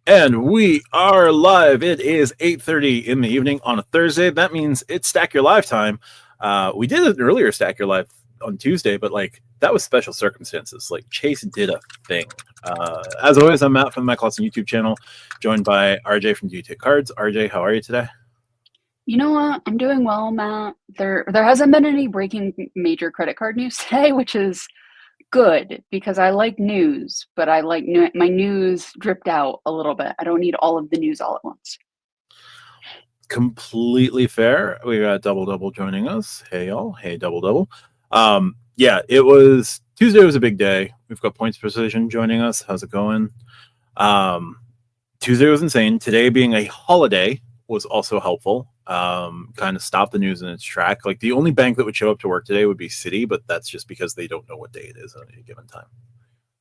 And we are live. It is 8:30 in the evening on a Thursday. That means it's Stack Your Live time. We did an earlier Stack Your Live on Tuesday, but that was special circumstances. Chase did a thing. As always, I'm Matt from the Matt Clausen YouTube channel, joined by RJ from Do You Take Cards. RJ, how are you today? You know what? I'm doing well, Matt. There hasn't been any breaking major credit card news today, which is good because I like news, but I like my news dripped out a little bit. I don't need all of the news all at once. Completely fair. We got Double Double joining us. Hey y'all. Hey Double Double. Yeah, it was Tuesday was a big day. We've got Points Precision joining us. How's it going? Tuesday was insane. Today being a holiday was also helpful. Kind of stopped the news in its track. The only bank that would show up to work today would be Citi, but that's just because they don't know what day it is at any given time.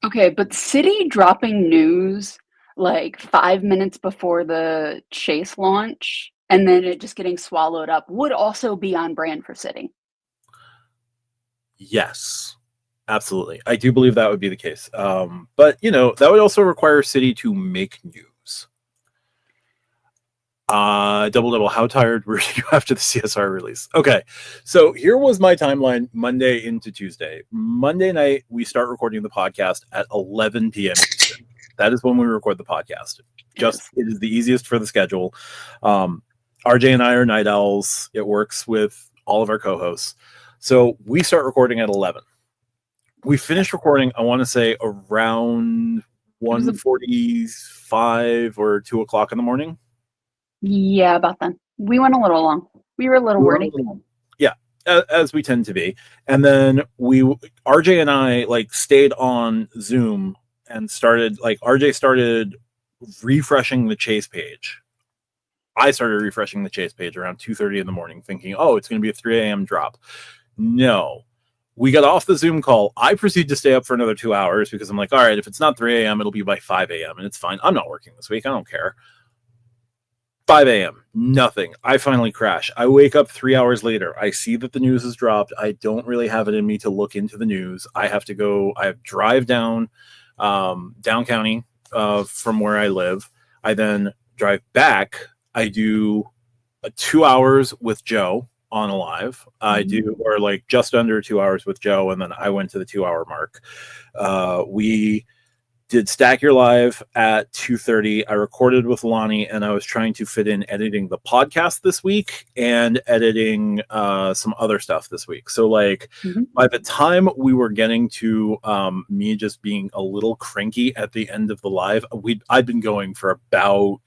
Okay, but Citi dropping news 5 minutes before the Chase launch and then it just getting swallowed up would also be on brand for Citi. Yes, absolutely. I do believe that would be the case. But that would also require Citi to make news. Double Double, how tired were you after the CSR release? Okay, so here was my timeline Monday into Tuesday. Monday night, we start recording the podcast at 11 p.m. Eastern. That is when we record the podcast. It is the easiest for the schedule. RJ and I are night owls. It works with all of our co-hosts. So we start recording at 11. We finished recording, I want to say, around 1:45 or 2 o'clock in the morning. Yeah, about then. We went a little long. We were a little wordy. Yeah, as we tend to be. And then RJ and I stayed on Zoom and started, RJ started refreshing the Chase page. I started refreshing the Chase page around 2:30 in the morning thinking, oh, it's going to be a 3 a.m. drop. No. We got off the Zoom call. I proceed to stay up for another 2 hours because I'm like, all right, if it's not 3 a.m., it'll be by 5 a.m. and it's fine. I'm not working this week. I don't care. 5 a.m. Nothing. I finally crash. I wake up 3 hours later. I see that the news has dropped. I don't really have it in me to look into the news. I have to go. I drive down county from where I live. I then drive back. I do 2 hours with Joe on a live. I do, or just under 2 hours with Joe, and then I went to the 2 hour mark. We did Stack Your Live at 2:30. I recorded with Lonnie, and I was trying to fit in editing the podcast this week and editing some other stuff this week. So by the time we were getting to me just being a little cranky at the end of the live, I'd been going for about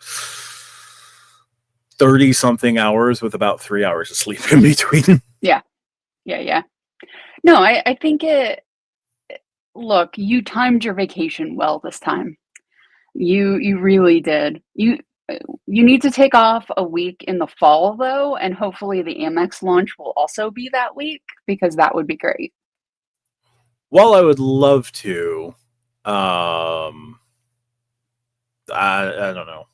30 something hours with about 3 hours of sleep in between. Yeah. No, I think look, you timed your vacation well this time. You really did. You need to take off a week in the fall though, and hopefully the Amex launch will also be that week because that would be great. While I would love to, I don't know.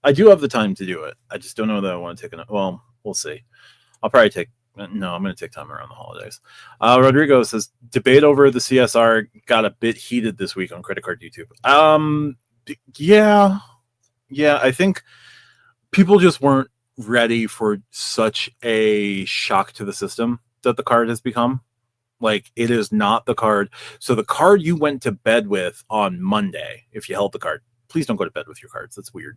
I do have the time to do it. I just don't know that I want to take it. Well, we'll see. I'll probably I'm going to take time around the holidays. Rodrigo says, debate over the CSR got a bit heated this week on Credit Card YouTube. Yeah, I think people just weren't ready for such a shock to the system that the card has become. It is not the card. So the card you went to bed with on Monday, if you held the card, please don't go to bed with your cards. That's weird.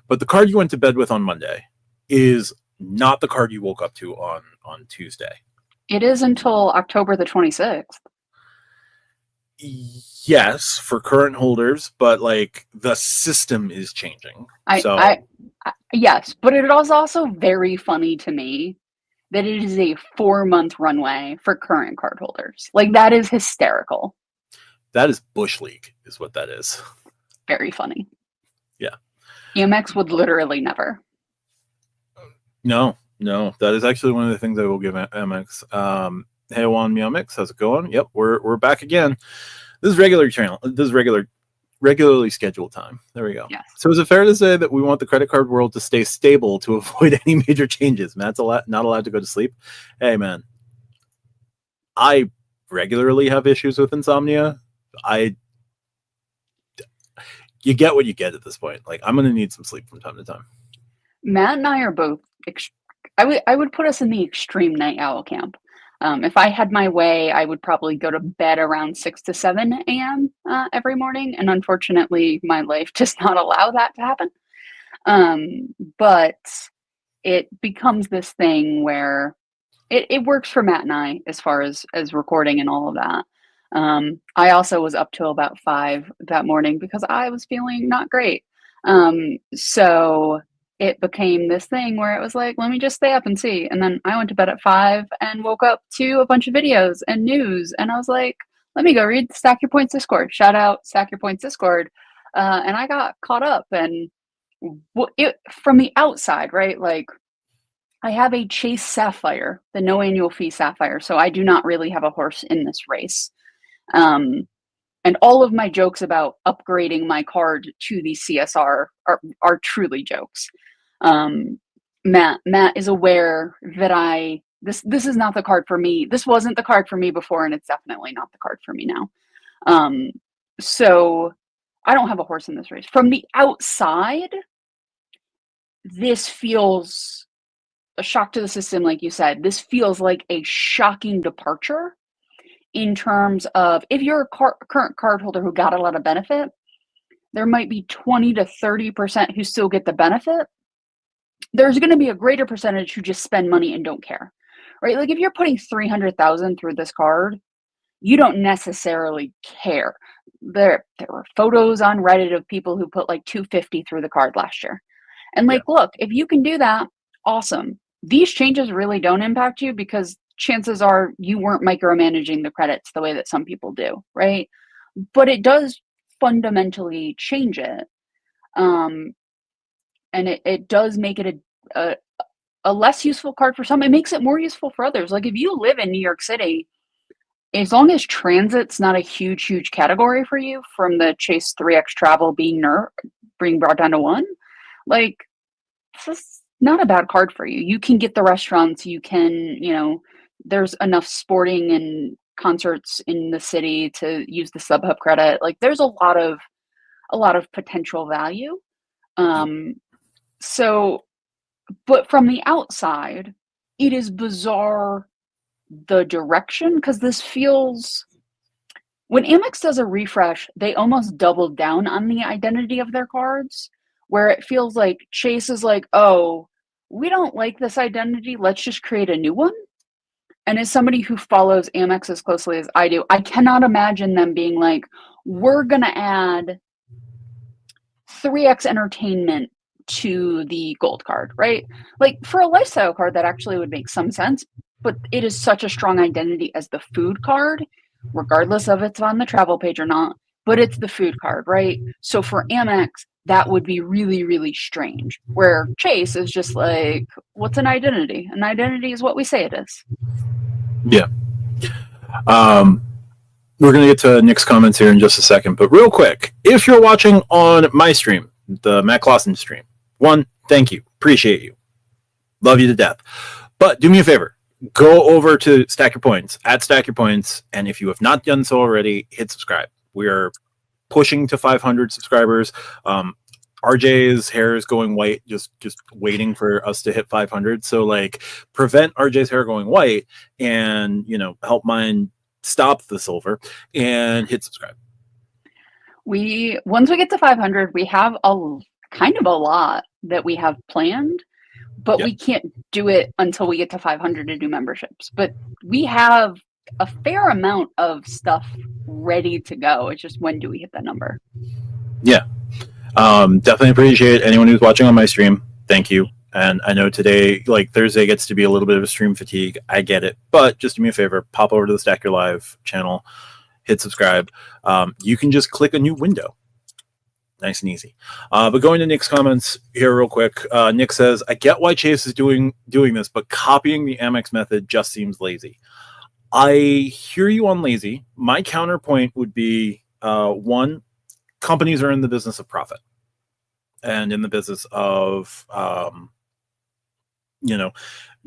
But the card you went to bed with on Monday is not the card you woke up to on Tuesday. It is until October the 26th. Yes, for current holders, but the system is changing. Yes, but it is also very funny to me that it is a 4-month runway for current card holders. That is hysterical. That is Bush League, is what that is. Very funny. Yeah. Amex would literally never. No, that is actually one of the things I will give Amex. Hey, Juan Miamix, how's it going? Yep, we're back again. This is regular channel. This is regularly scheduled time. There we go. Yes. So is it fair to say that we want the credit card world to stay stable to avoid any major changes? Matt's not allowed to go to sleep. Hey, man. I regularly have issues with insomnia. you get what you get at this point. Like, I'm going to need some sleep from time to time. Matt and I are both. I would put us in the extreme night owl camp. If I had my way, I would probably go to bed around 6 to 7 a.m. Every morning, and unfortunately, my life does not allow that to happen. But it becomes this thing where it works for Matt and I as far as recording and all of that. I also was up till about 5 that morning because I was feeling not great. So it became this thing where it was like, let me just stay up and see. And then I went to bed at 5 and woke up to a bunch of videos and news. And I was like, let me go read the Stack Your Points Discord. Shout out Stack Your Points Discord. And I got caught up. And from the outside, right? Like, I have a Chase Sapphire, the no annual fee Sapphire. So I do not really have a horse in this race. And all of my jokes about upgrading my card to the CSR are truly jokes. Matt is aware that this is not the card for me. This wasn't the card for me before, and it's definitely not the card for me now. So I don't have a horse in this race. From the outside, this feels a shock to the system, like you said. This feels like a shocking departure in terms of, if you're a current cardholder who got a lot of benefit, there might be 20 to 30% who still get the benefit. There's going to be a greater percentage who just spend money and don't care, right? Like, if you're putting 300,000 through this card, you don't necessarily care. There were photos on Reddit of people who put like 250 through the card last year. And like, look, if you can do that, awesome. These changes really don't impact you because chances are you weren't micromanaging the credits the way that some people do, right? But it does fundamentally change it. And it does make it a less useful card for some. It makes it more useful for others. Like, if you live in New York City, as long as transit's not a huge category for you, from the Chase 3X travel being brought down to 1, like, this is not a bad card for you. You can get the restaurants, you can, there's enough sporting and concerts in the city to use the SubHub credit. Like, there's a lot of potential value. So, but from the outside, it is bizarre, the direction, because this feels, when Amex does a refresh, they almost double down on the identity of their cards, where it feels like Chase is like, oh, we don't like this identity, let's just create a new one. And as somebody who follows Amex as closely as I do, I cannot imagine them being like, we're going to add 3X entertainment to the gold card, right? Like, for a lifestyle card, that actually would make some sense, but it is such a strong identity as the food card, regardless of it's on the travel page or not, but it's the food card, right? So for Amex, that would be really strange, where Chase is just like, what's an identity? An identity is what we say it is. Yeah. We're going to get to Nick's comments here in just a second, but real quick, if you're watching on my stream, the Matt Clausen stream, one, thank you. Appreciate you. Love you to death. But do me a favor. Go over to Stack Your Points, at Stack Your Points, and if you have not done so already, hit subscribe. We are pushing to 500 subscribers. RJ's hair is going white, just waiting for us to hit 500. So, like, prevent RJ's hair going white and, help mine stop the silver, and hit subscribe. Once we get to 500, we have a kind of a lot that we have planned, but we can't do it until we get to 500 to do memberships. But we have a fair amount of stuff ready to go. It's just, when do we hit that number? Yeah. Definitely appreciate anyone who's watching on my stream. Thank you. And I know today, like Thursday, gets to be a little bit of a stream fatigue. I get it. But just do me a favor, pop over to the Stack Your Live channel, hit subscribe. You can just click a new window. Nice and easy. But going to Nick's comments here real quick. Nick says, I get why Chase is doing this, but copying the Amex method just seems lazy. I hear you on lazy. My counterpoint would be, one, companies are in the business of profit and in the business of,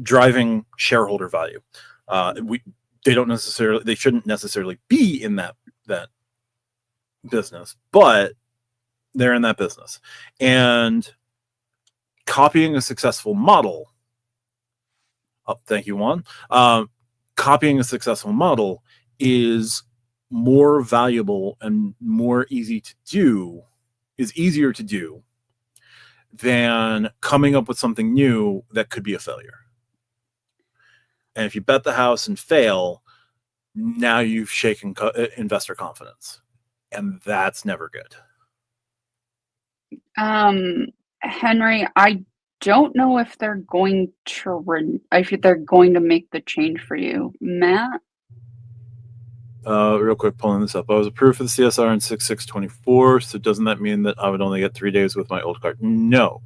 driving shareholder value. They shouldn't necessarily be in that business, but They're in that business. And copying a successful model, oh, thank you, Juan. Copying a successful model is more valuable and more easy to do, is easier to do than coming up with something new that could be a failure. And if you bet the house and fail, now you've shaken investor confidence, and that's never good. Henry, I don't know if they're going to make the change for you, Matt. Real quick, pulling this up. I was approved for the CSR in 6/6/24, so doesn't that mean that I would only get 3 days with my old card? No.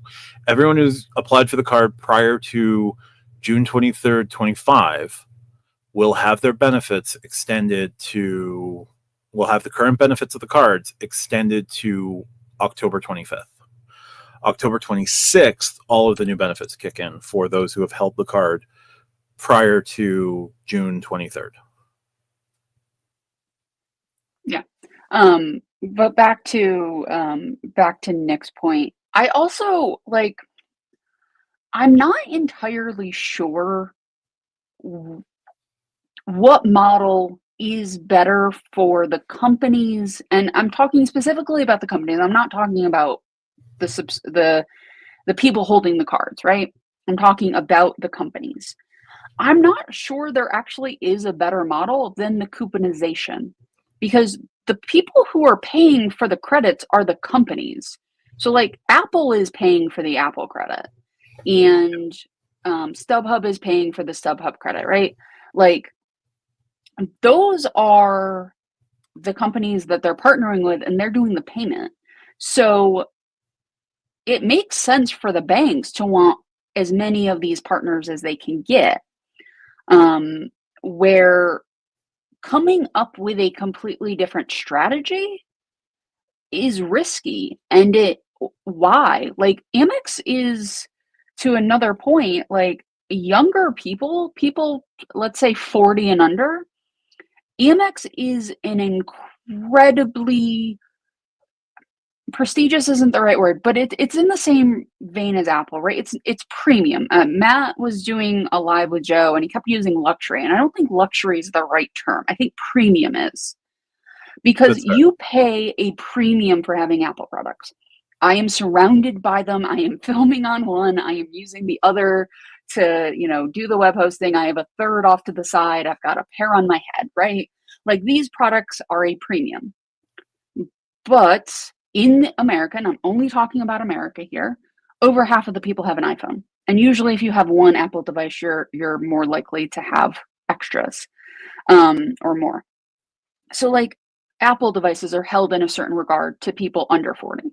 Everyone who's applied for the card prior to June 23rd, 25 will have their benefits extended to, will have the current benefits of the cards extended to October 25th. October 26th, all of the new benefits kick in for those who have held the card prior to June 23rd. Yeah. But back to Nick's point. I also I'm not entirely sure what model is better for the companies, and I'm talking specifically about the companies. I'm not talking about the people holding the cards, right? I'm talking about the companies. I'm not sure there actually is a better model than the couponization, because the people who are paying for the credits are the companies. So Apple is paying for the Apple credit, and StubHub is paying for the StubHub credit, right? Those are the companies that they're partnering with, and they're doing the payment. So it makes sense for the banks to want as many of these partners as they can get, where coming up with a completely different strategy is risky. And why? Amex is, to another point, younger people, let's say 40 and under, Amex is an incredibly prestigious, isn't the right word, but it's in the same vein as Apple, right? It's premium. Matt was doing a live with Joe, and he kept using luxury, and I don't think luxury is the right term. I think premium is, because you pay a premium for having Apple products. I am surrounded by them. I am filming on one. I am using the other to, do the web hosting. I have a third off to the side. I've got a pair on my head, right? These products are a premium. But in America, and I'm only talking about America here, over half of the people have an iPhone. And usually if you have one Apple device, you're more likely to have extras, or more. So Apple devices are held in a certain regard to people under 40.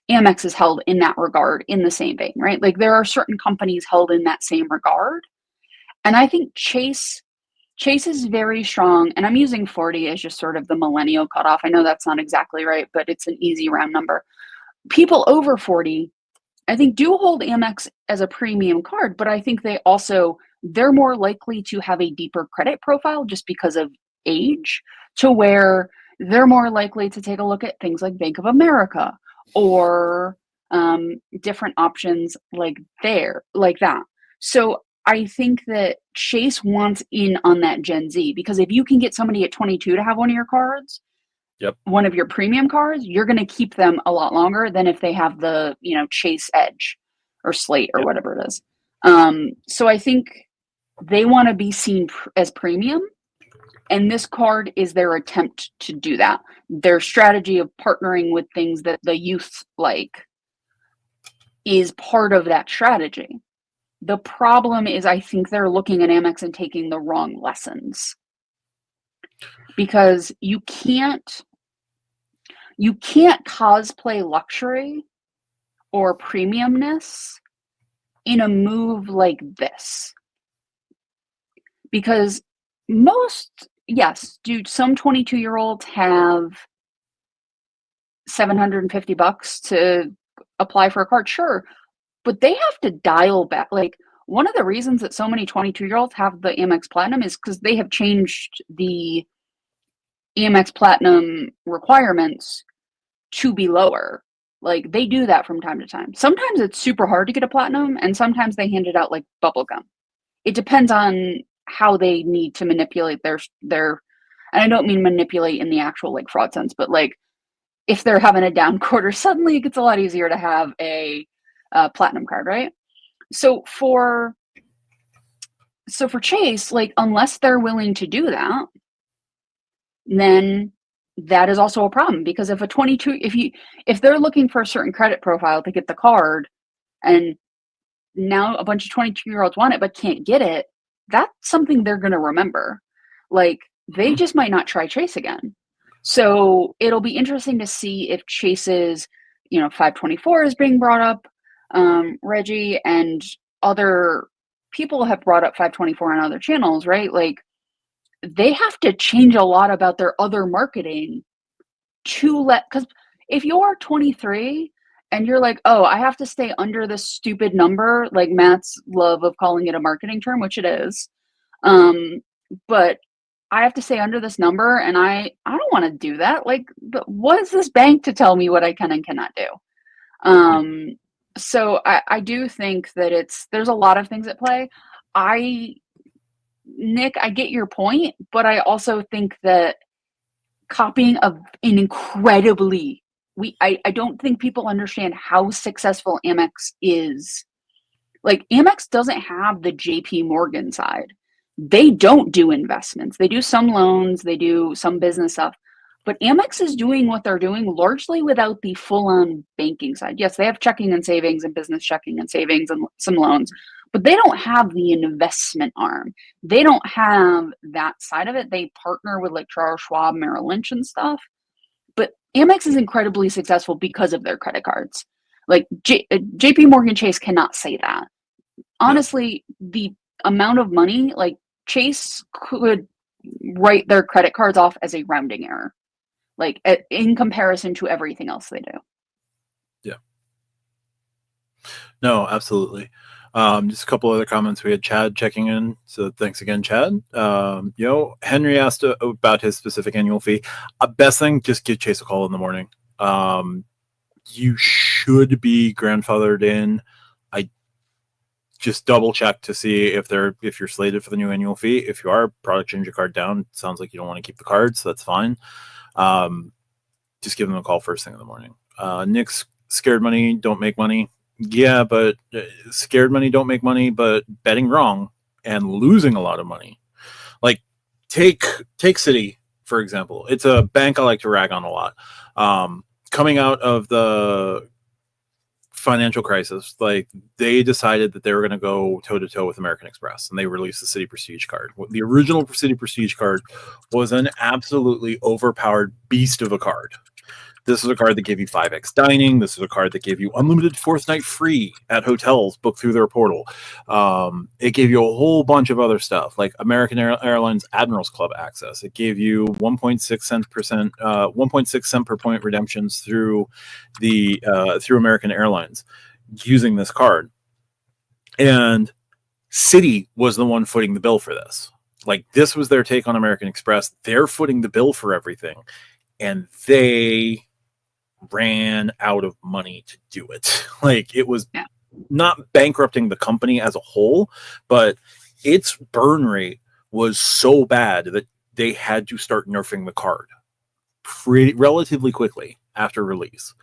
Amex is held in that regard in the same vein, right? There are certain companies held in that same regard. And I think Chase is very strong, and I'm using 40 as just sort of the millennial cutoff. I know that's not exactly right, but it's an easy round number. People over 40, I think, do hold Amex as a premium card, but I think they're more likely to have a deeper credit profile just because of age, to where they're more likely to take a look at things like Bank of America or different options like that. So I think that Chase wants in on that Gen Z, because if you can get somebody at 22 to have one of your cards, one of your premium cards, you're going to keep them a lot longer than if they have the, Chase Edge or Slate or whatever it is. So I think they want to be seen as premium, and this card is their attempt to do that. Their strategy of partnering with things that the youth like is part of that strategy. The problem is, I think they're looking at Amex and taking the wrong lessons, because you can't cosplay luxury or premiumness in a move like this, because some 22-year-olds have $750 to apply for a card? Sure. But they have to dial back. One of the reasons that so many 22-year-olds have the Amex Platinum is because they have changed the Amex Platinum requirements to be lower. Like, they do that from time to time. Sometimes it's super hard to get a platinum, and sometimes they hand it out like bubble gum. It depends on how they need to manipulate their and I don't mean manipulate in the actual, like, fraud sense, but, like, if they're having a down quarter, suddenly it gets a lot easier to have a, platinum card, right? So for Chase, like, unless they're willing to do that, then that is also a problem because if they're looking for a certain credit profile to get the card and now a bunch of 22-year-olds want it but can't get it, that's something they're going to remember. Like, they just might not try Chase again. So it'll be interesting to see if Chase's, 524 is being brought up, Reggie, and other people have brought up 524 on other channels, right? Like, they have to change a lot about their other marketing because if you're 23 and you're like, oh, I have to stay under this stupid number, like Matt's love of calling it a marketing term, which it is. But I have to stay under this number and I don't want to do that. Like, but what is this bank to tell me what I can and cannot do? So I do think that there's a lot of things at play. Nick, I get your point, but I also think that copying an incredibly I don't think people understand how successful Amex is. Like, Amex doesn't have the JP Morgan side. They don't do investments. They do some loans, they do some business stuff. But Amex is doing what they're doing largely without the full-on banking side. Yes, they have checking and savings and business checking and savings and some loans, but they don't have the investment arm. They don't have that side of it. They partner with like Charles Schwab, Merrill Lynch and stuff. But Amex is incredibly successful because of their credit cards. Like, JP Morgan Chase cannot say that. Honestly, the amount of money, like, Chase could write their credit cards off as a rounding error, like, in comparison to everything else they do. Yeah. No, absolutely. Just a couple other comments. We had Chad checking in, so thanks again, Chad. Henry asked about his specific annual fee. Best thing, just give Chase a call in the morning. You should be grandfathered in. I just double check to see if you're slated for the new annual fee. If you are, product change your card down. Sounds like you don't want to keep the card, so that's fine. Just give them a call first thing in the morning. Nick's scared money don't make money. Yeah, but scared money don't make money, but betting wrong and losing a lot of money. Like, take Citi, for example. It's a bank I like to rag on a lot. Coming out of the financial crisis, like, they decided that they were going to go toe-to-toe with American Express, and they released the Citi Prestige card. The original Citi Prestige card was an absolutely overpowered beast of a card. This is a card that gave you 5x dining. This is a card that gave you unlimited fourth night free at hotels booked through their portal. It gave you a whole bunch of other stuff, like American Airlines Admirals Club access. It gave you 1.6 cent per point redemptions through American Airlines using this card. And Citi was the one footing the bill for this. Like, this was their take on American Express. They're footing the bill for everything, and they ran out of money to do it. Like, it was not bankrupting the company as a whole, but its burn rate was so bad that they had to start nerfing the card relatively quickly after release.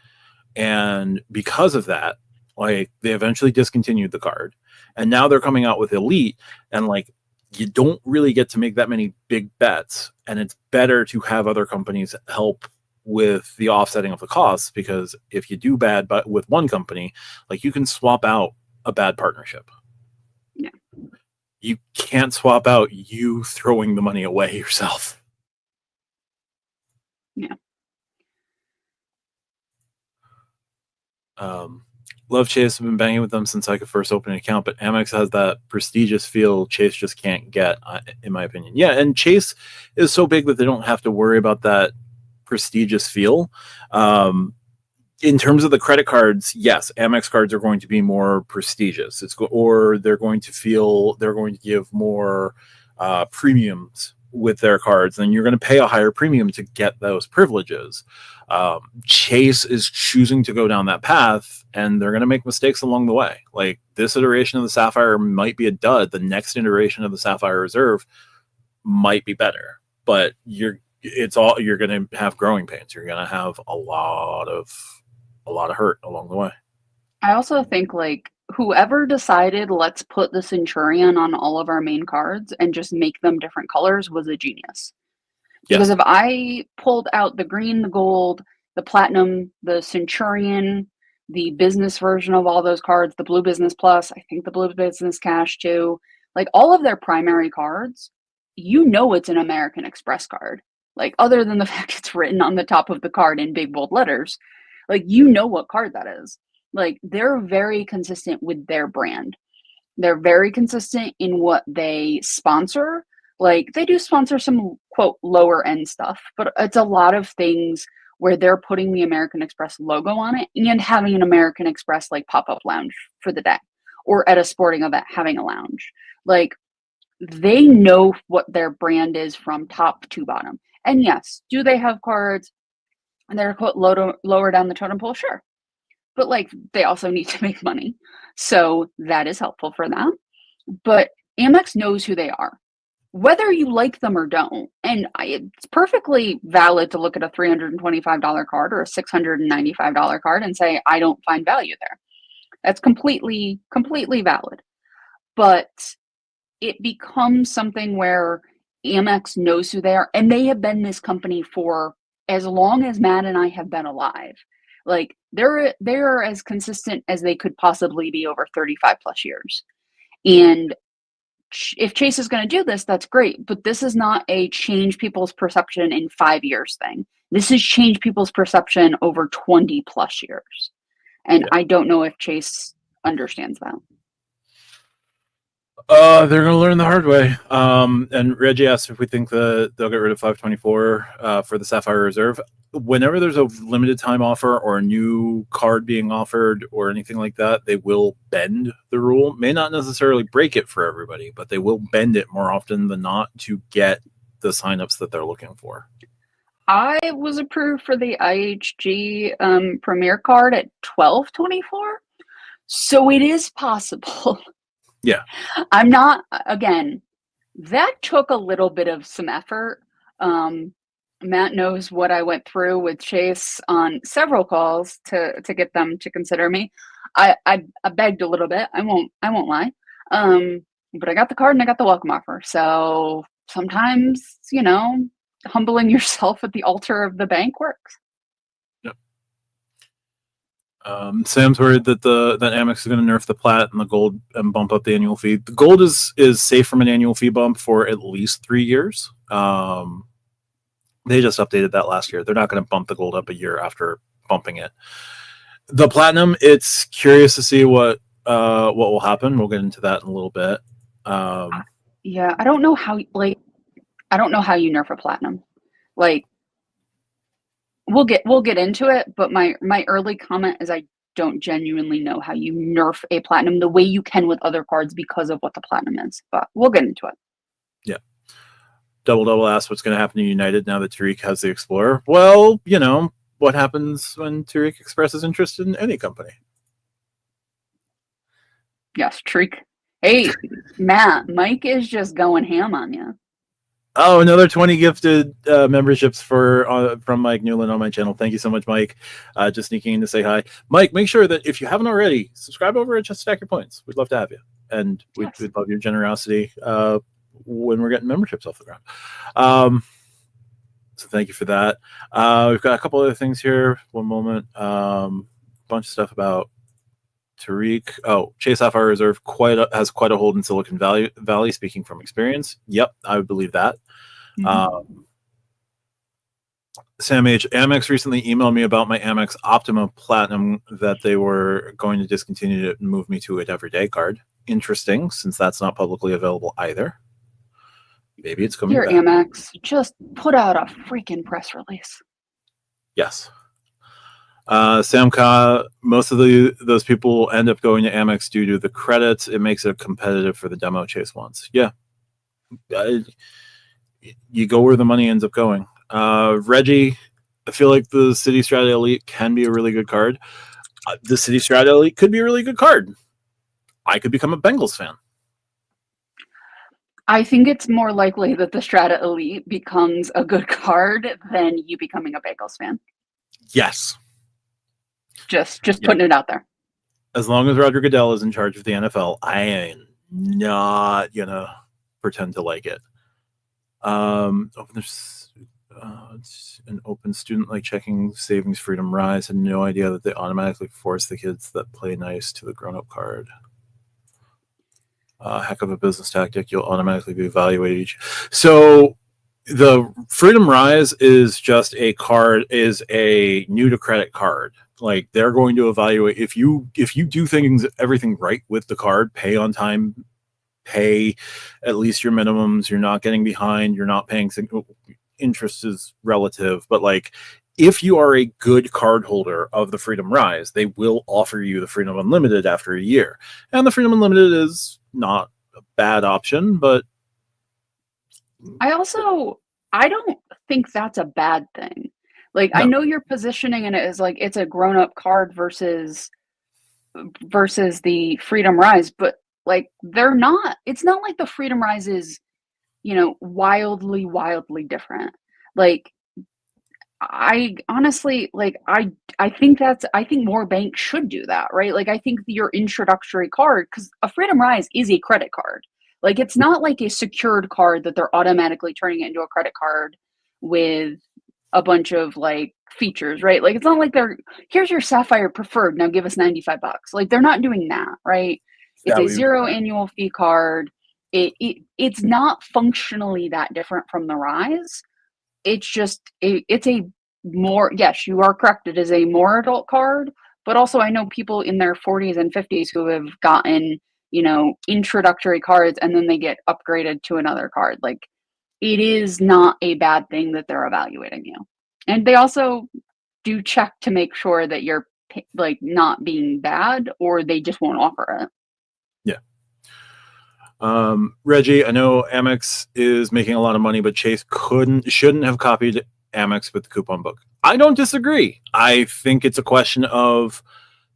And because of that, like, they eventually discontinued the card, and now they're coming out with Elite, and like, you don't really get to make that many big bets, and it's better to have other companies help with the offsetting of the costs, because if you do bad but with one company, like, you can swap out a bad partnership. Yeah. You can't swap out you throwing the money away yourself. Yeah. Love Chase. I've been banging with them since I could first open an account, but Amex has that prestigious feel Chase just can't get, in my opinion. Yeah, and Chase is so big that they don't have to worry about that prestigious feel. In terms of the credit cards, yes, Amex cards are going to be more prestigious. They're going to give more premiums with their cards, and you're going to pay a higher premium to get those privileges. Chase is choosing to go down that path, and they're going to make mistakes along the way. Like, this iteration of the Sapphire might be a dud. The next iteration of the Sapphire Reserve might be better, but you're going to have growing pains. You're going to have a lot of hurt along the way. I also think, like, whoever decided let's put the Centurion on all of our main cards and just make them different colors was a genius. Because Yes. if I pulled out the green, the gold, the platinum, the Centurion, the business version of all those cards, the blue business plus, I think the blue business cash too, like all of their primary cards, you know it's an American Express card. Like, other than the fact it's written on the top of the card in big bold letters, like, you know what card that is. Like, they're very consistent with their brand. They're very consistent in what they sponsor. Like, they do sponsor some, quote, lower end stuff, but it's a lot of things where they're putting the American Express logo on it and having an American Express, like, pop-up lounge for the day, or at a sporting event having a lounge. Like, they know what their brand is from top to bottom. And yes, do they have cards and they're, quote, lower down the totem pole? Sure. But, like, they also need to make money. So that is helpful for them. But Amex knows who they are, whether you like them or don't. And it's perfectly valid to look at a $325 card or a $695 card and say, I don't find value there. That's completely valid. But it becomes something where Amex knows who they are, and they have been this company for as long as Matt and I have been alive. Like, they're as consistent as they could possibly be over 35 plus years. And if Chase is going to do this, that's great. But this is not a change people's perception in 5 years thing. This is change people's perception over 20 plus years. And Yeah. I don't know if Chase understands that. They're going to learn the hard way. And Reggie asked if we think that they'll get rid of 524 for the Sapphire Reserve. Whenever there's a limited time offer or a new card being offered or anything like that, they will bend the rule. May not necessarily break it for everybody, but they will bend it more often than not to get the signups that they're looking for. I was approved for the IHG Premier card at 1224, so it is possible. Yeah. I'm not, again, that took a little bit of some effort. Matt knows what I went through with Chase on several calls to get them to consider me. I begged a little bit. I won't lie. But I got the card and I got the welcome offer. So sometimes, humbling yourself at the altar of the bank works. Yep. Sam's worried that that Amex is going to nerf the plat and the gold and bump up the annual fee. The gold is safe from an annual fee bump for at least 3 years. They just updated that last year. They're not going to bump the gold up a year after bumping it. The platinum, it's curious to see what will happen. We'll get into that in a little bit. Yeah, I don't know how you nerf a platinum. Like, we'll get into it, but my early comment is I don't genuinely know how you nerf a platinum the way you can with other cards because of what the platinum is. But we'll get into it. Yeah. Double asked what's going to happen to United now that Tariq has the Explorer. Well, what happens when Tariq expresses interest in any company? Yes, Tariq. Hey, Matt, Mike is just going ham on you. Oh, another 20 gifted memberships from Mike Newland on my channel. Thank you so much, Mike. Just sneaking in to say hi. Mike, make sure that if you haven't already, subscribe over at Just Stack Your Points. We'd love to have you. And we'd love your generosity when we're getting memberships off the ground. So thank you for that. We've got a couple other things here. One moment. Bunch of stuff about Tariq. Oh, Chase Sapphire Reserve has quite a hold in Silicon Valley. Speaking from experience, yep, I would believe that. Mm-hmm. Sam H. Amex recently emailed me about my Amex Optima Platinum that they were going to discontinue it and move me to an everyday card. Interesting, since that's not publicly available either. Maybe it's coming back. Amex, just put out a freaking press release. Yes. Sam Ka, most of those people end up going to Amex due to the credits. It makes it competitive for the demo Chase wants. Yeah. You go where the money ends up going. Reggie I feel like the City Strata Elite can be a really good card. The City Strata Elite could be a really good card. I could become a Bengals fan. I think it's more likely that the Strata Elite becomes a good card than you becoming a Bengals fan. Yes. Just putting it out there. As long as Roger Goodell is in charge of the NFL, I am not gonna pretend to like it. There's it's an open student like checking savings freedom rise. Had no idea that they automatically force the kids that play nice to the grown-up card. Heck of a business tactic. You'll automatically be evaluated each. So the Freedom Rise is just a card, is a new to credit card. Like they're going to evaluate if you do everything right with the card, pay on time, pay at least your minimums, you're not getting behind, you're not paying interest is relative, but like if you are a good card holder of the Freedom Rise, they will offer you the Freedom Unlimited after a year. And the Freedom Unlimited is not a bad option, but I don't think that's a bad thing. Like, no. I know you're positioning it as like it's a grown-up card versus the Freedom Rise, but like they're not. It's not like the Freedom Rise is, wildly different. Like, I honestly like I think more banks should do that, right? Like I think your introductory card, because a Freedom Rise is a credit card. Like it's not like a secured card that they're automatically turning it into a credit card with a bunch of like features, right? Like it's not like here's your Sapphire Preferred, now give us $95. Like they're not doing that, right? It's a zero annual fee card. It's not functionally that different from the Rise. It's just it's a more, yes, you are correct, it is a more adult card, but also I know people in their 40s and 50s who have gotten introductory cards and then they get upgraded to another card. Like it is not a bad thing that they're evaluating you, and they also do check to make sure that you're like not being bad, or they just won't offer it. Reggie, I know Amex is making a lot of money, but Chase shouldn't have copied Amex with the coupon book. I don't disagree. I think it's a question of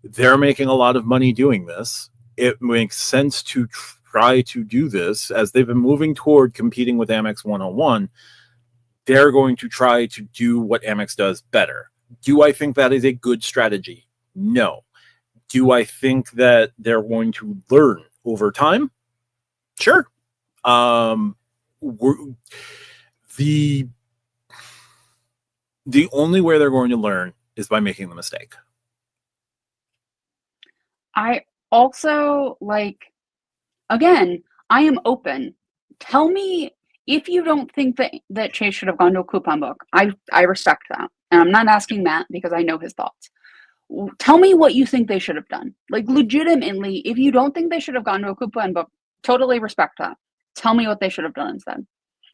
they're making a lot of money doing this. It makes sense to try to do this as they've been moving toward competing with Amex 101. They're going to try to do what Amex does better. Do I think that is a good strategy? No. Do I think that they're going to learn over time? Sure. The only way they're going to learn is by making the mistake. I also again, I am open. Tell me if you don't think that Chase should have gone to a coupon book. I respect that. And I'm not asking Matt because I know his thoughts. Tell me what you think they should have done. Like legitimately, if you don't think they should have gone to a coupon book, totally respect that. Tell me what they should have done instead.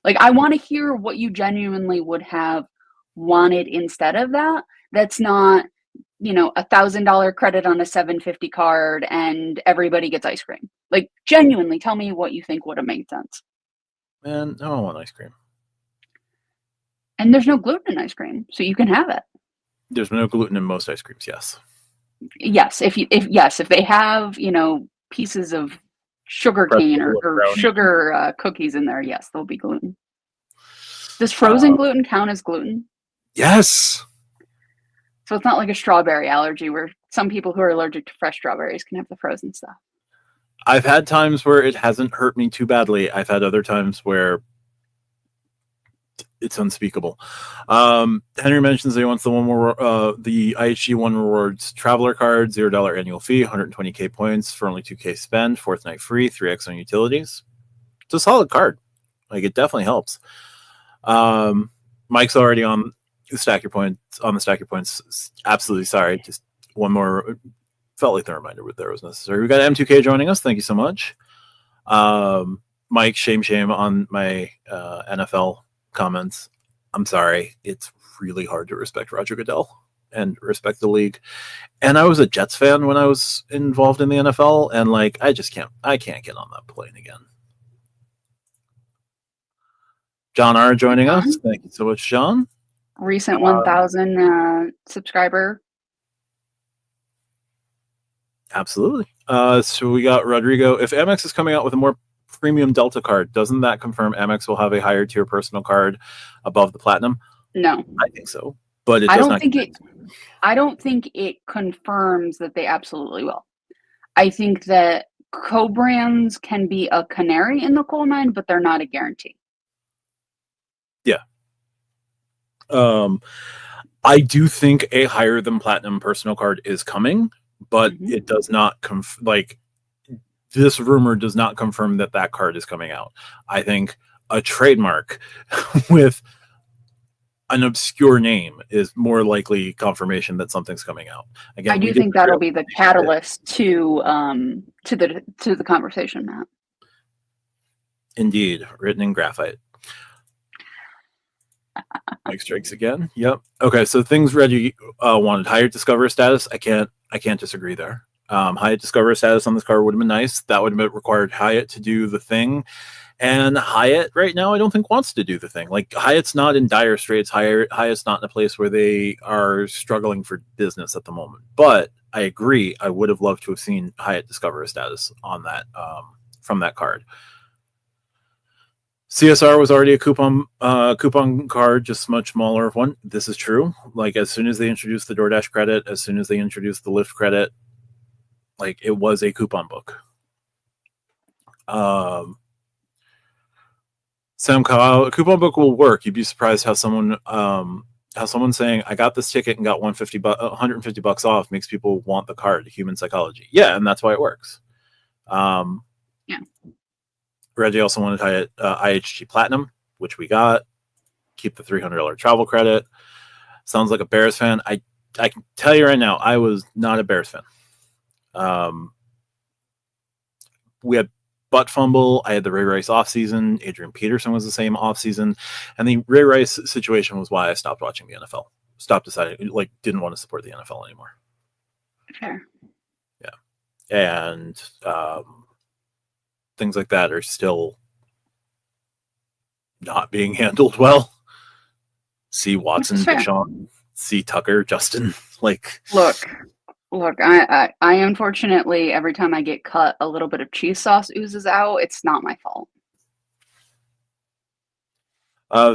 Like I want to hear what you genuinely would have wanted instead of that. That's not, $1,000 credit on a $750 card and everybody gets ice cream. Like genuinely tell me what you think would have made sense. Man, I don't want ice cream. And there's no gluten in ice cream, so you can have it. There's no gluten in most ice creams, yes. Yes, if they have, pieces of sugar cane or sugar cookies in there, yes, there'll be gluten. Does frozen gluten count as gluten? Yes. So it's not like a strawberry allergy where some people who are allergic to fresh strawberries can have the frozen stuff. I've had times where it hasn't hurt me too badly. I've had other times where it's unspeakable. Henry mentions he wants the IHG One Rewards Traveler card, $0 annual fee, 120k points for only 2k spend, fourth night free, 3x on utilities. It's a solid card. Like it definitely helps. Mike's already on the Stack Your Points. Absolutely sorry. Just one more. Felt like the reminder there was necessary. We got M2K joining us. Thank you so much. Mike, shame on my NFL comments. I'm sorry. It's really hard to respect Roger Goodell and respect the league. And I was a Jets fan when I was involved in the NFL, and like I can't get on that plane again. John R joining us. Thank you so much, John. recent 1,000 subscriber. Absolutely. So we got Rodrigo. If Amex is coming out with a more premium Delta card, doesn't that confirm Amex will have a higher tier personal card above the Platinum? No, I think so, but it I does don't not. think it. I don't think it confirms that they absolutely will. I think that co-brands can be a canary in the coal mine, but they're not a guarantee. Yeah. I do think a higher than Platinum personal card is coming, but it does not this rumor does not confirm that that card is coming out. I think a trademark with an obscure name is more likely confirmation that something's coming out. Again, I do think that'll be the catalyst to the conversation, Matt. Indeed, written in graphite. Mike strikes again. Yep. Okay, so things Reggie wanted: higher Discover status. I can't disagree there. Hyatt Discover status on this card would have been nice. That would have required Hyatt to do the thing. And Hyatt right now, I don't think wants to do the thing. Like, Hyatt's not in dire straits. Hyatt's not in a place where they are struggling for business at the moment. But I agree. I would have loved to have seen Hyatt Discover status on that from that card. CSR was already a coupon card, just much smaller one. This is true. Like, as soon as they introduced the DoorDash credit, as soon as they introduced the Lyft credit, like, it was a coupon book. Sam Kyle, a coupon book will work. You'd be surprised how someone saying I got this ticket and got $150 off makes people want the card. Human psychology. Yeah, and that's why it works. Yeah. Reggie also wanted IHG Platinum, which we got. Keep the $300 travel credit. Sounds like a Bears fan. I can tell you right now, I was not a Bears fan. We had butt fumble. I had the Ray Rice offseason. Adrian Peterson was the same offseason. And the Ray Rice situation was why I stopped watching the NFL. Didn't want to support the NFL anymore. Fair. Yeah. And things like that are still not being handled well. See Watson, Deshaun, see Tucker, Justin. Look, I unfortunately, every time I get cut, a little bit of cheese sauce oozes out. It's not my fault.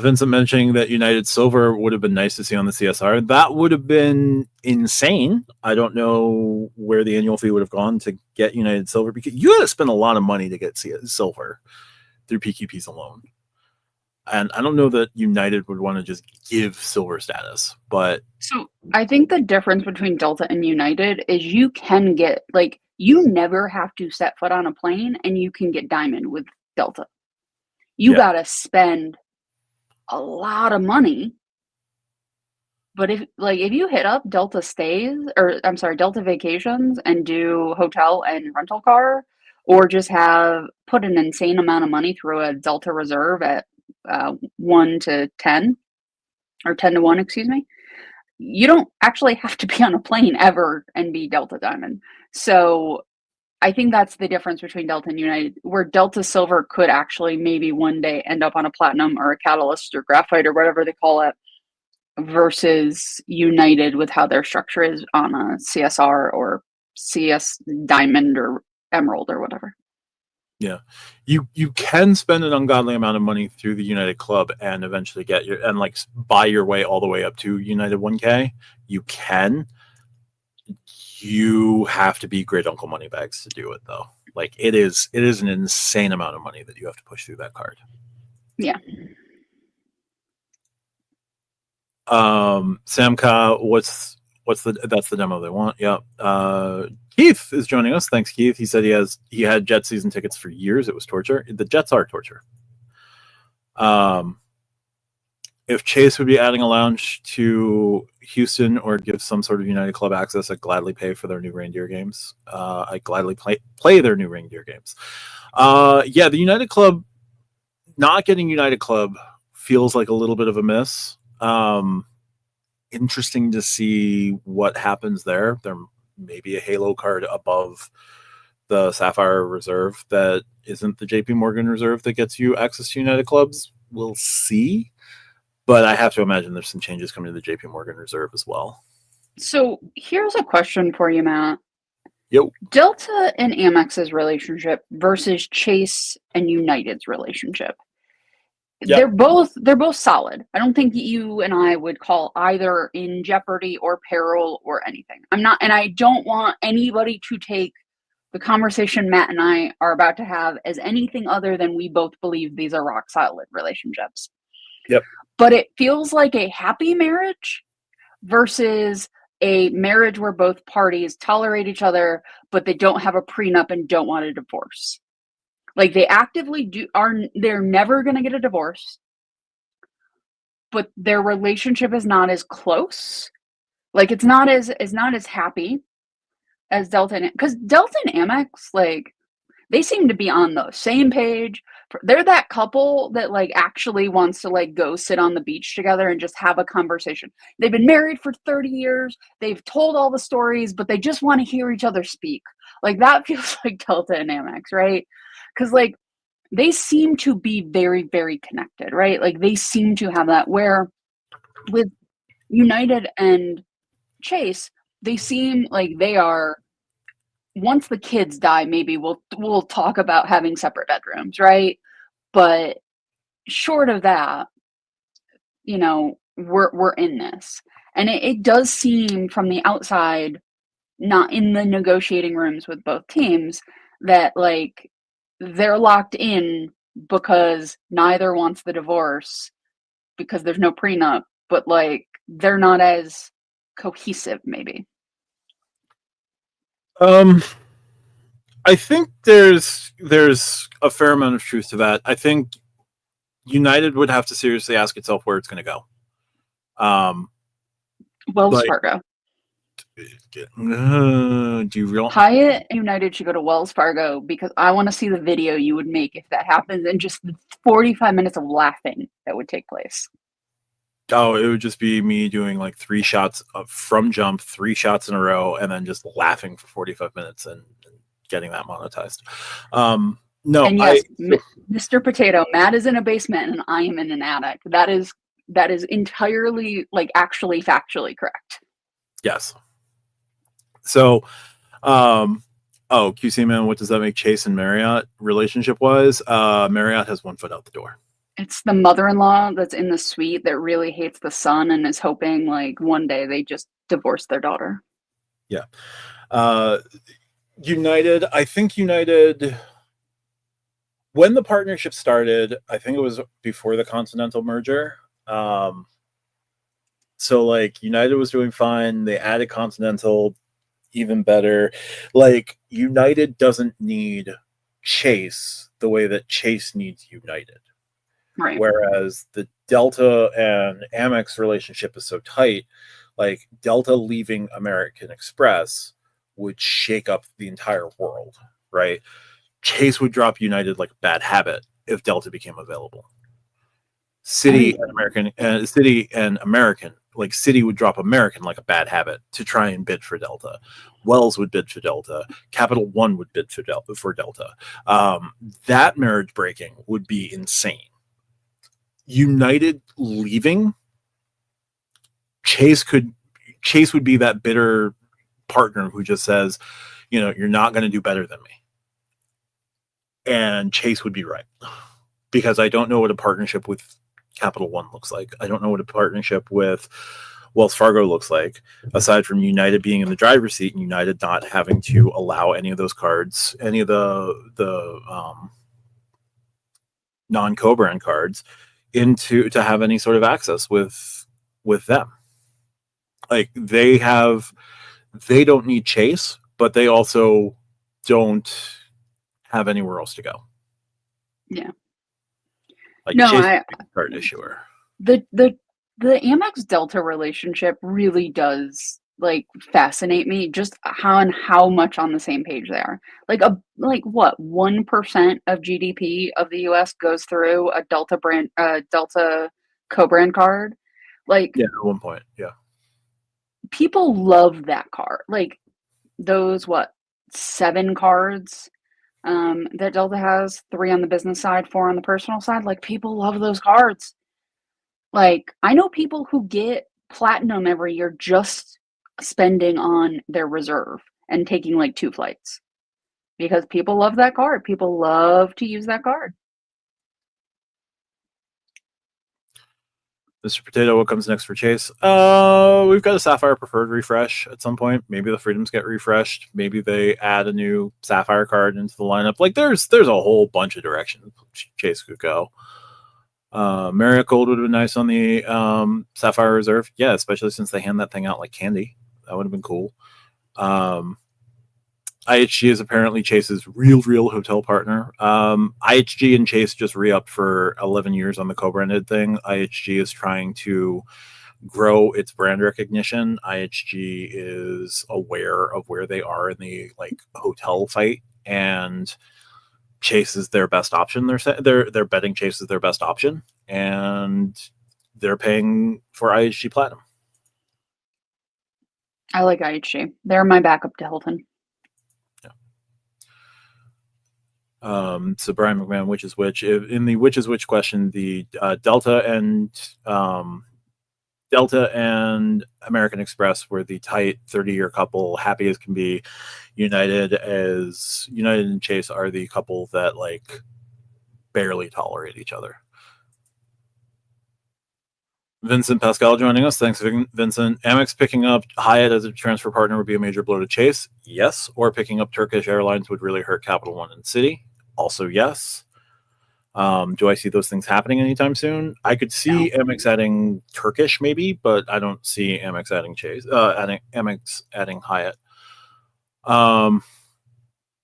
Vincent mentioning that United Silver would have been nice to see on the CSR. That would have been insane. I don't know where the annual fee would have gone to get United Silver, because you had to spend a lot of money to get Silver through PQPs alone. And I don't know that United would want to just give Silver status, but... So I think the difference between Delta and United is you can get, you never have to set foot on a plane and you can get Diamond with Delta. You got to spend a lot of money. But if you hit up Delta Delta Vacations and do hotel and rental car, or just put an insane amount of money through a Delta reserve at 1 to 10 or 10 to 1, excuse me, you don't actually have to be on a plane ever and be Delta Diamond. So I think that's the difference between Delta and United, where Delta Silver could actually maybe one day end up on a Platinum or a Catalyst or Graphite or whatever they call it, versus United with how their structure is on a CSR or CS Diamond or Emerald or whatever. Yeah, you can spend an ungodly amount of money through the United Club and eventually get buy your way all the way up to United 1K. You can. You have to be great Uncle Moneybags to do it, though. It is an insane amount of money that you have to push through that card. Yeah. Sam Ka, that's the demo they want. Yep. Keith is joining us. Thanks, Keith. He said he had Jet season tickets for years. It was torture. The Jets are torture. If Chase would be adding a lounge to Houston or give some sort of United Club access, I'd gladly pay for their new reindeer games. I'd gladly play their new reindeer games. The United Club, not getting United Club feels like a little bit of a miss. Interesting to see what happens there. There may be a Halo card above the Sapphire Reserve that isn't the JP Morgan Reserve that gets you access to United Clubs. We'll see. but I have to imagine there's some changes coming to the JP Morgan Reserve as well. So here's a question for you, Matt. Yo. Delta and Amex's relationship versus Chase and United's relationship. Yep. They're both solid. I don't think you and I would call either in jeopardy or peril or anything. I'm not, and I don't want anybody to take the conversation Matt and I are about to have as anything other than we both believe these are rock solid relationships. Yep. But it feels like a happy marriage versus a marriage where both parties tolerate each other, but they don't have a prenup and don't want a divorce. Like they actively they're never going to get a divorce, but their relationship is not as close. Like it's not as happy as Delta and, because Delta and Amex, like they seem to be on the same page. They're that couple that like actually wants to like go sit on the beach together and just have a conversation. They've been married for 30 years. They've told all the stories, but they just want to hear each other speak. Like that feels like Delta and Amex, right? Because like they seem to be very, very connected, right? Like they seem to have that, where with United and Chase, they seem like they are, once the kids die, maybe we'll talk about having separate bedrooms, right? But short of that, we're in this. And it does seem from the outside, not in the negotiating rooms with both teams, that like they're locked in because neither wants the divorce because there's no prenup, but like they're not as cohesive maybe. I think there's a fair amount of truth to that. I think United would have to seriously ask itself where it's going to go. Wells Fargo. Do you real Hyatt and United should go to Wells Fargo, because I want to see the video you would make if that happens, and just the 45 minutes of laughing that would take place. Oh, it would just be me doing like 3 shots from jump, 3 shots in a row, and then just laughing for 45 minutes and getting that monetized. No, and yes, Mr. Potato, Matt is in a basement and I am in an attic. That is entirely, like, actually factually correct. Yes. So, QC man, what does that make Chase and Marriott relationship wise? Marriott has 1 foot out the door. It's the mother-in-law that's in the suite that really hates the son and is hoping like one day they just divorce their daughter. Yeah. United, I think United, when the partnership started, I think it was before the Continental merger. So like United was doing fine. They added Continental, even better. Like United doesn't need Chase the way that Chase needs United. Right. Whereas the Delta and Amex relationship is so tight, like Delta leaving American Express would shake up the entire world, right? Chase would drop United like a bad habit if Delta became available. Citi and American, like Citi would drop American like a bad habit to try and bid for Delta. Wells would bid for Delta. Capital One would bid for Delta. That marriage breaking would be insane. United leaving, Chase would be that bitter partner who just says, you're not going to do better than me. And Chase would be right, because I don't know what a partnership with Capital One looks like. I don't know what a partnership with Wells Fargo looks like, aside from United being in the driver's seat and United not having to allow any of those cards, any of the non-co-brand cards to have any sort of access with them. Like they don't need Chase, but they also don't have anywhere else to go. Yeah. Like no, Chase is a card issuer. The Amex Delta relationship really does like fascinate me, just how much on the same page they are. Like what 1% of GDP of the US goes through a Delta co-brand card. Like at 1 point, yeah. People love that card. Like those 7 cards that Delta has, 3 on the business side, 4 on the personal side. Like people love those cards. Like, I know people who get platinum every year just spending on their reserve and taking like 2 flights because people love that card. People love to use that card. Mr. Potato, what comes next for Chase? We've got a Sapphire Preferred refresh at some point. Maybe the Freedoms get refreshed. Maybe they add a new Sapphire card into the lineup. Like there's a whole bunch of directions Chase could go. Marriott Gold would have been nice on the Sapphire Reserve. Yeah, especially since they hand that thing out like candy. That would have been cool. IHG is apparently Chase's real hotel partner. IHG and Chase just re-upped for 11 years on the co-branded thing. IHG is trying to grow its brand recognition. IHG is aware of where they are in the like hotel fight, and Chase is their best option. They're betting Chase is their best option, and they're paying for IHG Platinum. I like IHG. They're my backup to Hilton. So Brian McMahon, which is which? In the which is which question, the Delta and American Express were the tight 30-year couple, happy as can be. United and Chase are the couple that like barely tolerate each other. Vincent Pascal joining us. Thanks, Vincent. Amex picking up Hyatt as a transfer partner would be a major blow to Chase. Yes. Or picking up Turkish Airlines would really hurt Capital One and Citi. Also, yes. Do I see those things happening anytime soon? I could see Amex adding Turkish maybe, but I don't see Amex adding Chase. Amex adding Hyatt.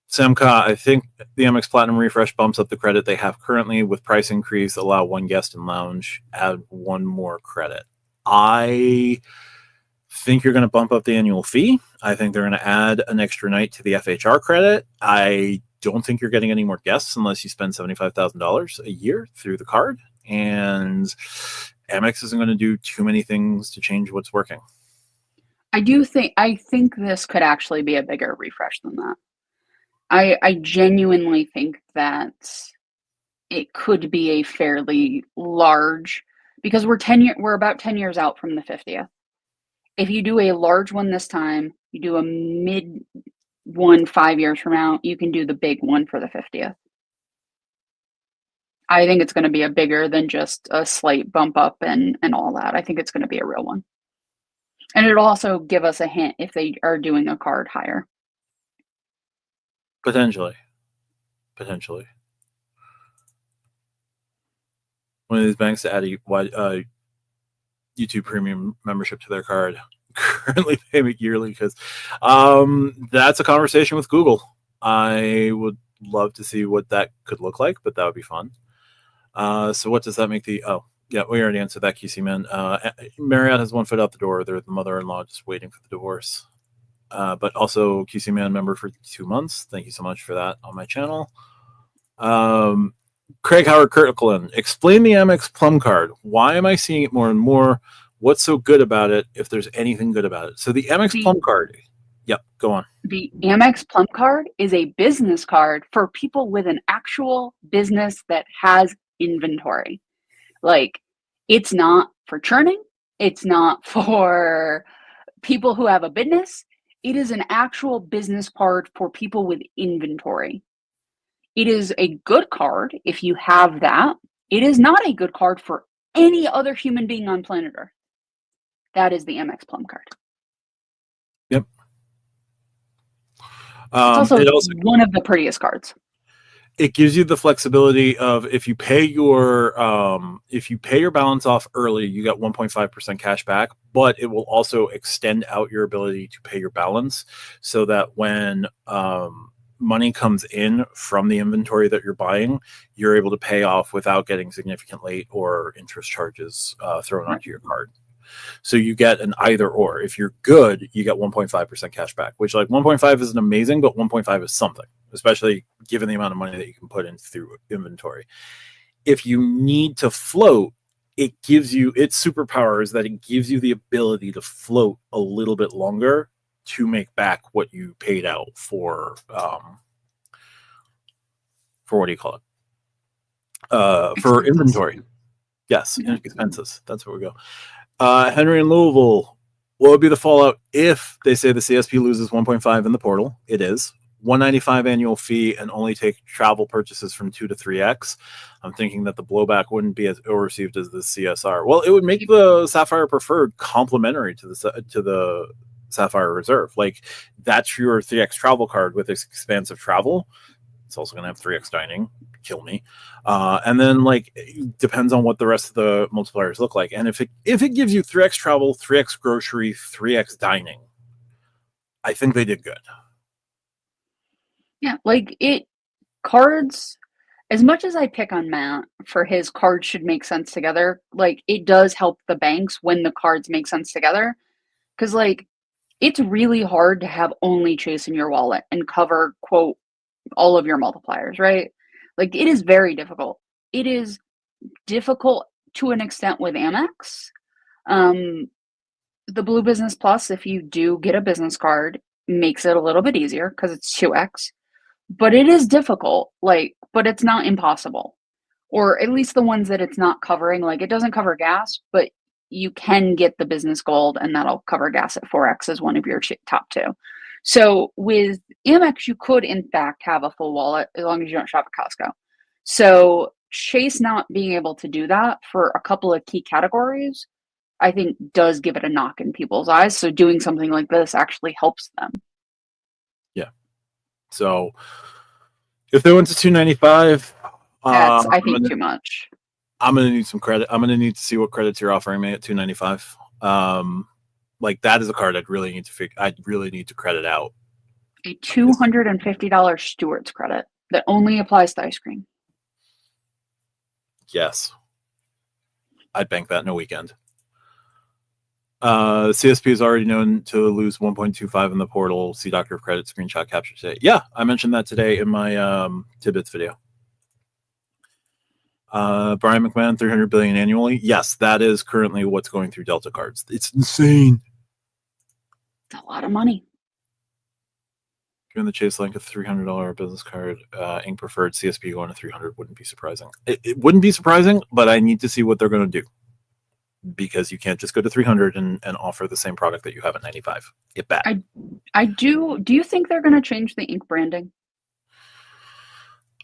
Samka, I think the Amex Platinum refresh bumps up the credit they have currently with price increase. Allow one guest in lounge, add one more credit. I think you're going to bump up the annual fee. I think they're going to add an extra night to the FHR credit. I don't think you're getting any more guests unless you spend $75,000 a year through the card. And Amex isn't going to do too many things to change what's working. I think this could actually be a bigger refresh than that. I genuinely think that it could be a fairly large, because we're about 10 years out from the 50th. If you do a large one this time, you do a mid one 5 years from now, you can do the big one for the 50th. I think it's going to be a bigger than just a slight bump up and all that. I think it's going to be a real one. And it'll also give us a hint if they are doing a card higher. Potentially. One of these banks to add a YouTube Premium membership to their card. Currently pay it yearly because that's a conversation with Google. I would love to see what that could look like, but that would be fun. So what does that make the... Oh, yeah, we already answered that, QC Man. Marriott has one foot out the door. They're the mother-in-law just waiting for the divorce. But also QC Man member for 2 months. Thank you so much for that on my channel. Craig Howard Kirkland, explain the Amex Plum card. Why am I seeing it more and more? What's so good about it, if there's anything good about it? So the Amex Plum card. Yep, go on. The Amex Plum card is a business card for people with an actual business that has inventory. Like, it's not for churning. It's not for people who have a business. It is an actual business card for people with inventory. It is a good card if you have that. It is not a good card for any other human being on planet Earth. That is the Amex Plum card. Yep. It's also one of the prettiest cards. It gives you the flexibility of if you pay your balance off early, you get 1.5% cash back, but it will also extend out your ability to pay your balance so that when money comes in from the inventory that you're buying, you're able to pay off without getting significant late or interest charges thrown onto your card. So you get an either or. If you're good, you get 1.5% cash back, which like 1.5 isn't amazing, but 1.5 is something, especially given the amount of money that you can put in through inventory. If you need to float, it gives you its superpower is that it gives you the ability to float a little bit longer to make back what you paid out for what do you call it? For inventory. Yes, Yeah. expenses. That's where we go. Henry and Louisville. What would be the fallout if they say the CSP loses 1.5 in the portal? It is 195 annual fee and only take travel purchases from 2 to 3x. I'm thinking that the blowback wouldn't be as ill received as the CSR. Well, it would make the Sapphire Preferred complementary to the Sapphire Reserve. Like, that's your 3x travel card with expansive travel. It's also going to have 3x dining. Kill me. And then, like, it depends on what the rest of the multipliers look like. And if it gives you 3x travel, 3x grocery, 3x dining, I think they did good. Yeah, like cards, as much as I pick on Matt for his cards should make sense together, like it does help the banks when the cards make sense together. Cause like it's really hard to have only Chase in your wallet and cover quote all of your multipliers, right? Like it is very difficult. It is difficult to an extent with Amex. Um, the Blue Business Plus, if you do get a business card, makes it a little bit easier because it's 2x, but it is difficult, like, but it's not impossible. Or at least the ones that it's not covering, like it doesn't cover gas, but you can get the business gold and that'll cover gas at 4x as one of your top two. So with Amex, you could in fact have a full wallet as long as you don't shop at Costco. So Chase not being able to do that for a couple of key categories, I think does give it a knock in people's eyes. So doing something like this actually helps them. Yeah. So if they went to 295, That's, I think, too much. I'm gonna need some credit. I'm gonna need to see what credits you're offering me at 295. Like that is a card I'd really need to credit out. A $250 Stewart's credit that only applies to ice cream. Yes. I'd bank that in a weekend. CSP is already known to lose 1.25 in the portal. See Doctor of Credit screenshot capture today. Yeah, I mentioned that today in my tidbits video. Brian McMahon, 300 billion annually. Yes, that is currently what's going through Delta cards. It's insane. It's a lot of money. Given the Chase link, a $300 business card, Inc. preferred CSP going to 300 wouldn't be surprising. It wouldn't be surprising, but I need to see what they're going to do. Because you can't just go to 300 and offer the same product that you have at 95. Get back. I do. Do you think they're going to change the Inc. branding?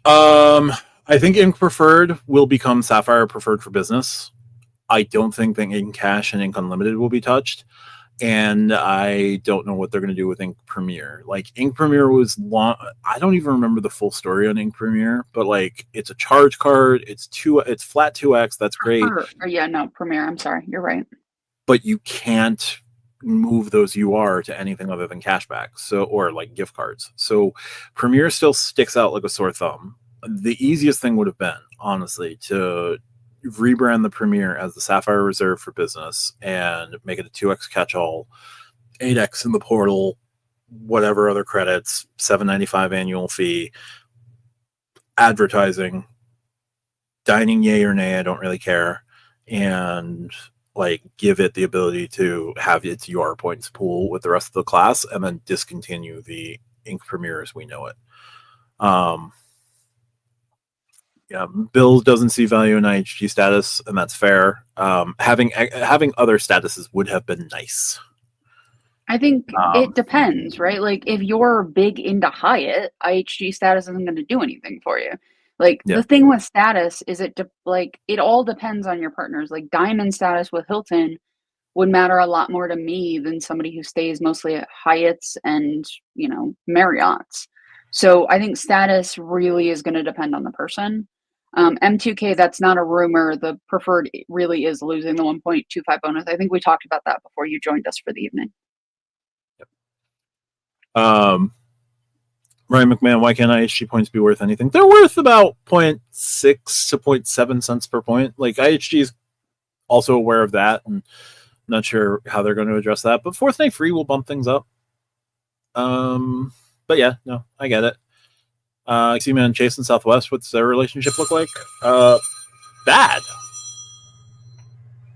I think Inc. Preferred will become Sapphire Preferred for Business. I don't think that Inc. Cash and Inc. Unlimited will be touched. And I don't know what they're going to do with Inc. Premier. Like, Inc. Premier was long. I don't even remember the full story on Inc. Premier, but like, it's a charge card. It's flat 2x. That's great. Yeah, no, Premier. I'm sorry. You're right. But you can't move those UR to anything other than cashback. So, or like gift cards. So Premier still sticks out like a sore thumb. The easiest thing would have been, honestly, to rebrand the Premier as the Sapphire Reserve for Business and make it a 2x catch-all, 8x in the portal, whatever other credits, $7.95 annual fee, advertising, dining yay or nay, I don't really care, and like give it the ability to have its UR points pool with the rest of the class, and then discontinue the Inc. Premier as we know it. Yeah, Bill doesn't see value in IHG status, and that's fair. Having other statuses would have been nice. I think it depends, right? Like if you're big into Hyatt, IHG status isn't going to do anything for you. Like the thing with status is it all depends on your partners. Like diamond status with Hilton would matter a lot more to me than somebody who stays mostly at Hyatts and, Marriott's. So I think status really is going to depend on the person. M2K, that's not a rumor. The preferred really is losing the 1.25 bonus. I think we talked about that before you joined us for the evening. Ryan McMahon, why can't IHG points be worth anything? They're worth about 0.6 to 0.7 cents per point. Like, IHG is also aware of that, and I'm not sure how they're going to address that. But Fourth Night Free will bump things up. But yeah, no, I get it. C-Man, Chase and Southwest, what's their relationship look like? Bad.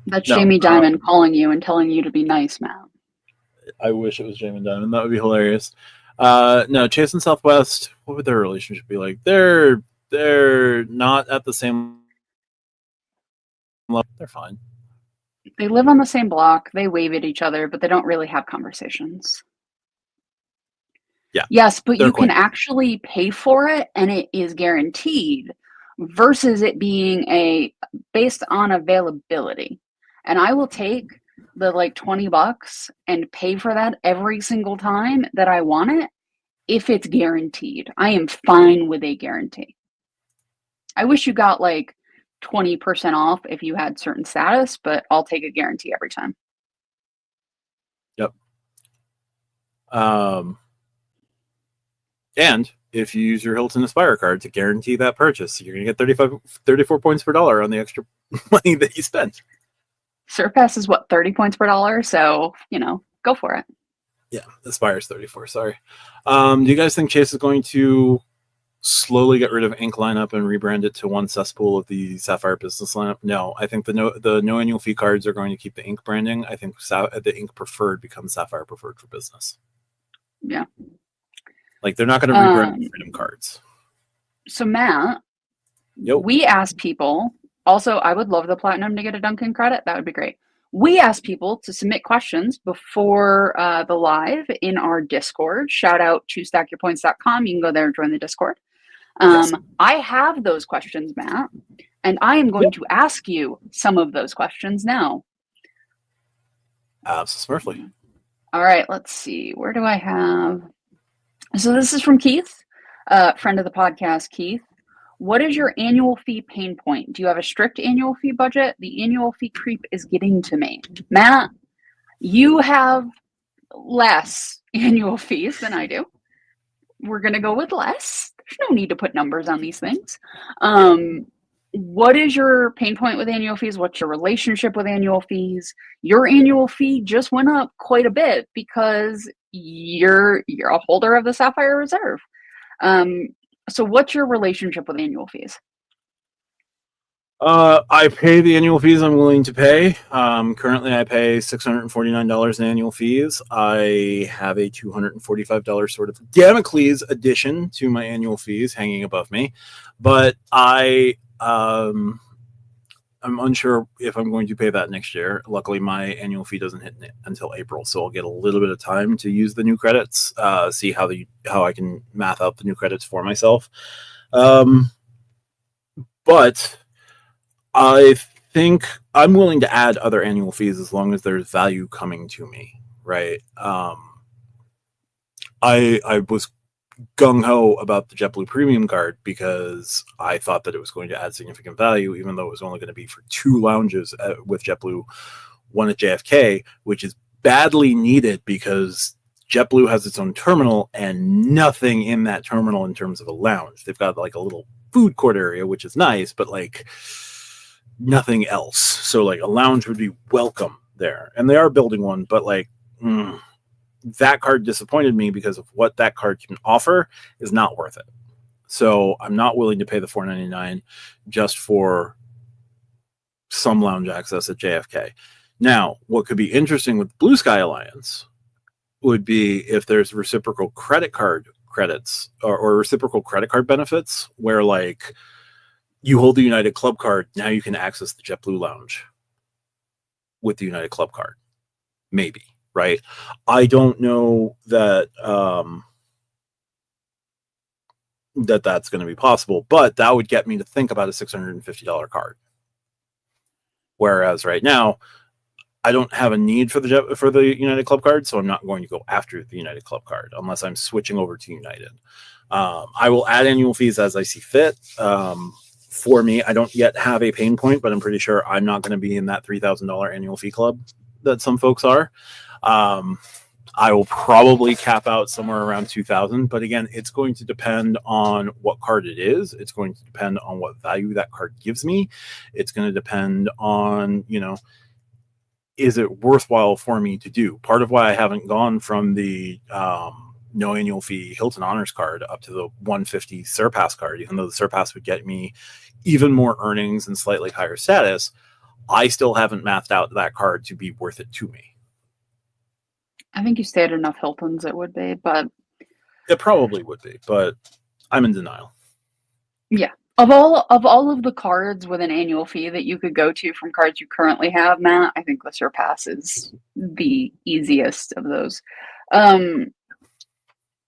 That's Jamie Dimon calling you and telling you to be nice, Matt. I wish it was Jamie Dimon. That would be hilarious. No, Chase and Southwest, what would their relationship be like? They're not at the same they're fine. They live on the same block. They wave at each other, but they don't really have conversations. Yeah, Yes, but they're you can quaint. actually pay for it and it is guaranteed versus it being a based on availability. And I will take the like $20 and pay for that every single time that I want it if it's guaranteed. I am fine with a guarantee. I wish you got like 20% off if you had certain status, but I'll take a guarantee every time. Yep. And if you use your Hilton Aspire card to guarantee that purchase, you're going to get 34 points per dollar on the extra money that you spent. Surpass is what, 30 points per dollar? So, go for it. Yeah, Aspire's 34. Sorry. Do you guys think Chase is going to slowly get rid of Ink lineup and rebrand it to one cesspool of the Sapphire business lineup? No, I think the no annual fee cards are going to keep the Ink branding. I think the Ink preferred becomes Sapphire preferred for business. Yeah. Like they're not going to rebrand Freedom cards. So Matt, Yep. We asked people. Also, I would love the platinum to get a Dunkin' credit. That would be great. We asked people to submit questions before the live in our Discord. Shout out to stackyourpoints.com. You can go there and join the Discord. Yes. I have those questions, Matt, and I am going to ask you some of those questions now. Smurfly. All right, let's see. Where do I have? So this is from Keith, friend of the podcast, Keith. What is your annual fee pain point? Do you have a strict annual fee budget? The annual fee creep is getting to me. Matt, you have less annual fees than I do. We're going to go with less. There's no need to put numbers on these things. What is your pain point with annual fees? What's your relationship with annual fees? Your annual fee just went up quite a bit because you're a holder of the Sapphire Reserve. So what's your relationship with annual fees? I pay the annual fees I'm willing to pay. Currently, I pay $649 in annual fees. I have a $245 sort of Damocles addition to my annual fees hanging above me, but I'm unsure if I'm going to pay that next year. Luckily, my annual fee doesn't hit until April, so I'll get a little bit of time to use the new credits, see how I can math out the new credits for myself. But I think I'm willing to add other annual fees as long as there's value coming to me, right? I was gung-ho about the JetBlue Premium card because I thought that it was going to add significant value, even though it was only going to be for 2 lounges with JetBlue, one at JFK, which is badly needed because JetBlue has its own terminal and nothing in that terminal in terms of a lounge. They've got like a little food court area, which is nice, but like nothing else. So like a lounge would be welcome there, and they are building one, but like that card disappointed me because of what that card can offer is not worth it. So I'm not willing to pay the $4.99 just for some lounge access at JFK. Now, what could be interesting with Blue Sky Alliance would be if there's reciprocal credit card credits or reciprocal credit card benefits where like you hold the United Club card, now you can access the JetBlue Lounge with the United Club card. Maybe, right? I don't know that that's going to be possible, but that would get me to think about a $650 card. Whereas right now, I don't have a need for the United Club card, so I'm not going to go after the United Club card unless I'm switching over to United. I will add annual fees as I see fit. For me, I don't yet have a pain point, but I'm pretty sure I'm not going to be in that $3,000 annual fee club that some folks are. I will probably cap out somewhere around 2,000, but again, it's going to depend on what card it is. It's going to depend on what value that card gives me. It's going to depend on, is it worthwhile for me to do? Part of why I haven't gone from the no annual fee Hilton Honors card up to the 150 Surpass card, even though the Surpass would get me even more earnings and slightly higher status, I still haven't mathed out that card to be worth it to me. I think you stayed enough Hiltons it would be, but it probably would be, but I'm in denial. Yeah. Of all of the cards with an annual fee that you could go to from cards you currently have, Matt, I think the Surpass is the easiest of those. Um,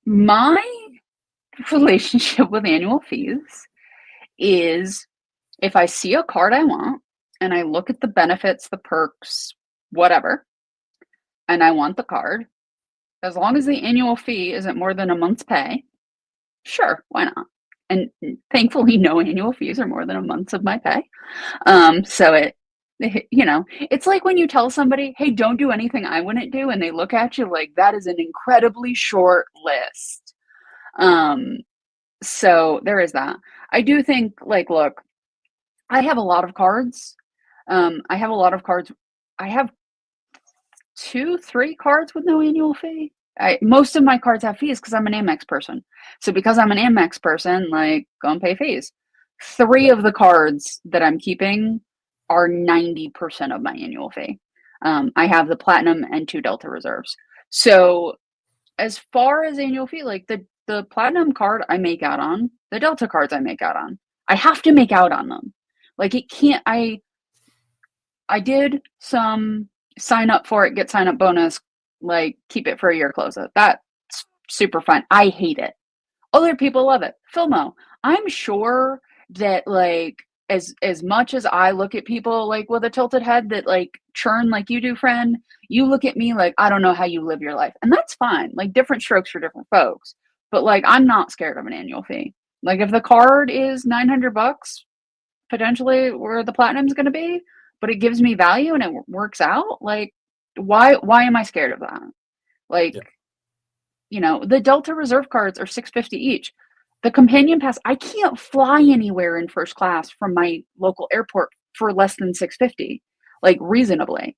my relationship with annual fees is if I see a card I want and I look at the benefits, the perks, whatever, and I want the card, as long as the annual fee isn't more than a month's pay, sure, why not? And thankfully, no annual fees are more than a month's of my pay. So it's like when you tell somebody, hey, don't do anything I wouldn't do, and they look at you like that is an incredibly short list. So there is that. I do think, like, look, I have a lot of cards. I have a lot of cards. I have 2, 3 cards with no annual fee. Most of my cards have fees because I'm an Amex person. So because I'm an Amex person, like, go and pay fees. 3 of the cards that I'm keeping are 90% of my annual fee. I have the Platinum and 2 Delta Reserves. So as far as annual fee, like the Platinum card I make out on, the Delta cards I make out on. I have to make out on them. Like it can't I did some sign up for it, get sign up bonus, like keep it for a year, close it. That's super fun. I hate it. Other people love it. Filmo. I'm sure that like as much as I look at people like with a tilted head that like churn like you do, friend, you look at me like I don't know how you live your life. And that's fine. Like different strokes for different folks. But like I'm not scared of an annual fee. Like if the card is $900, potentially where the platinum's going to be, but it gives me value and it works out, like why am I scared of that? Like, Yeah. the Delta Reserve cards are $650 each. The companion pass, I can't fly anywhere in first class from my local airport for less than $650, like reasonably.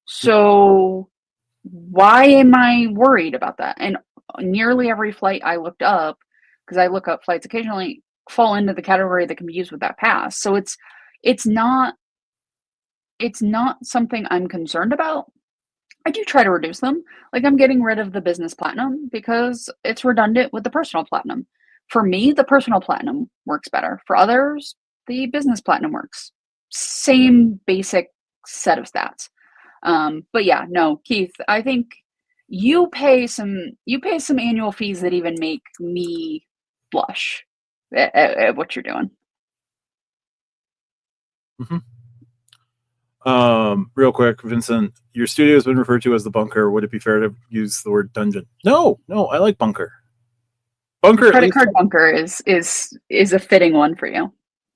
So why am I worried about that? And nearly every flight I looked up, because I look up flights occasionally, fall into the category that can be used with that pass. So it's not something I'm concerned about. I do try to reduce them. Like I'm getting rid of the business platinum because it's redundant with the personal platinum. For me, the personal platinum works better. For others, the business platinum works. Same basic set of stats. But yeah, no, Keith, I think you pay some annual fees that even make me blush at what you're doing. Mm-hmm. Real quick, Vincent, your studio has been referred to as the bunker. Would it be fair to use the word dungeon? No, I like bunker. Bunker Credit card bunker is a fitting one for you.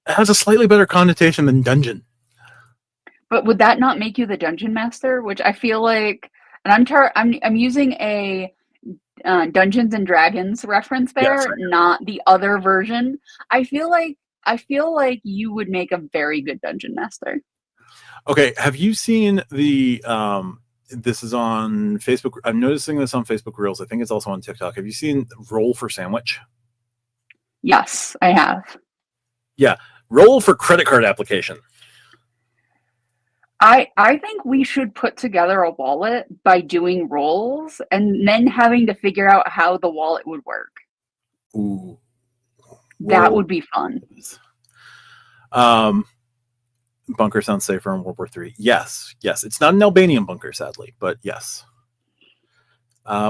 It has a slightly better connotation than dungeon. But would that not make you the dungeon master? Which I feel like, and I'm using a Dungeons and Dragons reference there, Yes. not the other version. I feel like you would make a very good dungeon master. Okay, have you seen the this is on Facebook. I'm noticing this on Facebook Reels. I think it's also on TikTok. Have you seen Roll for Sandwich? Yes, I have. Yeah, Roll for credit card application. I think we should put together a wallet by doing rolls and then having to figure out how the wallet would work. Ooh. That would be fun. Bunker sounds safer in World War III. Yes. It's not an Albanian bunker, sadly, but yes.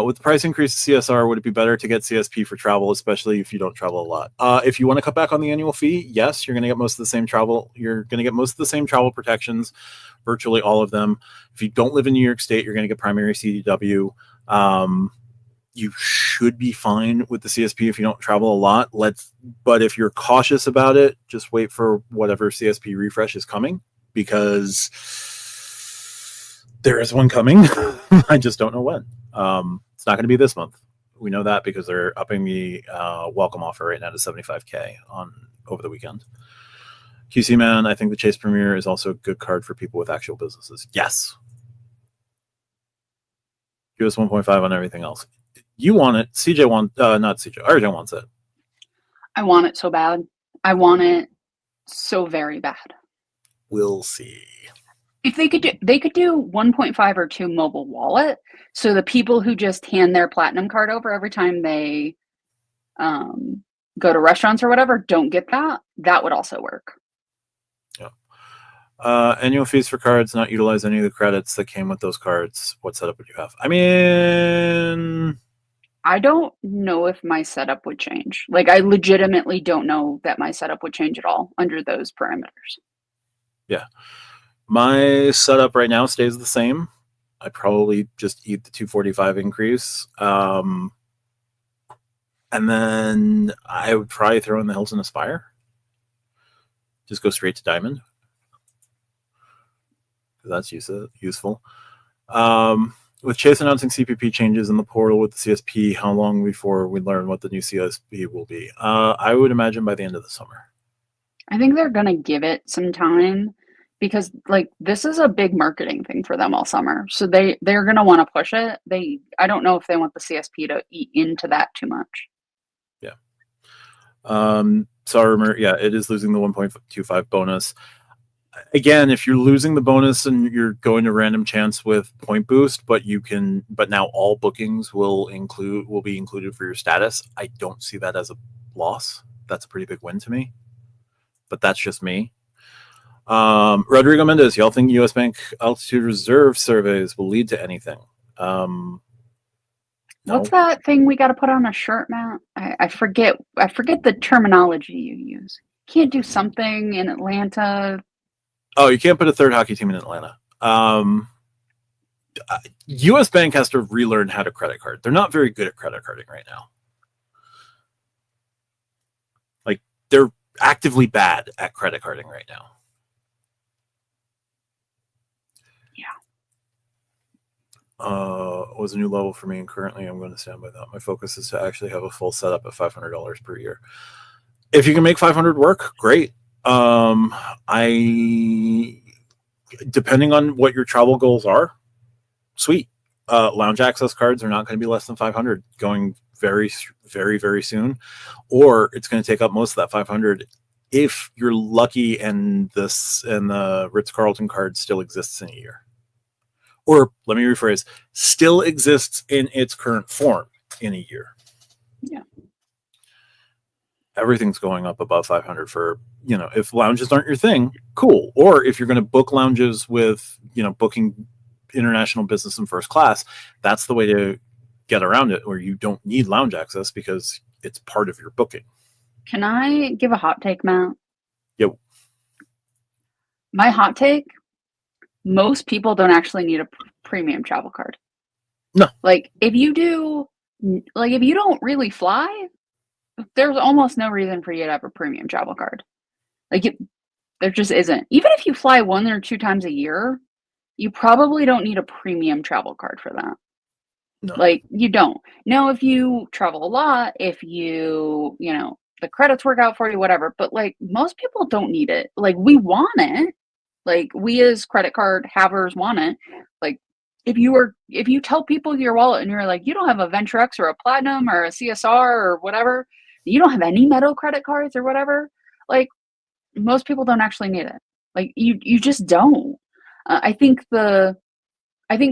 With the price increase to CSR, would it be better to get CSP for travel, especially if you don't travel a lot? If you want to cut back on the annual fee, yes, you're going to get most of the same travel. You're going to get most of the same travel protections, virtually all of them. If you don't live in New York State, you're going to get primary CDW. You should be fine with the CSP if you don't travel a lot. But if you're cautious about it, just wait for whatever CSP refresh is coming, because there is one coming. I just don't know when. It's not going to be this month. We know that because they're upping the welcome offer right now to $75K over the weekend. QC Man, I think the Chase Premier is also a good card for people with actual businesses. Yes. US 1.5 on everything else. You want it. CJ wants, not CJ, RJ wants it. I want it so bad. I want it so very bad. We'll see. If they could do 1.5 or 2 mobile wallet, so the people who just hand their platinum card over every time they go to restaurants or whatever, don't get that, that would also work. Yeah. Annual fees for cards, not utilize any of the credits that came with those cards. What setup would you have? I mean, I don't know if my setup would change. Like, I legitimately don't know that my setup would change at all under those parameters. yeah. My setup right now stays the same. I probably just eat the 245 increase. And then I would probably throw in the Hilton Aspire. Just go straight to Diamond. That's useful. With Chase announcing CPP changes in the portal with the CSP, how long before we learn what the new CSP will be? I would imagine by the end of the summer. I think they're gonna give it some time because like this is a big marketing thing for them all summer. So they're gonna want to push it. I don't know if they want the CSP to eat into that too much. Yeah. Sorry, yeah, it is losing the 1.25 bonus. Again, if you're losing the bonus and you're going to random chance with point boost, but now all bookings will be included for your status. I don't see that as a loss. That's a pretty big win to me, but that's just me. Rodrigo Mendez, y'all think U.S. Bank altitude reserve surveys will lead to anything? No. What's that thing we got to put on a shirt, Matt? I forget the terminology you use. Can't do something in Atlanta. Oh, you can't put a third hockey team in Atlanta. U.S. Bank has to relearn how to credit card. They're not very good at credit carding right now. Like, they're actively bad at credit carding right now. Was a new level for me, and currently I'm going to stand by that. My focus is to actually have a full setup at $500 per year. If you can make 500 work, great. Depending on what your travel goals are, sweet. Lounge access cards are not going to be less than 500 going very, very, very soon, or it's going to take up most of that 500 if you're lucky and the Ritz-Carlton card still exists in a year. Or let me rephrase, still exists in its current form in a year. Yeah. Everything's going up above 500 for, if lounges aren't your thing, cool. Or if you're going to book lounges with, booking international business and first class, that's the way to get around it, where you don't need lounge access because it's part of your booking. Can I give a hot take, Matt? Yep. My hot take, most people don't actually need a premium travel card. No. Like, if you don't really fly, there's almost no reason for you to have a premium travel card. Like, there just isn't. Even if you fly 1 or 2 times a year, you probably don't need a premium travel card for that. No. Like, you don't. Now, if you travel a lot, if you the credits work out for you, whatever, but like most people don't need it. Like, we want it. Like, we as credit card havers want it. Like, if you tell people your wallet and you're like, you don't have a Venture X or a Platinum or a CSR or whatever, you don't have any metal credit cards or whatever, like, most people don't actually need it. Like, you just don't. I think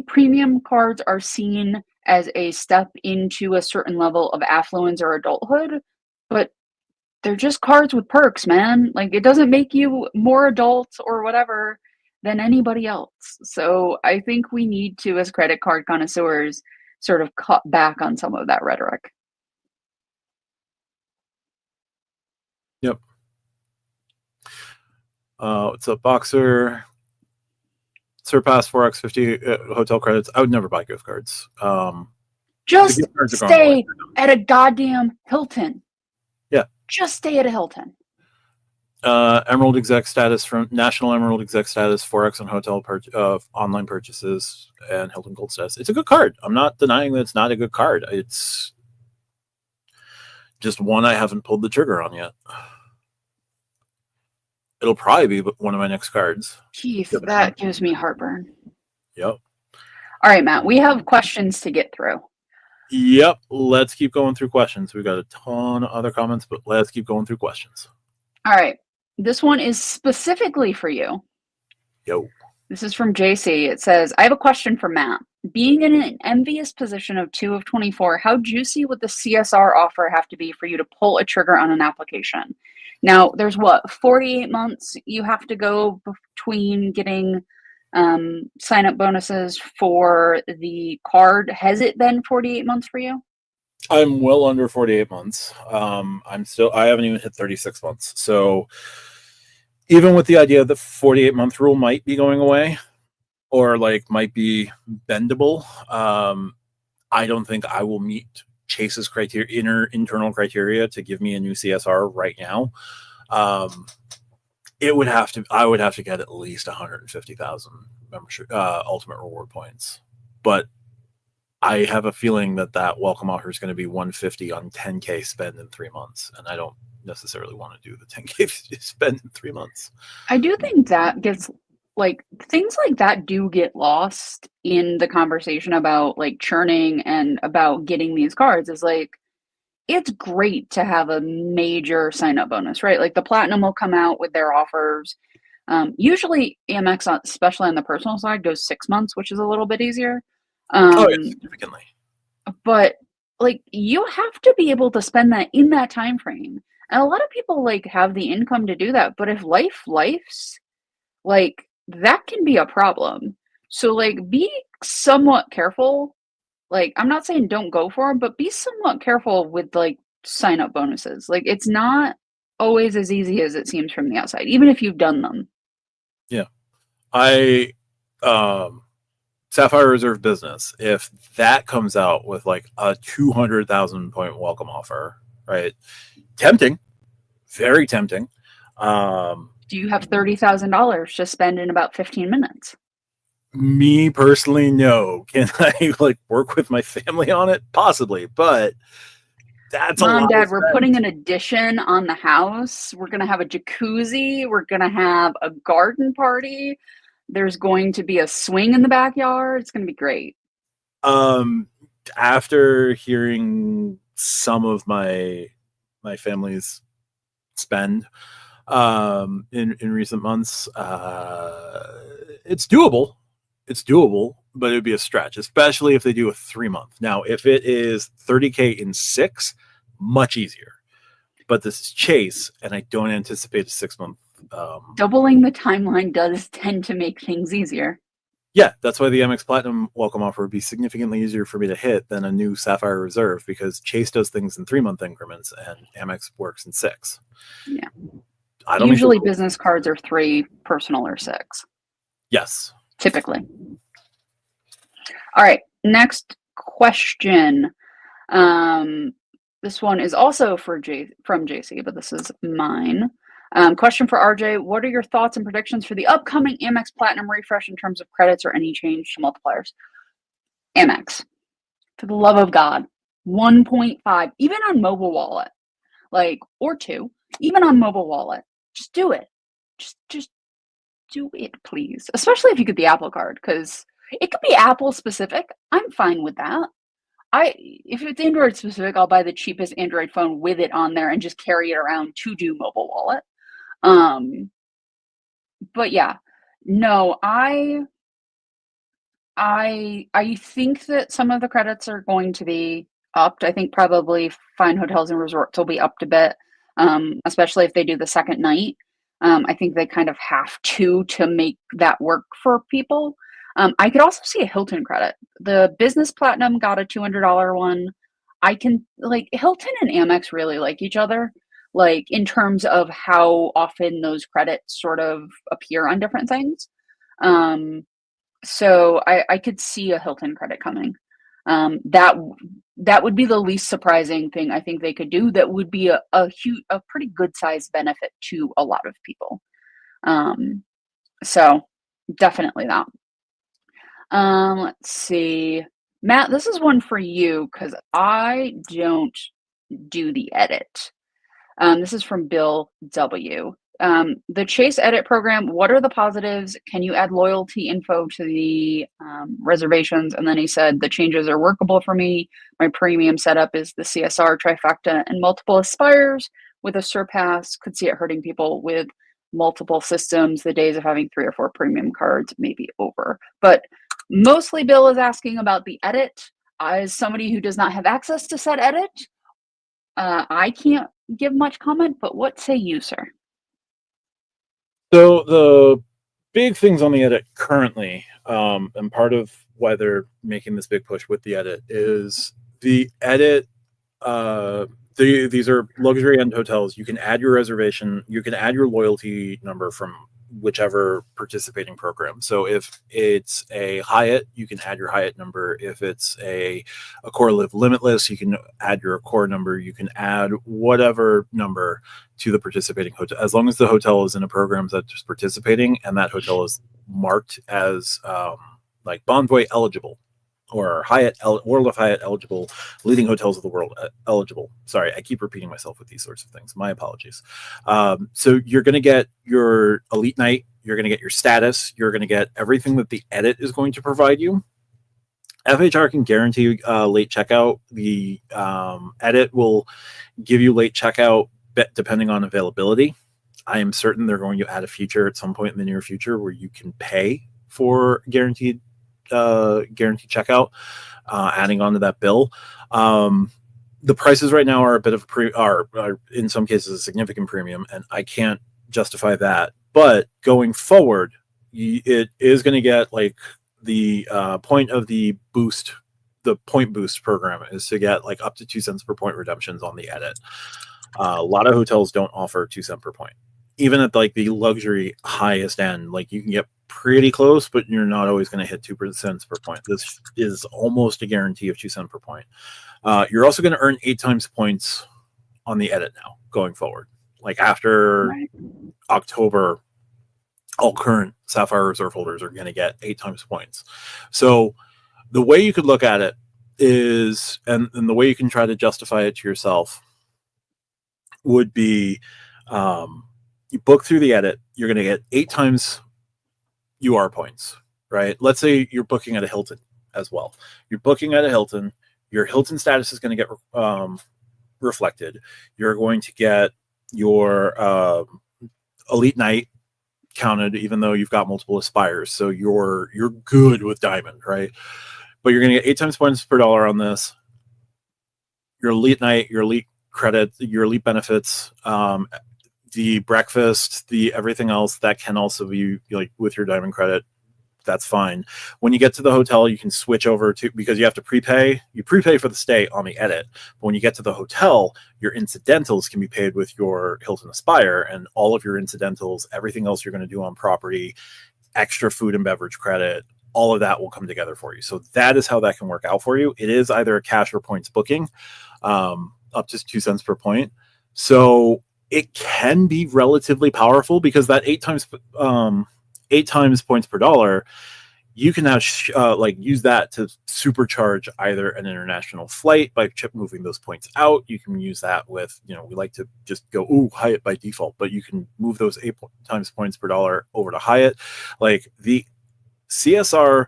premium cards are seen as a step into a certain level of affluence or adulthood, but they're just cards with perks, man. Like, it doesn't make you more adults or whatever than anybody else. So I think we need to, as credit card connoisseurs, sort of cut back on some of that rhetoric. Yep. What's up, Boxer? Surpass 4x50 hotel credits. I would never buy gift cards. Just stay at a goddamn Hilton. Yeah. Just stay at a Hilton. Emerald exec status from National Emerald exec status, 4x on hotel online purchases, and Hilton Gold status. It's a good card. I'm not denying that it's not a good card. It's just one I haven't pulled the trigger on yet. It'll probably be one of my next cards. Keith, that gives me heartburn. Yep. All right, Matt, we have questions to get through. Yep. Let's keep going through questions. We've got a ton of other comments, but let's keep going through questions. All right. This one is specifically for you. Yo. This is from JC. It says, I have a question for Matt. Being in an envious position of 2 of 24, how juicy would the CSR offer have to be for you to pull a trigger on an application? Now, there's what, 48 months you have to go between getting sign up bonuses for the card. Has it been 48 months for you? I'm well under 48 months. I haven't even hit 36 months. So even with the idea that the 48-month rule might be going away or like might be bendable, I don't think I will meet Chase's criteria, internal criteria to give me a new CSR right now. I would have to get at least 150,000 membership, ultimate reward points. But I have a feeling that welcome offer is going to be 150 on 10K spend in 3 months, and I don't necessarily want to do the 10K spend in 3 months. I do think that gets like things like that do get lost in the conversation about like churning and about getting these cards. Is like it's great to have a major sign up bonus, right? Like the platinum will come out with their offers. Usually Amex, especially on the personal side, goes 6 months, which is a little bit easier. Oh, yeah, significantly. But like you have to be able to spend that in that time frame. And a lot of people like have the income to do that, but if life's like that can be a problem. So like be somewhat careful. Like I'm not saying don't go for them, but be somewhat careful with like sign up bonuses. Like it's not always as easy as it seems from the outside, even if you've done them. Yeah. I Sapphire Reserve business, if that comes out with like a 200,000 point welcome offer, right? Tempting, very tempting. Do you have $30,000 to spend in about 15 minutes? Me personally, no. Can I like work with my family on it? Possibly, but that's a Mom, lot of Dad, we're spend. putting an addition on the house. We're going to have a jacuzzi. We're going to have a garden party. There's going to be a swing in the backyard. It's going to be great. After hearing some of my family's spend in recent months, it's doable. It's doable, but it would be a stretch, especially if they do a 3 month. Now, if it is 30K in 6, much easier. But this is Chase, and I don't anticipate a 6 month. Doubling the timeline does tend to make things easier. Yeah, that's why the Amex Platinum welcome offer would be significantly easier for me to hit than a new Sapphire Reserve, because Chase does things in 3 month increments and Amex works in 6. Yeah. I don't Usually think business cards are 3, personal or 6. Yes. Typically. All right, next question. This one is also from JC, but this is mine. Question for RJ. What are your thoughts and predictions for the upcoming Amex Platinum refresh in terms of credits or any change to multipliers? Amex, for the love of God, 1.5, even on mobile wallet, like, or 2, even on mobile wallet, just do it. Just do it, please. Especially if you get the Apple card, because it could be Apple specific. I'm fine with that. If it's Android specific, I'll buy the cheapest Android phone with it on there and just carry it around to do mobile wallet. But yeah, no, I think that some of the credits are going to be upped. I think probably fine hotels and resorts will be upped a bit, especially if they do the second night. I think they kind of have to make that work for people. I could also see a Hilton credit. The business platinum got a $200 one. I can like Hilton and Amex really like each other, like in terms of how often those credits sort of appear on different things. So I could see a Hilton credit coming. That would be the least surprising thing I think they could do. That would be a pretty good sized benefit to a lot of people. So definitely that. Let's see. Matt, this is one for you because I don't do the edit. This is from Bill W. The Chase Edit program, what are the positives? Can you add loyalty info to the reservations? And then he said, the changes are workable for me. My premium setup is the CSR trifecta and multiple aspires with a surpass. Could see it hurting people with multiple systems, the days of having 3 or 4 premium cards may be over. But mostly Bill is asking about the edit. As somebody who does not have access to said edit, I can't give much comment, but what say you, sir? So the big things on the edit currently, and part of why they're making this big push with the edit is the edit. These are luxury end hotels. You can add your reservation. You can add your loyalty number from whichever participating program. So if it's a Hyatt, you can add your Hyatt number. If it's a Accor Live Limitless, you can add your Accor number. You can add whatever number to the participating hotel, as long as the hotel is in a program that's participating and that hotel is marked as like Bonvoy eligible or World of Hyatt eligible, leading hotels of the world eligible. Sorry, I keep repeating myself with these sorts of things. My apologies. So you're going to get your elite night. You're going to get your status. You're going to get everything that the edit is going to provide you. FHR can guarantee late checkout. The edit will give you late checkout depending on availability. I am certain they're going to add a feature at some point in the near future where you can pay for guaranteed checkout, adding on to that bill. The prices right now are a bit of are in some cases a significant premium, and I can't justify that. But going forward, it is going to get like the point of the point boost program is to get like up to 2 cents per point redemptions on the edit. A lot of hotels don't offer 2 cents per point. Even at like the luxury highest end, like you can get pretty close, but you're not always going to hit 2 cents per point. This is almost a guarantee of 2 cents per point. You're also going to earn 8 times points on the edit now going forward. Like after October, all current Sapphire Reserve holders are going to get 8 times points. So the way you could look at it is, and the way you can try to justify it to yourself would be, you book through the edit, you're going to get 8 times UR points, right? Let's say you're booking at a Hilton as well. You're booking at a Hilton. Your Hilton status is going to get reflected. You're going to get your elite night counted, even though you've got multiple aspires. So you're good with diamond, right? But you're going to get 8 times points per dollar on this. Your elite night, your elite credit, your elite benefits, the breakfast, the everything else that can also be like with your diamond credit. That's fine. When you get to the hotel, you can switch over to, because you have to prepay. You prepay for the stay on the edit. But when you get to the hotel, your incidentals can be paid with your Hilton Aspire, and all of your incidentals, everything else you're going to do on property, extra food and beverage credit, all of that will come together for you. So that is how that can work out for you. It is either a cash or points booking, up to 2 cents per point. So it can be relatively powerful because that 8 times points per dollar, you can now use that to supercharge either an international flight by moving those points out. You can use that with, we like to just go, Hyatt by default, but you can move those 8 times points per dollar over to Hyatt. Like the CSR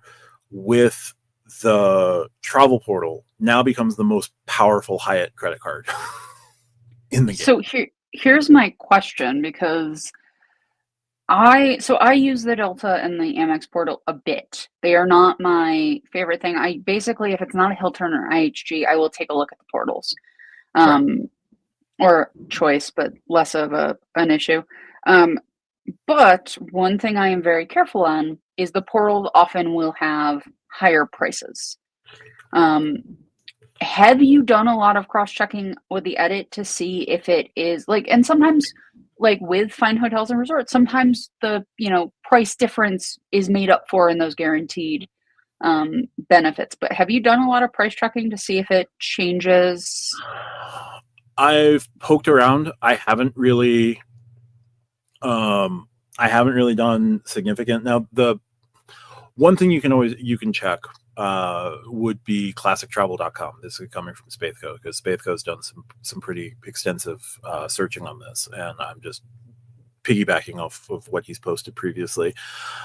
with the travel portal now becomes the most powerful Hyatt credit card in the game. So here's my question, because I use the Delta and the Amex portal a bit. They are not my favorite thing. I basically, if it's not a Hilton or IHG, I will take a look at the portals, or Choice, but less of an issue. But one thing I am very careful on is the portal often will have higher prices. Have you done a lot of cross-checking with the edit to see if it is like, and sometimes like with Fine Hotels and Resorts, sometimes the price difference is made up for in those guaranteed benefits. But have you done a lot of price tracking to see if it changes? I've poked around. I haven't really done significant. Now, the one thing you can check would be classictravel.com. This is coming from Spaithco, because Spaithco's done some pretty extensive searching on this, and I'm just piggybacking off of what he's posted previously.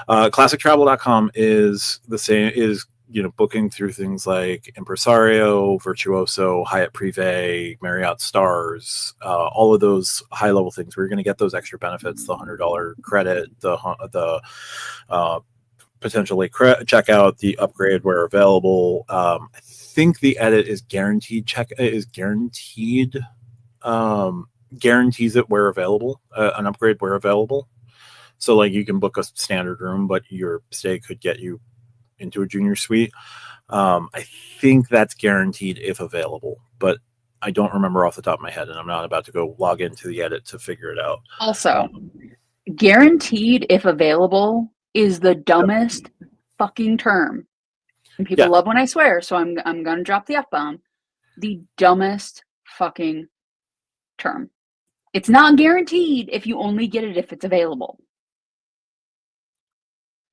Classictravel.com is booking through things like Impresario, Virtuoso, Hyatt Privé, Marriott Stars, all of those high level things where you're going to get those extra benefits, the $100 credit, the potential late checkout, the upgrade where available. I think the edit is guaranteed. Guarantees it where available, an upgrade where available. So like you can book a standard room, but your stay could get you into a junior suite. I think that's guaranteed if available, but I don't remember off the top of my head, and I'm not about to go log into the edit to figure it out. Also, guaranteed if available is the dumbest fucking term. And people love when I swear, so I'm going to drop the F-bomb. The dumbest fucking term. It's not guaranteed if you only get it if it's available.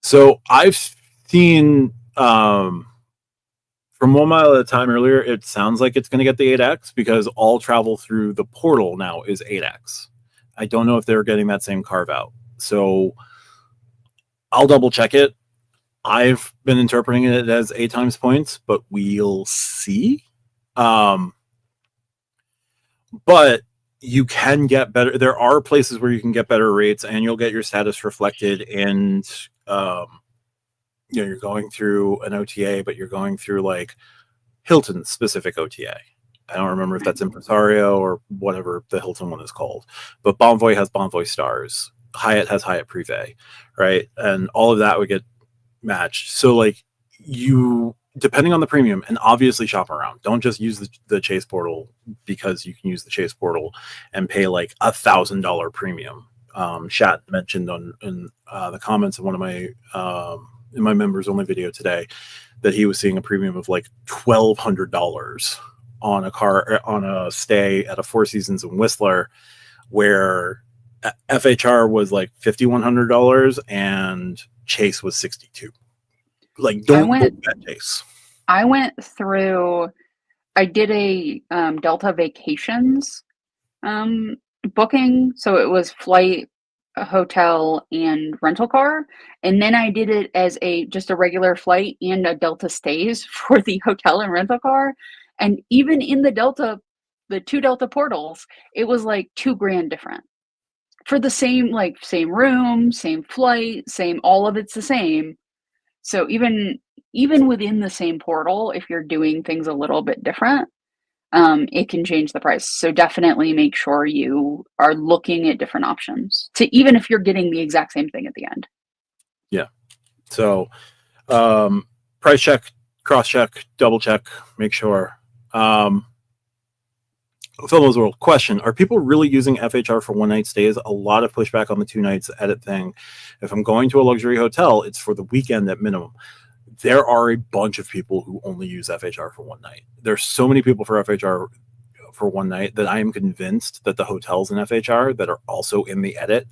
So I've seen from 1 Mile at a Time earlier, it sounds like it's going to get the 8X because all travel through the portal now is 8X. I don't know if they're getting that same carve out. So I'll double check it. I've been interpreting it as 8 times points, but we'll see. But you can get better. There are places where you can get better rates, and you'll get your status reflected. And you're going through an OTA, but you're going through like Hilton specific OTA. I don't remember if that's Impresario or whatever the Hilton one is called, but Bonvoy has Bonvoy Stars. Hyatt has Hyatt Privé, right? And all of that would get matched. So like you, depending on the premium, and obviously shop around. Don't just use the Chase portal because you can use the Chase portal and pay like $1,000 premium. Shat mentioned in the comments of one of my in my members only video today that he was seeing a premium of like $1,200 on a stay at a Four Seasons in Whistler, where FHR was like $5,100 and Chase was $62. Like, don't book that Chase. I went through. I did a Delta Vacations booking, so it was flight, a hotel, and rental car, and then I did it as just a regular flight and a Delta stays for the hotel and rental car, and even in the two Delta portals, it was like $2,000 different for the same room, same flight, same, all of it's the same. So even within the same portal, if you're doing things a little bit different, it can change the price. So definitely make sure you are looking at different options, to even if you're getting the exact same thing at the end. Yeah. So price check, cross check, double check, make sure. Fellows World question: are people really using FHR for one night stays? A lot of pushback on the 2 nights edit thing. If I'm going to a luxury hotel, it's for the weekend at minimum. There are a bunch of people who only use FHR for one night. There's so many people for FHR for one night that I am convinced that the hotels in FHR that are also in the edit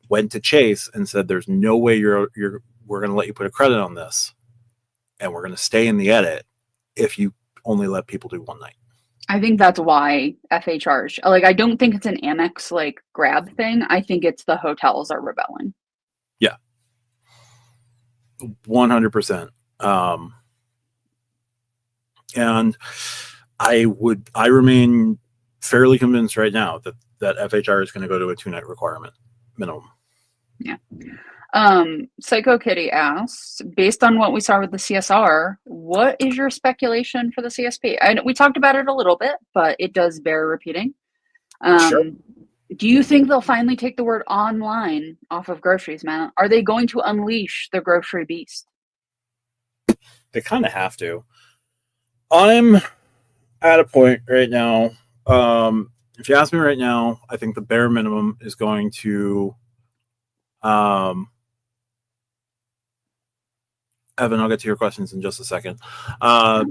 went to Chase and said, "There's no way we're going to let you put a credit on this, and we're going to stay in the edit if you only let people do one night." I think that's why FHR, I don't think it's an Amex grab thing. I think it's the hotels are rebelling. Yeah. 100%. And I remain fairly convinced right now that FHR is going to go to a 2 night requirement minimum. Yeah. Psycho Kitty asks, based on what we saw with the CSR, what is your speculation for the CSP? We talked about it a little bit, but it does bear repeating. Sure. Do you think they'll finally take the word online off of groceries, man? Are they going to unleash the grocery beast? They kind of have to. I'm at a point right now. If you ask me right now, I think the bare minimum is going to Evan, I'll get to your questions in just a second. I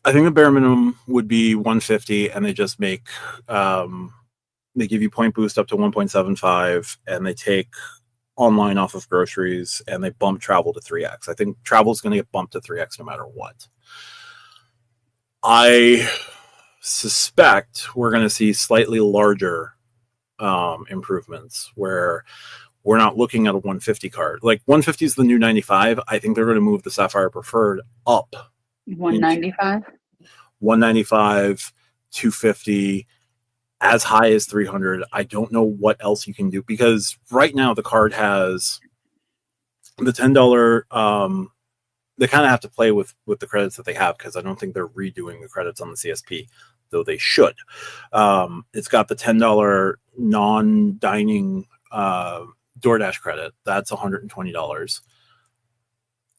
think the bare minimum would be 150, and they just make they give you point boost up to 1.75, and they take online off of groceries, and they bump travel to 3x. I think travel is going to get bumped to 3x no matter what. I suspect we're going to see slightly larger improvements where we're not looking at a 150 card. Like 150 is the new 95. I think they're going to move the Sapphire Preferred up. 195? 195, 250, as high as 300. I don't know what else you can do, because right now the card has the $10. They kind of have to play with the credits that they have, because I don't think they're redoing the credits on the CSP, though they should. It's got the $10 non-dining DoorDash credit. That's $120.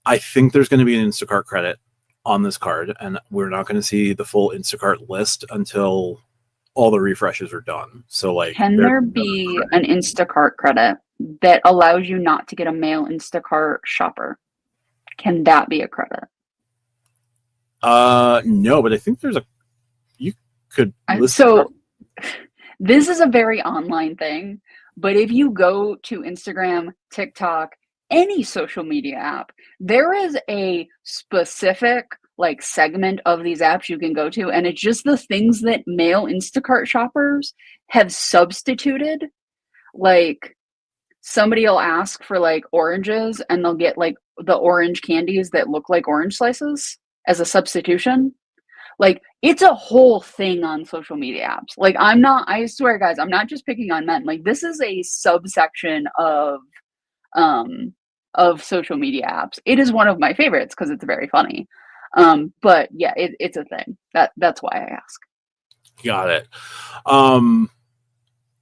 I think there's going to be an Instacart credit on this card, and we're not going to see the full Instacart list until all the refreshes are done. So, like, can there be an Instacart credit that allows you not to get a mail Instacart shopper? Can that be a credit? No, but I think you could list. So this is a very online thing, but if you go to Instagram, TikTok, any social media app, there is a specific like segment of these apps you can go to, and it's just the things that male Instacart shoppers have substituted. Like, somebody will ask for like oranges, and they'll get like the orange candies that look like orange slices as a substitution. Like, it's a whole thing on social media apps. Like, I swear, guys, I'm not just picking on men. Like, this is a subsection of social media apps. It is one of my favorites because it's very funny. But yeah, it's a thing. That's why I ask. Got it. Well,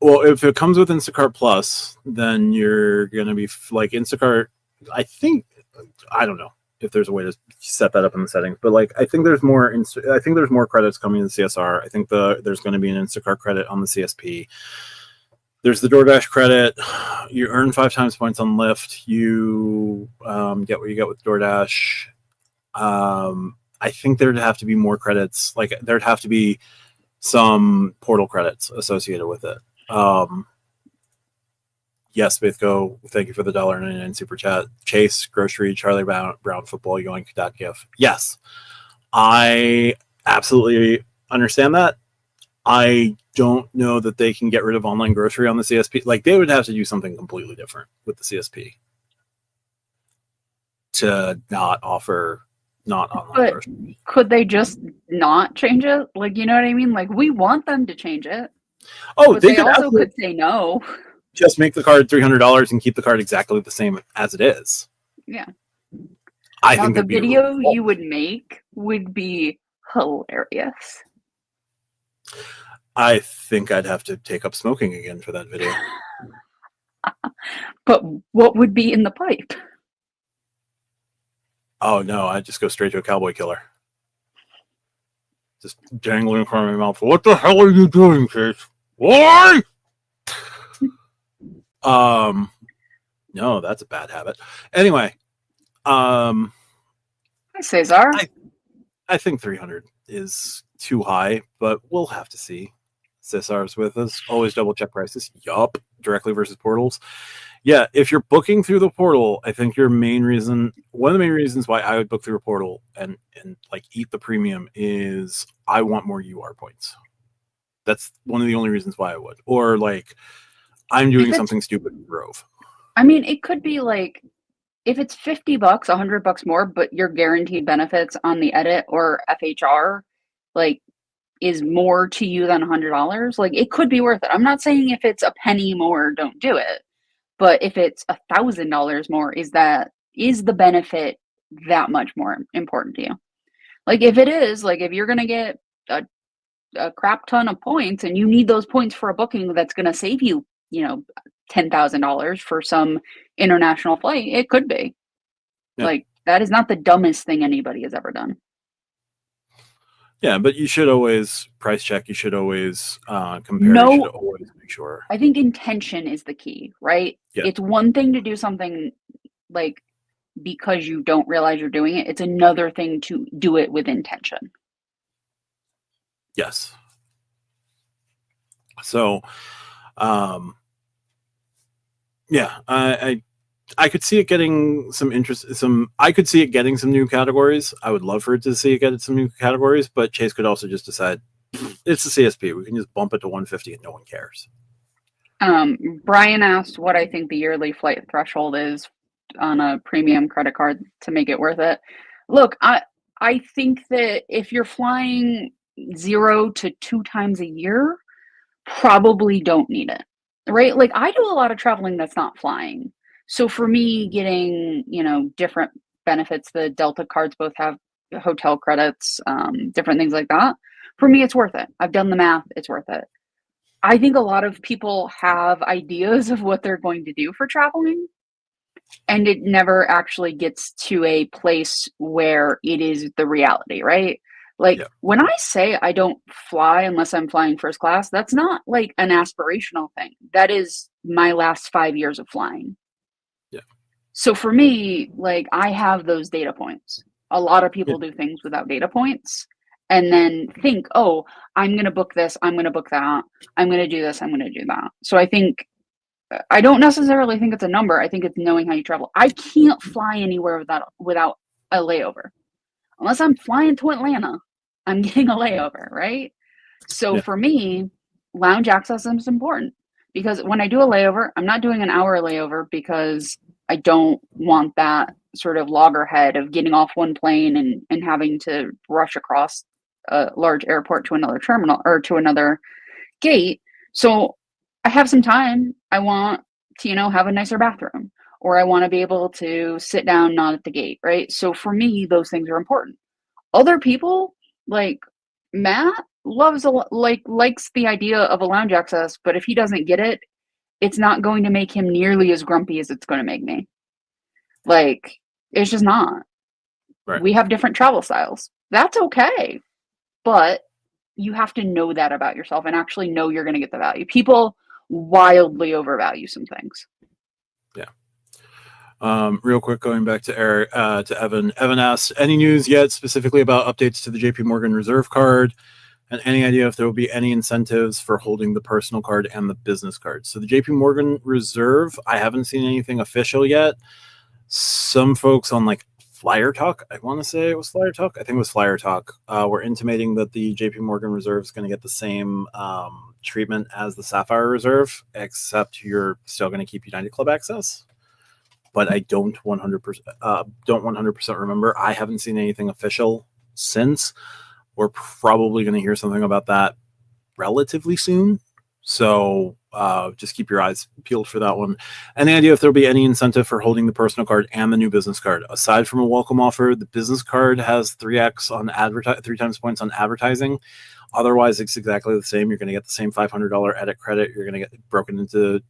if it comes with Instacart Plus, then you're going to be like Instacart. I don't know if there's a way to set that up in the settings, but like, I think there's more credits coming in the CSR. I think there's going to be an Instacart credit on the CSP. There's the DoorDash credit. You earn 5 times points on Lyft. You get what you get with DoorDash. I think there'd have to be more credits. Like, there'd have to be some portal credits associated with it. Yes, Bethco, thank you for the $1.99 super chat. Chase, grocery, Charlie Brown football, yoink.gif. Yes, I absolutely understand that. I don't know that they can get rid of online grocery on the CSP. Like, they would have to do something completely different with the CSP to not offer not online grocery. Could they just not change it? Like, you know what I mean? Like, we want them to change it. Oh, but they also could say no. Just make the card $300 and keep the card exactly the same as it is. Yeah. I think the video you would make would be hilarious. I think I'd have to take up smoking again for that video. But what would be in the pipe? Oh no, I'd just go straight to a cowboy killer. Just dangling in front of my mouth. What the hell are you doing, Chase? Why? No, that's a bad habit. Anyway, Hi, Cesar. I think 300 is too high, but we'll have to see. Cesar's with us. Always double check prices. Yup. Directly versus portals. Yeah, if you're booking through the portal, I think one of the main reasons why I would book through a portal and like eat the premium is I want more UR points. That's one of the only reasons why I would. Or like, I'm doing something stupid in Grove. I mean, it could be like, if it's $50, $100 more, but your guaranteed benefits on the edit or FHR, like, is more to you than $100. Like, it could be worth it. I'm not saying if it's a penny more, don't do it. But if it's $1,000 more, is the benefit that much more important to you? Like, if it is, like, if you're going to get a crap ton of points and you need those points for a booking that's going to save you, $10,000 for some international flight, it could be. Yeah. Like, that is not the dumbest thing anybody has ever done. Yeah, but you should always price check. You should always compare. You should always make sure. I think intention is the key, right? Yeah. It's one thing to do something like because you don't realize you're doing it. It's another thing to do it with intention. Yes. So, yeah, I could see it getting some interest. I could see it getting some new categories. I would love for it to see it get some new categories, but Chase could also just decide it's the CSP. We can just bump it to 150 and no one cares. Brian asked what I think the yearly flight threshold is on a premium credit card to make it worth it. Look, I think that if you're flying 0 to 2 times a year, probably don't need it, right? Like I do a lot of traveling that's not flying. So for me, getting, different benefits, the Delta cards both have hotel credits, different things like that. For me, it's worth it. I've done the math, it's worth it. I think a lot of people have ideas of what they're going to do for traveling, and it never actually gets to a place where it is the reality, right? Like Yeah. when I say I don't fly unless I'm flying first class, that's not like an aspirational thing. That is my last 5 years of flying. Yeah. So for me, like I have those data points. A lot of Yeah. people do things without data points and then think, oh, I'm going to book this, I'm going to book that, I'm going to do this, I'm going to do that. So I don't necessarily think it's a number. I think it's knowing how you travel. I can't fly anywhere without a layover. Unless I'm flying to Atlanta, I'm getting a layover, right? So Yeah. for me, lounge access is important because when I do a layover, I'm not doing an hour layover because I don't want that sort of loggerhead of getting off one plane and having to rush across a large airport to another terminal or to another gate. So I have some time. I want to, have a nicer bathroom, or I want to be able to sit down, not at the gate, right? So for me, those things are important. Other people, like Matt, likes the idea of a lounge access, but if he doesn't get it, it's not going to make him nearly as grumpy as it's going to make me. Like, it's just not. Right. We have different travel styles. That's okay. But you have to know that about yourself and actually know you're going to get the value. People wildly overvalue some things. Yeah. Real quick, going back to Eric, to Evan. Evan asked, any news yet specifically about updates to the JP Morgan Reserve card? And any idea if there will be any incentives for holding the personal card and the business card? So the JP Morgan Reserve, I haven't seen anything official yet. Some folks on like Flyer Talk, I want to say it was Flyer Talk. I think it was Flyer Talk. Were intimating that the JP Morgan Reserve is going to get the same treatment as the Sapphire Reserve, except you're still going to keep United Club access. But I don't 100% remember. I haven't seen anything official since. We're probably going to hear something about that relatively soon. So just keep your eyes peeled for that one. Any idea if there'll be any incentive for holding the personal card and the new business card? Aside from a welcome offer, the business card has 3x on 3 times points on advertising. Otherwise, it's exactly the same. You're going to get the same $500 edit credit. You're going to get broken into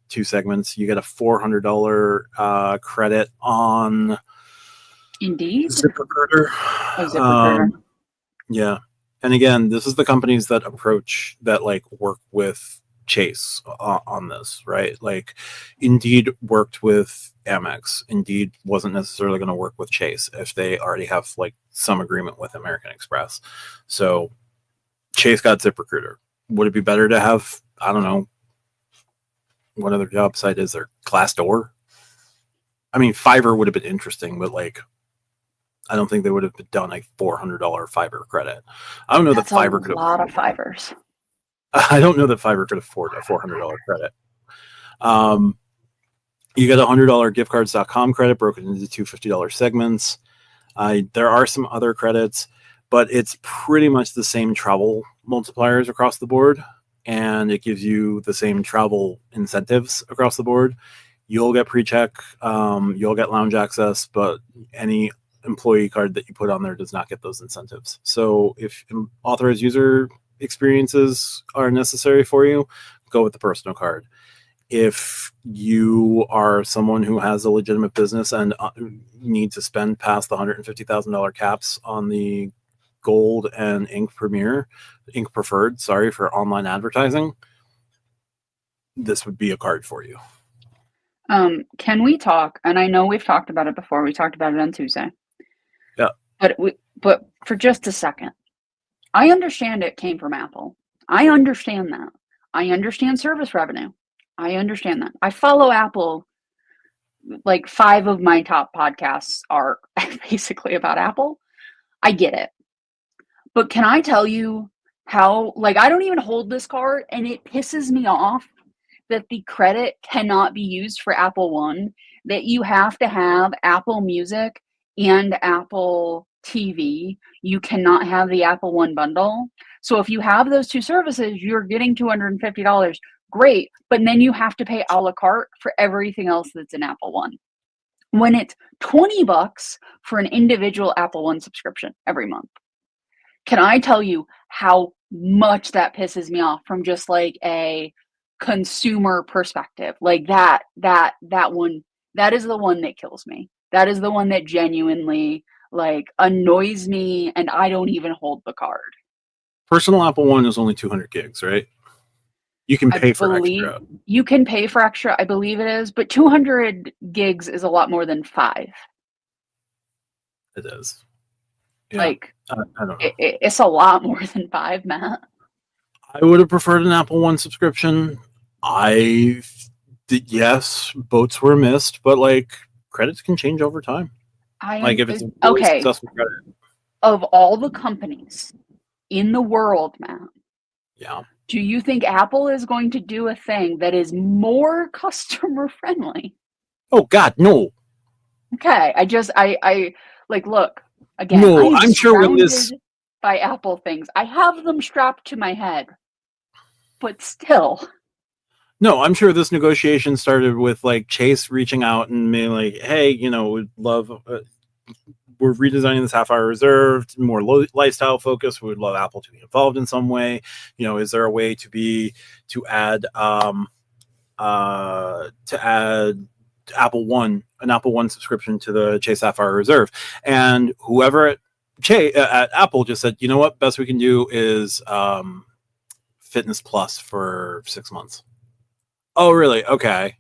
2 segments. You get a $400 credit on Indeed. ZipRecruiter. Oh, ZipRecruiter. Yeah. And again, this is the companies that work with Chase on this, right? Like Indeed worked with Amex. Indeed wasn't necessarily going to work with Chase if they already have like some agreement with American Express. So Chase got ZipRecruiter. Would it be better to have, I don't know, what other job site is there? Glassdoor? I mean, Fiverr would have been interesting, but like I don't think they would have done a $400 Fiverr credit. I don't know That's that Fiverr could a lot of Fivers. I don't know that Fiverr could afford a $400 credit. You get a $100 giftcards.com credit broken into two $50 segments. There are some other credits, but it's pretty much the same travel multipliers across the board, and it gives you the same travel incentives across the board. You'll get pre-check, you'll get lounge access, but any employee card that you put on there does not get those incentives. So if authorized user experiences are necessary for you, go with the personal card. If you are someone who has a legitimate business and need to spend past the $150,000 caps on the Gold and Ink Preferred, for online advertising, this would be a card for you. Can we talk? And I know we've talked about it before. We talked about it on Tuesday. Yeah. But for just a second, I understand it came from Apple. I understand that. I understand service revenue. I understand that. I follow Apple. Like 5 of my top podcasts are basically about Apple. I get it. But can I tell you how, like, I don't even hold this card and it pisses me off that the credit cannot be used for Apple One, that you have to have Apple Music and Apple TV. You cannot have the Apple One bundle. So if you have those two services, you're getting $250. Great. But then you have to pay a la carte for everything else that's in Apple One. When it's $20 for an individual Apple One subscription every month. Can I tell you how much that pisses me off from just like a consumer perspective? Like that one, that is the one that kills me. That is the one that genuinely like annoys me, and I don't even hold the card. Personal Apple One is only 200 gigs, right? You can pay for extra. You can pay for extra, I believe it is, but 200 gigs is a lot more than 5. It is. Yeah. Like, I don't know. It's a lot more than 5, Matt. I would have preferred an Apple One subscription. Yes, boats were missed, but like credits can change over time. Like if it's a really successful credit. Of all the companies in the world, Matt. Yeah. Do you think Apple is going to do a thing that is more customer friendly? Oh God, no. Okay, I like look again. No, I'm sure with this by Apple things. I have them strapped to my head, but still. No, I'm sure this negotiation started with like Chase reaching out and being like, "Hey, we'd love. We're redesigning this half-hour reserve, more lifestyle focus. We would love Apple to be involved in some way. Is there a way to add Apple One, an Apple One subscription to the Chase Sapphire Reserve?" And whoever at Apple just said, "You know what? Best we can do is Fitness Plus for 6 months." Oh, really? Okay.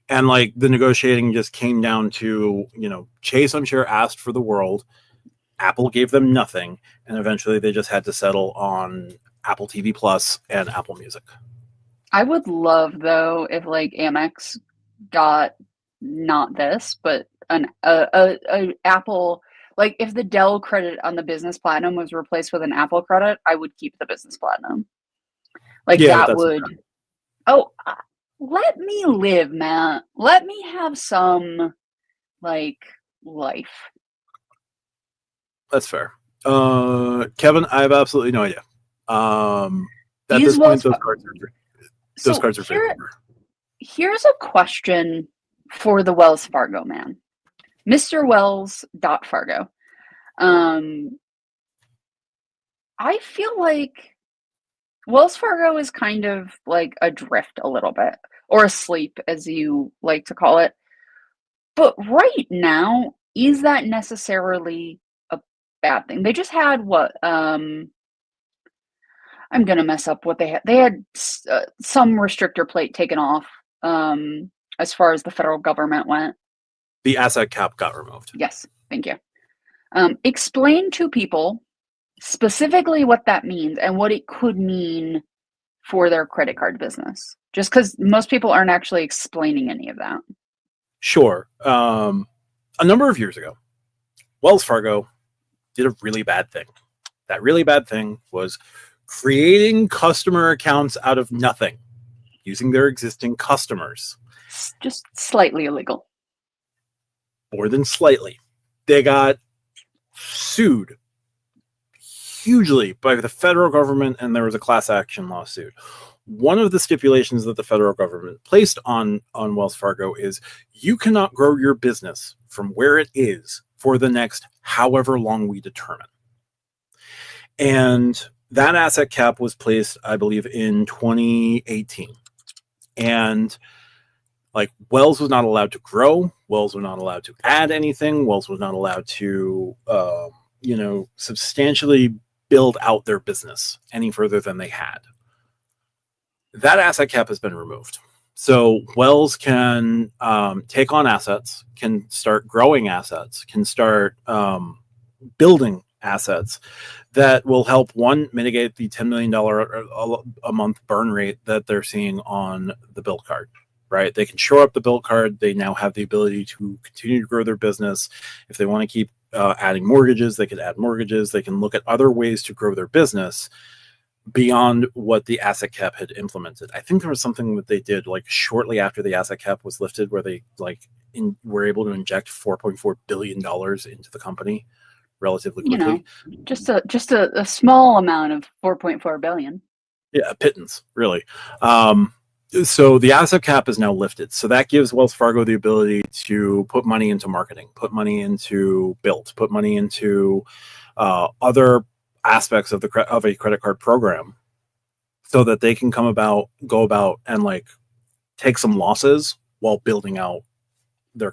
And like the negotiating just came down to, Chase, I'm sure, asked for the world. Apple gave them nothing. And eventually they just had to settle on Apple TV Plus and Apple Music. I would love, though, if like Amex got not this, but an Apple, like if the Dell credit on the Business Platinum was replaced with an Apple credit, I would keep the Business Platinum. Like that would. Oh, let me live, Matt. Let me have some, like, life. That's fair. Kevin, I have absolutely no idea. At this point, those cards are fake. Here's a question for the Wells Fargo man. Mr. Wells.Fargo. I feel like Wells Fargo is kind of like adrift a little bit, or asleep, as you like to call it. But right now, is that necessarily a bad thing? They just had what? I'm going to mess up what they had. They had some restrictor plate taken off as far as the federal government went. The asset cap got removed. Yes, thank you. Explain to people specifically what that means and what it could mean for their credit card business, just because most people aren't actually explaining any of that. Sure. A number of years ago, Wells Fargo did a really bad thing. That really bad thing was creating customer accounts out of nothing, using their existing customers. Just slightly illegal. More than slightly. They got sued hugely by the federal government, and there was a class action lawsuit. One of the stipulations that the federal government placed on Wells Fargo is you cannot grow your business from where it is for the next however long we determine. And that asset cap was placed, I believe, in 2018. And like Wells was not allowed to grow. Wells was not allowed to add anything. Wells was not allowed to, substantially build out their business any further than they had. That asset cap has been removed. So Wells can take on assets, can start growing assets, can start building assets that will help, one, mitigate the $10 million a month burn rate that they're seeing on the build card, right? They can shore up the build card. They now have the ability to continue to grow their business. If they want to keep adding mortgages, they can add mortgages. They can look at other ways to grow their business. beyond what the asset cap had implemented. I think there was something that they did like shortly after the asset cap was lifted, where they were able to inject $4.4 billion into the company relatively You know, quickly. just a small amount of 4.4 billion. Yeah, pittance, really. So the asset cap is now lifted. So that gives Wells Fargo the ability to put money into marketing, put money into build, put money into other aspects of a credit card program, so that they can go about and like take some losses while building out their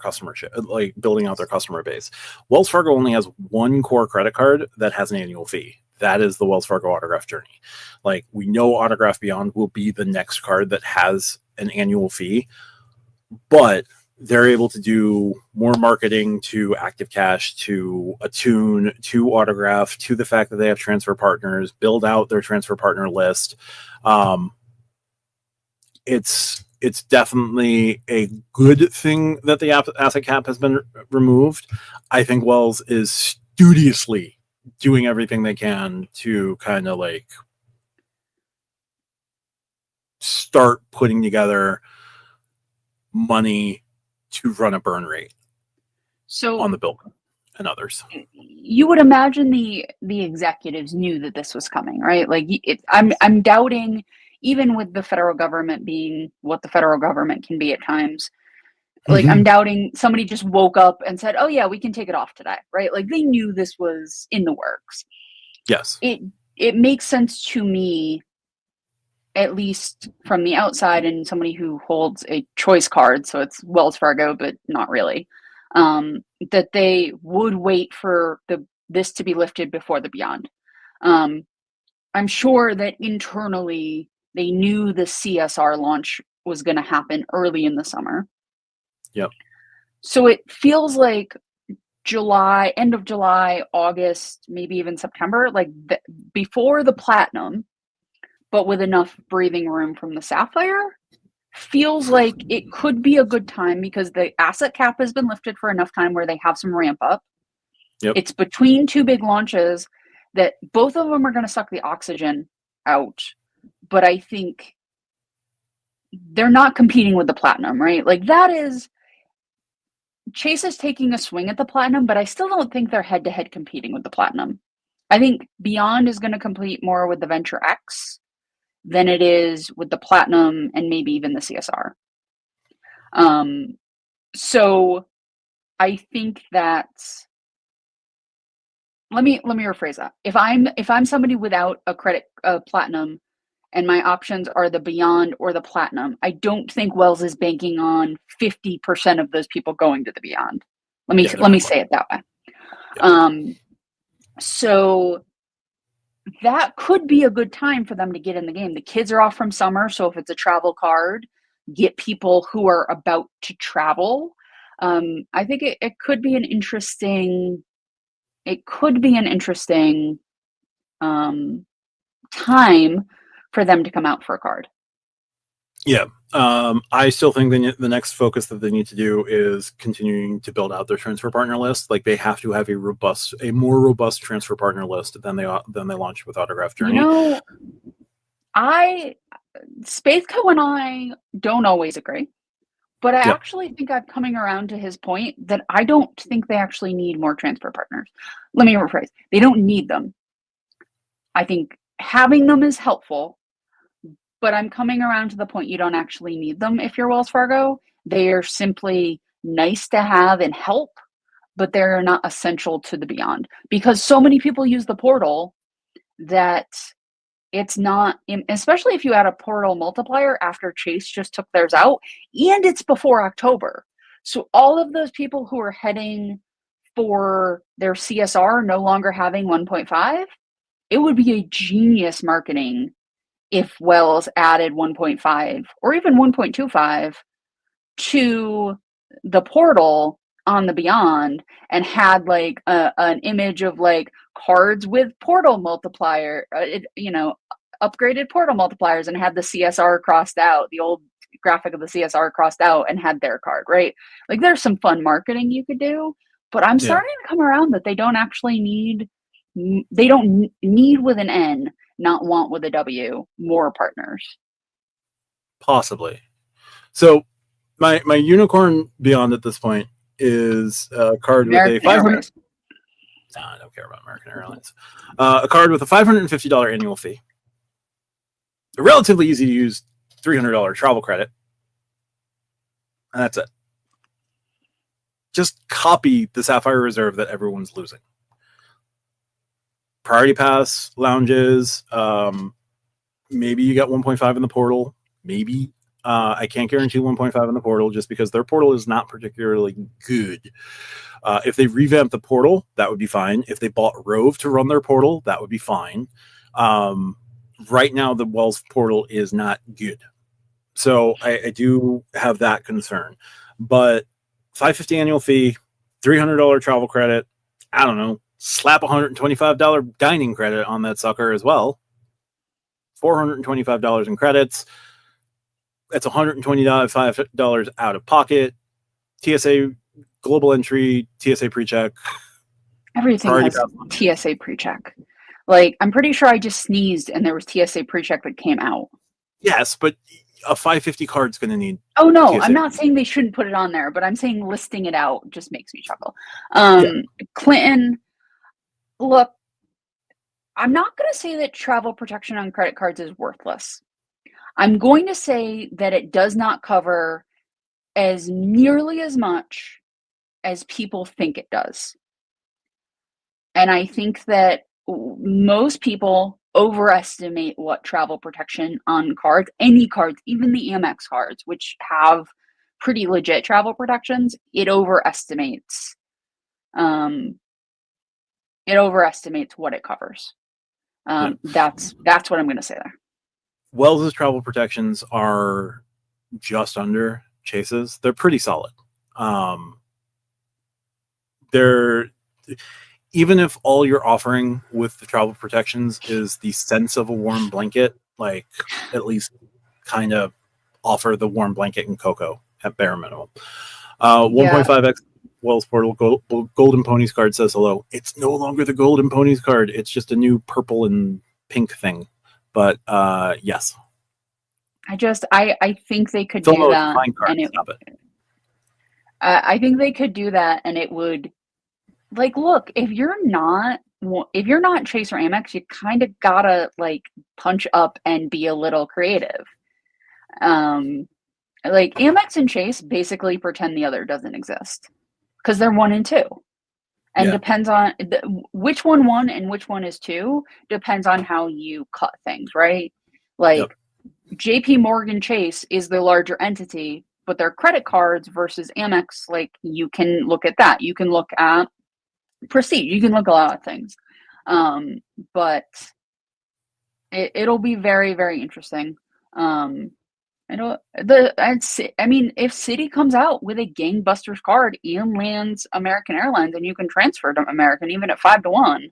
building out their customer base. Wells Fargo only has one core credit card that has an annual fee. That is the Wells Fargo Autograph Journey. Like, we know Autograph Beyond will be the next card that has an annual fee, but they're able to do more marketing to Active Cash, to Attune, to Autograph, to the fact that they have transfer partners, build out their transfer partner list. It's definitely a good thing that the asset cap has been removed. I think Wells is studiously doing everything they can to kind of like start putting together money to run a burn rate on the bill and others. You would imagine the executives knew that this was coming, right? Like, I'm doubting, even with the federal government being what the federal government can be at times. Like, I'm doubting somebody just woke up and said, "Oh yeah, we can take it off today," right? Like, they knew this was in the works. Yes. It makes sense to me, at least from the outside, and somebody who holds a choice card, so it's Wells Fargo, but not really, that they would wait for this to be lifted before the Beyond. I'm sure that internally they knew the CSR launch was going to happen early in the summer. Yep. So it feels like July, end of July, August, maybe even September, like before the Platinum, but with enough breathing room from the Sapphire, feels like it could be a good time, because the asset cap has been lifted for enough time where they have some ramp up. Yep. It's between two big launches that both of them are going to suck the oxygen out, but I think they're not competing with the Platinum, right? Like, that is, Chase is taking a swing at the Platinum, but I still don't think they're head-to-head competing with the Platinum. I think Beyond is going to compete more with the Venture X than it is with the Platinum and maybe even the CSR. So I think that, let me rephrase that. If I'm somebody without a Platinum, and my options are the Beyond or the Platinum, I don't think Wells is banking on 50% of those people going to the Beyond. Let me say it that way. Yeah. So that could be a good time for them to get in the game. The kids are off from summer, so if it's a travel card, get people who are about to travel. I think it could be an interesting. It could be an interesting time for them to come out for a card. Yeah. I still think the next focus that they need to do is continuing to build out their transfer partner list. Like, they have to have a more robust transfer partner list than they launched with Autograph Journey. Spaethco and I don't always agree, but I actually think I'm coming around to his point that I don't think they actually need more transfer partners. Let me rephrase. They don't need them. I think having them is helpful, but I'm coming around to the point you don't actually need them if you're Wells Fargo. They are simply nice to have and help, but they're not essential to the Beyond, because so many people use the portal that it's not, especially if you add a portal multiplier after Chase just took theirs out, and it's before October. So all of those people who are heading for their CSR no longer having 1.5, it would be a genius marketing if Wells added 1.5 or even 1.25 to the portal on the Beyond, and had like an image of like cards with portal multiplier, upgraded portal multipliers, and had the CSR crossed out, the old graphic of the CSR crossed out, and had their card, right? Like, there's some fun marketing you could do, but I'm starting to come around that they don't actually need, with an N, not want with a W more partners. Possibly. So my unicorn beyond at this point is a card with a American 500. Airways. I don't care about American Airlines. A card with a $550 annual fee, a relatively easy to use $300 travel credit, and that's it. Just copy the Sapphire Reserve that everyone's losing. Priority pass lounges. Maybe you got 1.5 in the portal. Maybe. I can't guarantee 1.5 in the portal just because their portal is not particularly good. If they revamp the portal, that would be fine. If they bought Rove to run their portal, that would be fine. Right now, the Wells portal is not good. So I do have that concern. But $550 annual fee, $300 travel credit, I don't know, slap $125 dining credit on that sucker as well. $425 in credits. That's $125 out of pocket. TSA global entry, TSA pre-check. Everything has TSA pre-check. Like, I'm pretty sure I just sneezed and there was TSA pre-check that came out. Yes, but a 550 card's going to need. Oh no, TSA. I'm not saying they shouldn't put it on there, but I'm saying listing it out just makes me chuckle. Clinton, look, I'm not going to say that travel protection on credit cards is worthless. I'm going to say that it does not cover as nearly as much as people think it does. And I think that most people overestimate what travel protection on cards, any cards, even the Amex cards, which have pretty legit travel protections, it overestimates what it covers. That's what I'm going to say there. Wells's travel protections are just under Chase's. They're pretty solid. They're, even if all you're offering with the travel protections is the sense of a warm blanket, like at least kind of offer the warm blanket and cocoa at bare minimum. 1.5x Wells Portal Golden Ponies card says hello. It's no longer the Golden Ponies card. It's just a new purple and pink thing. But yes. I think they could do that. I think they could do that and it would, like, look, if you're not Chase or Amex, you kind of gotta like punch up and be a little creative. Like Amex and Chase basically pretend the other doesn't exist because they're 1 and 2, and depends on which one 1 and which one is 2 depends on how you cut things, right? Like JP Morgan Chase is the larger entity, but their credit cards versus Amex, like you can look at that. You can look at Prestige. You can look at a lot of things. But it'll be very, very interesting. If Citi comes out with a gangbusters card and lands American Airlines and you can transfer to American even at 5-1,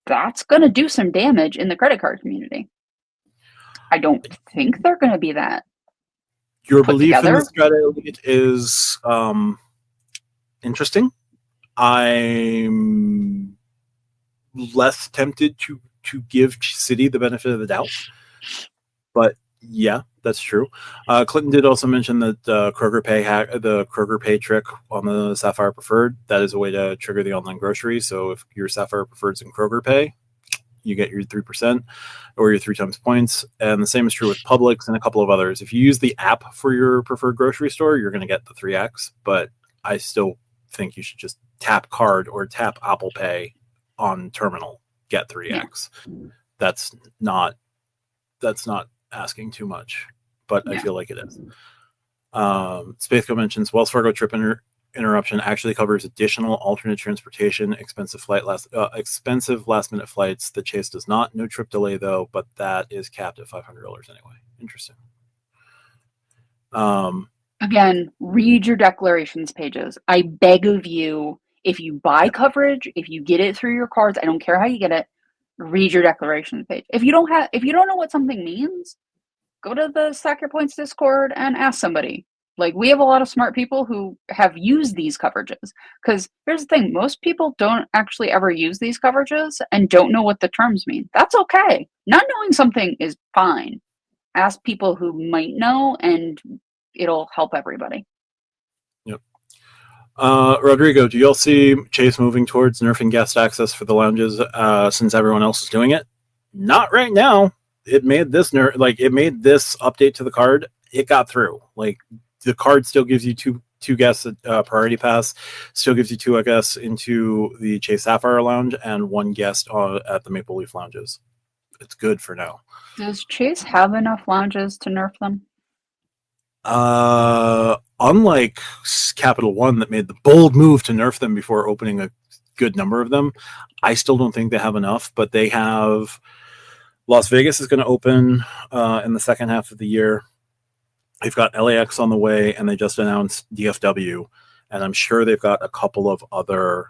that's going to do some damage in the credit card community. I don't think they're going to be that. Your belief in the Strata Elite is interesting. I'm less tempted to give Citi the benefit of the doubt, but yeah, that's true. Clinton did also mention that the Kroger Pay trick on the Sapphire Preferred, that is a way to trigger the online grocery. So if your Sapphire Preferred's in Kroger Pay, you get your 3% or your 3 times points. And the same is true with Publix and a couple of others. If you use the app for your preferred grocery store, you're going to get the 3x, but I still think you should just tap card or tap Apple Pay on terminal, get 3x. That's not asking too much, but I feel like it is. Spaceco mentions Wells Fargo trip interruption actually covers additional alternate transportation, expensive last minute flights. The Chase does not. No trip delay though, but that is capped at $500 anyway. Interesting. Again, read your declarations pages. I beg of you, if you buy coverage, if you get it through your cards, I don't care how you get it, read your declarations page. If you don't know what something means, go to the Stack Your Points Discord and ask somebody. Like, we have a lot of smart people who have used these coverages. Because here's the thing, most people don't actually ever use these coverages and don't know what the terms mean. That's okay. Not knowing something is fine. Ask people who might know, and it'll help everybody. Yep. Rodrigo, do y'all see Chase moving towards nerfing guest access for the lounges since everyone else is doing it? Not right now. It made this it made this update to the card. It got through. Like, the card still gives you two guests priority pass, still gives you two guests into the Chase Sapphire Lounge, and one guest at the Maple Leaf Lounges. It's good for now. Does Chase have enough lounges to nerf them? Unlike Capital One that made the bold move to nerf them before opening a good number of them, I still don't think they have enough, but they have. Las Vegas is going to open in the second half of the year. They've got LAX on the way, and they just announced DFW, and I'm sure they've got a couple of other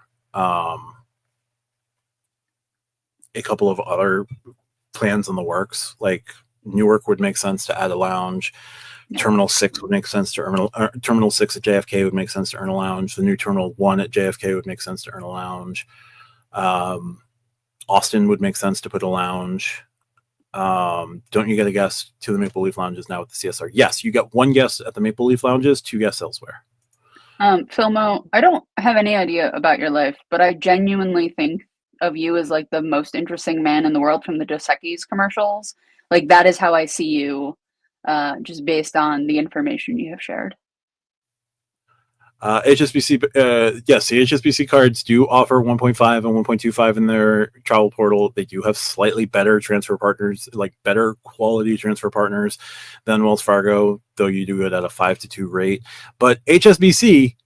plans in the works. Like, Newark would make sense to add a lounge. Yeah. Terminal 6 would make sense to earn Terminal 6 at JFK would make sense to earn a lounge. The new Terminal 1 at JFK would make sense to earn a lounge. Austin would make sense to put a lounge. Don't you get a guest to the Maple Leaf Lounges now with the CSR? Yes, you get one guest at the Maple Leaf Lounges, two guests elsewhere. Filmo, I don't have any idea about your life, but I genuinely think of you as like the most interesting man in the world from the Dos Equis commercials. Like, that is how I see you, just based on the information you have shared. HSBC, yes, the HSBC cards do offer 1.5 and 1.25 in their travel portal. They do have slightly better transfer partners, like better quality transfer partners than Wells Fargo, though you do it at a 5-2 rate. But HSBC,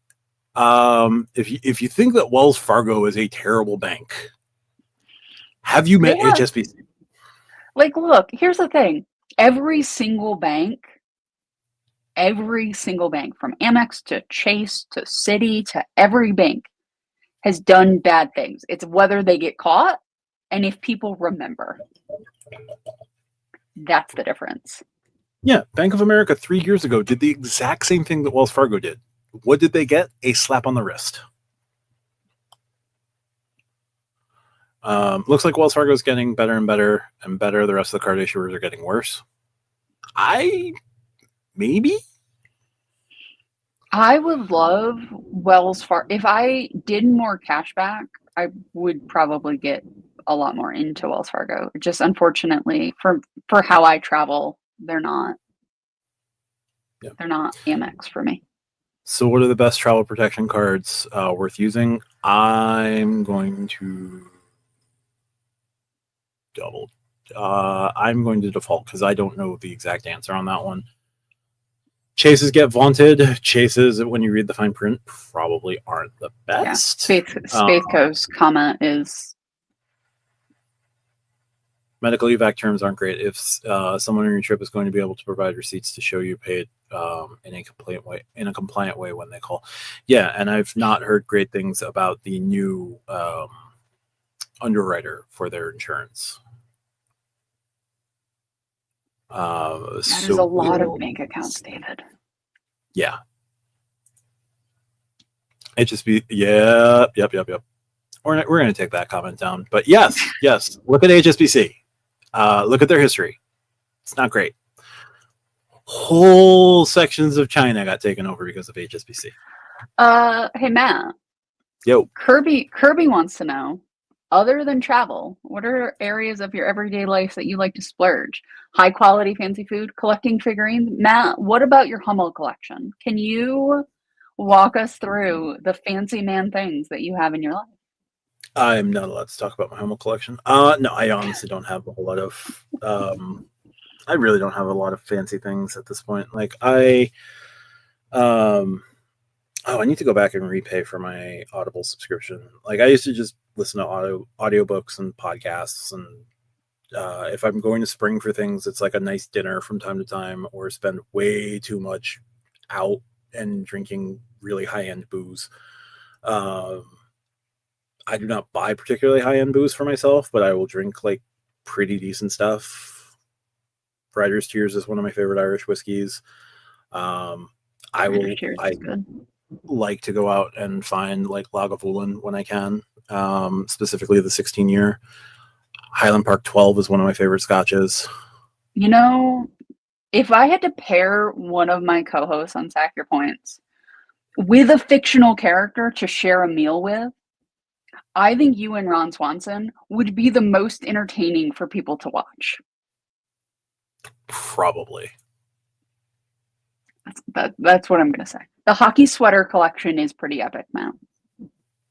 if you think that Wells Fargo is a terrible bank, have you met HSBC? Like, look, here's the thing. Every single bank from Amex to Chase to Citi to every bank has done bad things. It's whether they get caught and if people remember. That's the difference. Yeah, Bank of America 3 years ago did the exact same thing that Wells Fargo did. What did they get? A slap on the wrist. Looks like Wells Fargo is getting better and better and better. The rest of the card issuers are getting worse. Maybe? I would love Wells Fargo. If I did more cash back, I would probably get a lot more into Wells Fargo. Just unfortunately, for how I travel, they're not. Yeah. They're not Amex for me. So what are the best travel protection cards worth using? I'm going to I'm going to default because I don't know the exact answer on that one. Chases get vaunted. Chases, when you read the fine print, probably aren't the best. Yeah. Spaceco's comment is medical evac terms aren't great. If someone on your trip is going to be able to provide receipts to show you paid in a compliant way when they call. Yeah, and I've not heard great things about the new underwriter for their insurance. That is a lot of bank accounts, David. Yeah. HSB. Yep. We're going to take that comment down. But yes. Look at HSBC. Look at their history. It's not great. Whole sections of China got taken over because of HSBC. Hey, Matt. Yo. Kirby wants to know, other than travel, what are areas of your everyday life that you like to splurge? High quality fancy food, collecting figurines? Matt, what about your Hummel collection? Can you walk us through the fancy man things that you have in your life? I'm not allowed to talk about my Hummel collection. No, I honestly don't have a whole lot of I really don't have a lot of fancy things at this point. Like I need to go back and repay for my Audible subscription. Like, I used to just listen to audiobooks and podcasts, and if I'm going to spring for things, it's like a nice dinner from time to time, or spend way too much out and drinking really high-end booze. I do not buy particularly high-end booze for myself, but I will drink like pretty decent stuff. Riders Tears is one of my favorite Irish whiskeys. I Raiders will. Cheers I is good. like to go out and find like Lagavulin when I can. Specifically the 16-year. Highland Park 12 is one of my favorite scotches. You know, if I had to pair one of my co-hosts on Sack Your Points with a fictional character to share a meal with, I think you and Ron Swanson would be the most entertaining for people to watch. Probably. That's what I'm going to say. The hockey sweater collection is pretty epic, Matt.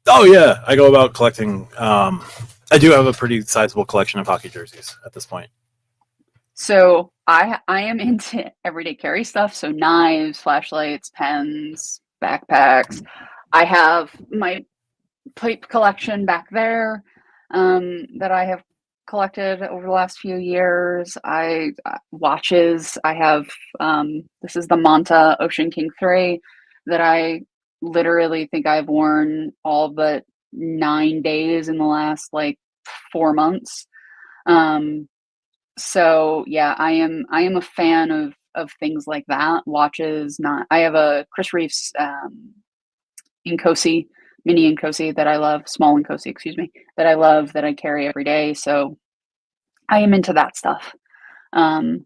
Oh yeah, I go about collecting. I do have a pretty sizable collection of hockey jerseys at this point. So I am into everyday carry stuff. So knives, flashlights, pens, backpacks. I have my plate collection back there that I have collected over the last few years. I watches. I have this is the Manta Ocean King 3 that I literally think I've worn all but 9 days in the last like 4 months. So yeah, I am a fan of things like that. Watches, not I have a Chris Reeves Inkosi, mini Inkosi that I love, small Inkosi, excuse me, that I love that I carry every day. So I am into that stuff. And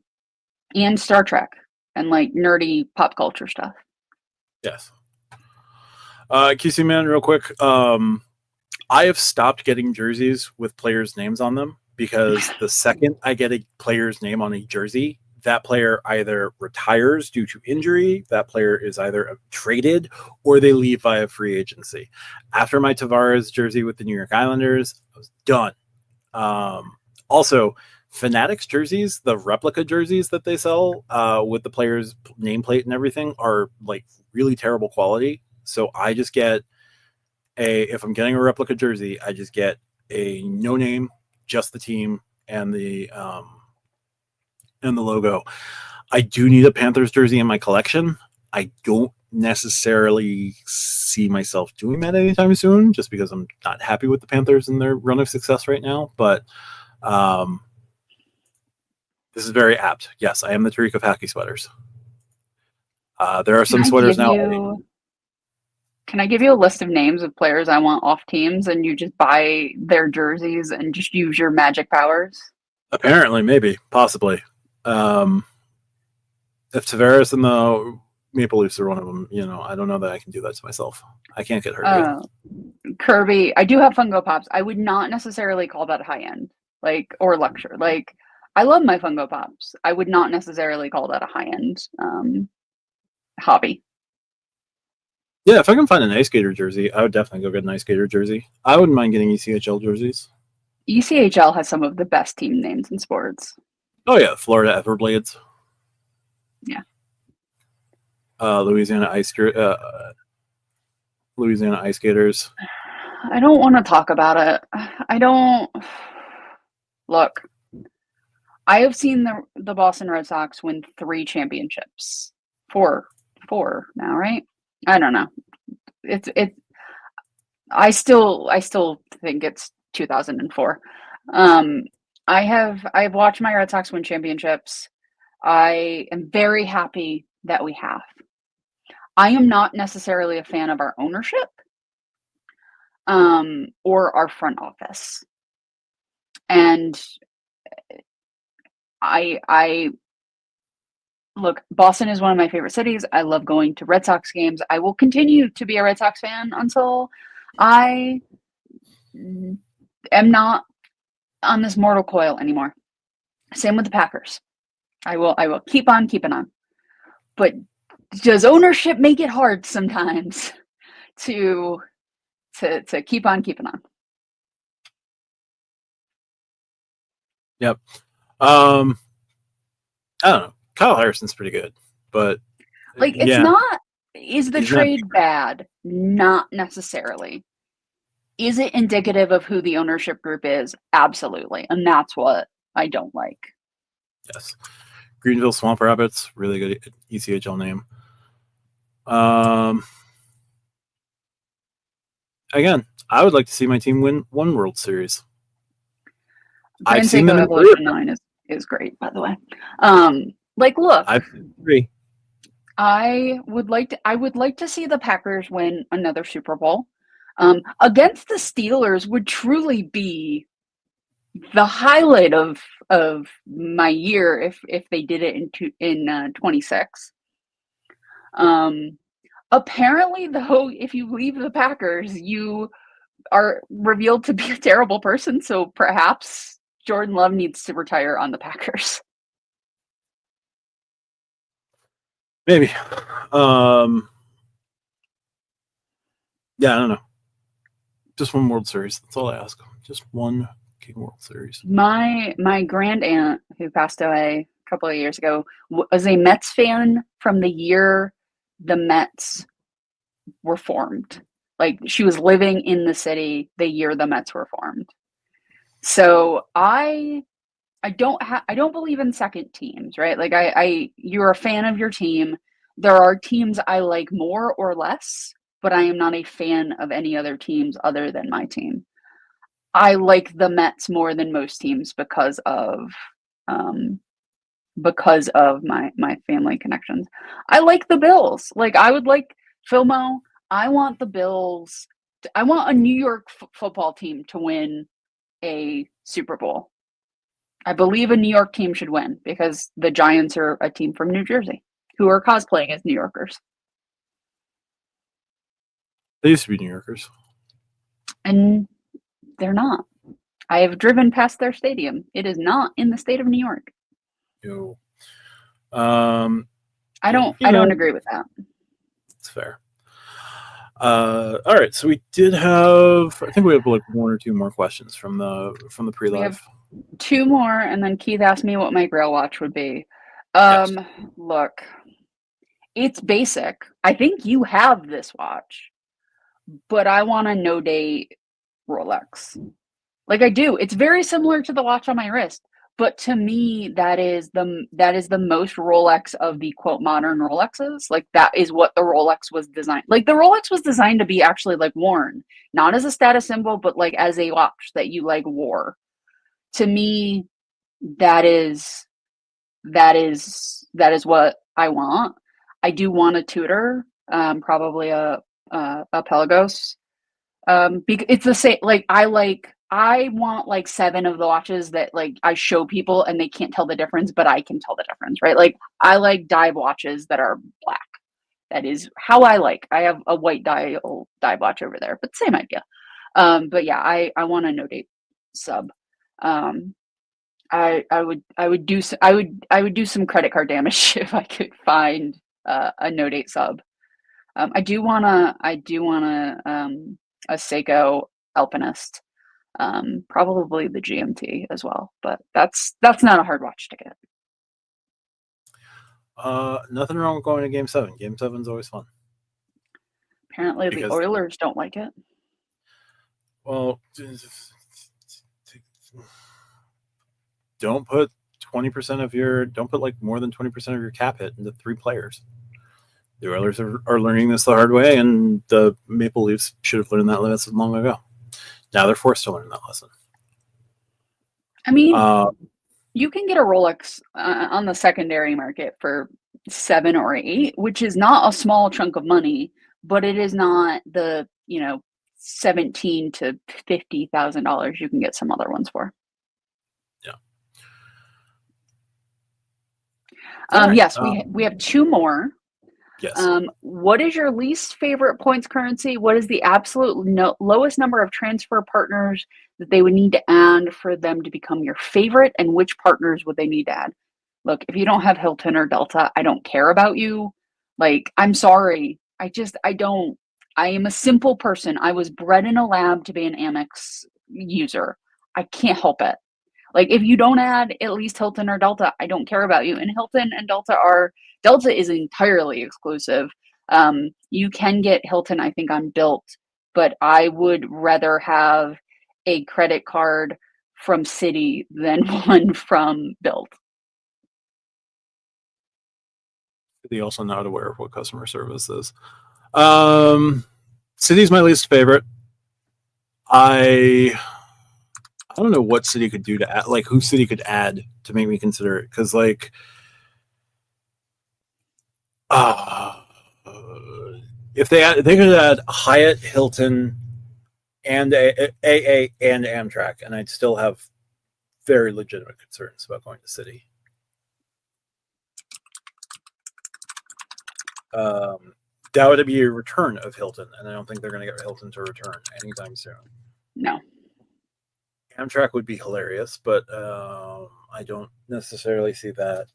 Star Trek and like nerdy pop culture stuff. Yes. QC man, real quick. I have stopped getting jerseys with players' names on them because the second I get a player's name on a jersey, that player either retires due to injury, that player is either traded, or they leave via free agency. After my Tavares jersey with the New York Islanders, I was done. Also, Fanatics jerseys, the replica jerseys that they sell with the player's nameplate and everything, are like really terrible quality. So I just get if I'm getting a replica jersey, I just get a no name, just the team and the logo. I do need a Panthers jersey in my collection. I don't necessarily see myself doing that anytime soon, just because I'm not happy with the Panthers and their run of success right now. But this is very apt. Yes, I am the Tariq of hockey sweaters. There are some sweaters now. Can I give you a list of names of players I want off teams and you just buy their jerseys and just use your magic powers? Apparently, maybe, possibly. If Tavares and the Maple Leafs are one of them, I don't know that I can do that to myself. I can't get hurt. Kirby, I do have Funko Pops. I would not necessarily call that high end, or luxury. I love my Funko Pops. I would not necessarily call that a high end hobby. Yeah, if I can find an Ice Skater jersey, I would definitely go get an Ice Skater jersey. I wouldn't mind getting ECHL jerseys. ECHL has some of the best team names in sports. Oh yeah, Florida Everblades. Yeah. Louisiana Ice Skaters. I don't want to talk about it. I don't look. I have seen the Boston Red Sox win 3 championships. Four now, right? I don't know. I still think it's 2004. I've watched my Red Sox win championships. I am very happy that we have. I am not necessarily a fan of our ownership or our front office. And I look, Boston is one of my favorite cities. I love going to Red Sox games. I will continue to be a Red Sox fan until I am not on this mortal coil anymore. Same with the Packers. I will keep on keeping on. But does ownership make it hard sometimes to keep on keeping on? Yep. I don't know. Kyle Harrison's pretty good, but it's not. Is the trade bad? Not necessarily. Is it indicative of who the ownership group is? Absolutely, and that's what I don't like. Yes. Greenville Swamp Rabbits, really good ECHL name. Again, I would like to see my team win one World Series. I've seen them Evolution 9 is great, by the way. Look, I've 3. I would like to see the Packers win another Super Bowl. Against the Steelers would truly be the highlight of my year if they did it in 26. Um, Apparently, though, if you leave the Packers, you are revealed to be a terrible person. So perhaps Jordan Love needs to retire on the Packers. Maybe. Yeah, I don't know. Just one World Series. That's all I ask. Just one King World Series. My grand aunt who passed away a couple of years ago was a Mets fan from the year the Mets were formed. Like she was living in the city the year the Mets were formed. So I don't believe in second teams, right? Like I you're a fan of your team. There are teams I like more or less, but I am not a fan of any other teams other than my team. I like the Mets more than most teams um because of my family connections. I like the Bills. Like I would like Filmo. I want the Bills. I want a New York football team to win a Super Bowl. I believe a New York team should win because the Giants are a team from New Jersey who are cosplaying as New Yorkers. They used to be New Yorkers. And they're not. I have driven past their stadium. It is not in the state of New York. Yo. I don't agree with that. It's fair. All right, so we did have. I think we have like one or two more questions from the pre-live. We have two more, and then Keith asked me what my Grail watch would be. Yes. Look, it's basic. I think you have this watch, but I want a no date Rolex. Like I do. It's very similar to the watch on my wrist, but to me that is the most Rolex of the quote modern Rolexes. Like that is what the Rolex was designed. Like the Rolex was designed to be actually like worn, not as a status symbol, but like as a watch that you like wore. To me, that is what I want. I do want a Tudor, probably a Pelagos. It's the same. Like I want like 7 of the watches that like I show people and they can't tell the difference, but I can tell the difference, right? Like I like dive watches that are black. That is how I like. I have a white dive watch over there, but same idea. But yeah, I want a no date sub. Um, I would do I would do some credit card damage if I could find a no date sub. I do wanna a Seiko Alpinist, probably the GMT as well, but that's not a hard watch to get. Nothing wrong with going to Game 7. Game 7's always fun. Apparently, the Oilers don't like it. Well, don't put 20% of your don't put like more than 20% of your cap hit into 3 players. The Oilers are learning this the hard way, and the Maple Leafs should have learned that lesson long ago. Now they're forced to learn that lesson. I mean, you can get a Rolex on the secondary market for 7 or 8, which is not a small chunk of money, but it is not the $17,000 to $50,000 you can get some other ones for. Yeah. Right. Yes, we have 2 more. Yes. What is your least favorite points currency? What is the absolute lowest number of transfer partners that they would need to add for them to become your favorite? And which partners would they need to add? Look, if you don't have Hilton or Delta, I don't care about you. Like, I'm sorry. I don't. I am a simple person. I was bred in a lab to be an Amex user. I can't help it. Like, if you don't add at least Hilton or Delta, I don't care about you. And Hilton and Delta is entirely exclusive. You can get Hilton, I think, on Bilt, but I would rather have a credit card from Citi than one from Bilt. They also not aware of what customer service is. Citi's my least favorite. I don't know what Citi could do to add, like who Citi could add to make me consider it, because like Uh, if they could add Hyatt, Hilton, and AA and Amtrak, and I'd still have very legitimate concerns about going to City. That would be a return of Hilton, and I don't think they're going to get Hilton to return anytime soon. No. Amtrak would be hilarious, but I don't necessarily see that.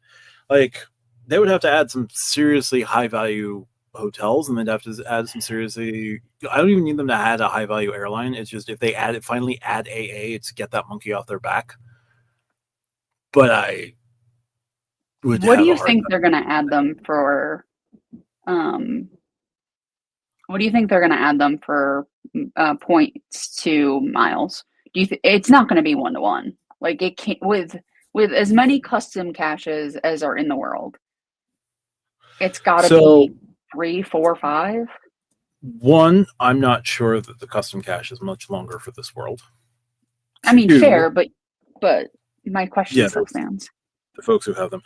Like, they would have to add some seriously high value hotels, and they'd have to add some seriously. I don't even need them to add a high value airline. It's just if they finally add AA, it's get that monkey off their back. But I would What do have a you hard think time. they're going to add them for? What do you think they're going to add them for points to miles? Do you it's not going to be 1-to-1? Like it can't with as many custom caches as are in the world. It's got to So be 3, 4, 5. one, I'm not sure that the custom cache is much longer for this world. I mean, Two, fair, but my question yeah, still stands. the folks who have them.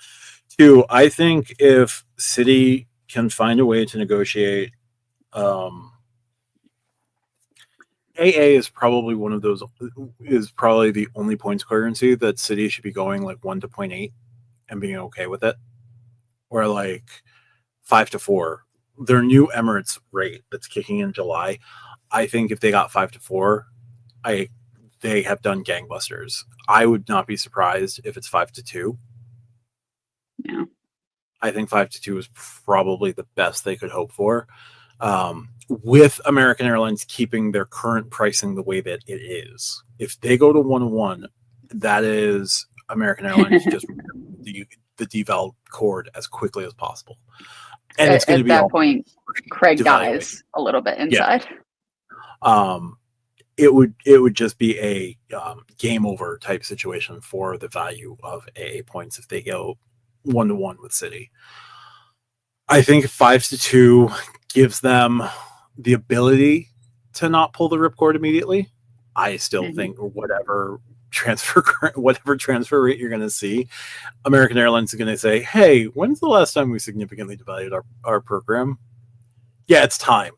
Two, I think if City can find a way to negotiate, AA is probably one of those, is probably the only points currency that City should be going like 1 to 0.8 and being okay with it, or like 5 to 4. Their new Emirates rate that's kicking in July, I think if they got 5 to 4, they have done gangbusters. I would not be surprised if it's 5 to 2. Yeah. I think 5 to 2 is probably the best they could hope for. With American Airlines keeping their current pricing the way that it is. If they go to 1-1, that is American Airlines just the deval cord as quickly as possible. And it's going to At be that point, Craig devaluing. dies a little bit inside. Yeah. It would just be a game over type situation for the value of AA points if they go 1-1 with City. I think 5 to 2 gives them the ability to not pull the ripcord immediately. I still think whatever transfer rate you're going to see, American Airlines is going to say, "Hey, when's the last time we significantly devalued our program?" Yeah, it's time.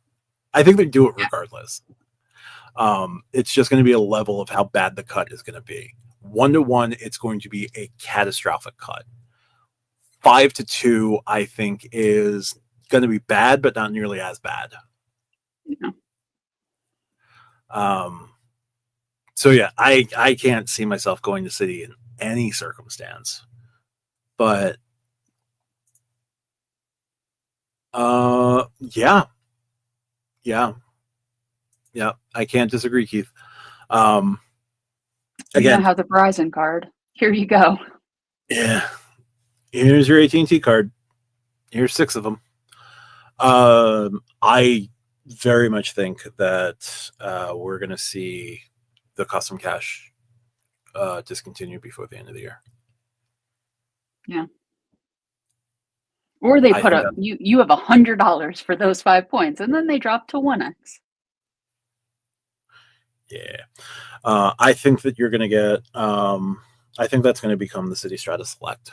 I think they do it regardless. It's just going to be a level of how bad the cut is going to be. 1-1, it's going to be a catastrophic cut. 5 to 2, I think, is going to be bad, but not nearly as bad. Yeah. So yeah, I can't see myself going to City in any circumstance. But yeah, I can't disagree, Keith. Again, you now have the Verizon card. Here you go. Yeah, here's your AT&T card. Here's 6 of them. I very much think that we're going to see the custom cache discontinue before the end of the year. Yeah. Or they put up, you have $100 for those 5 points, and then they drop to 1x. Yeah. I think that you're going to get, I think that's going to become the City Strata Select.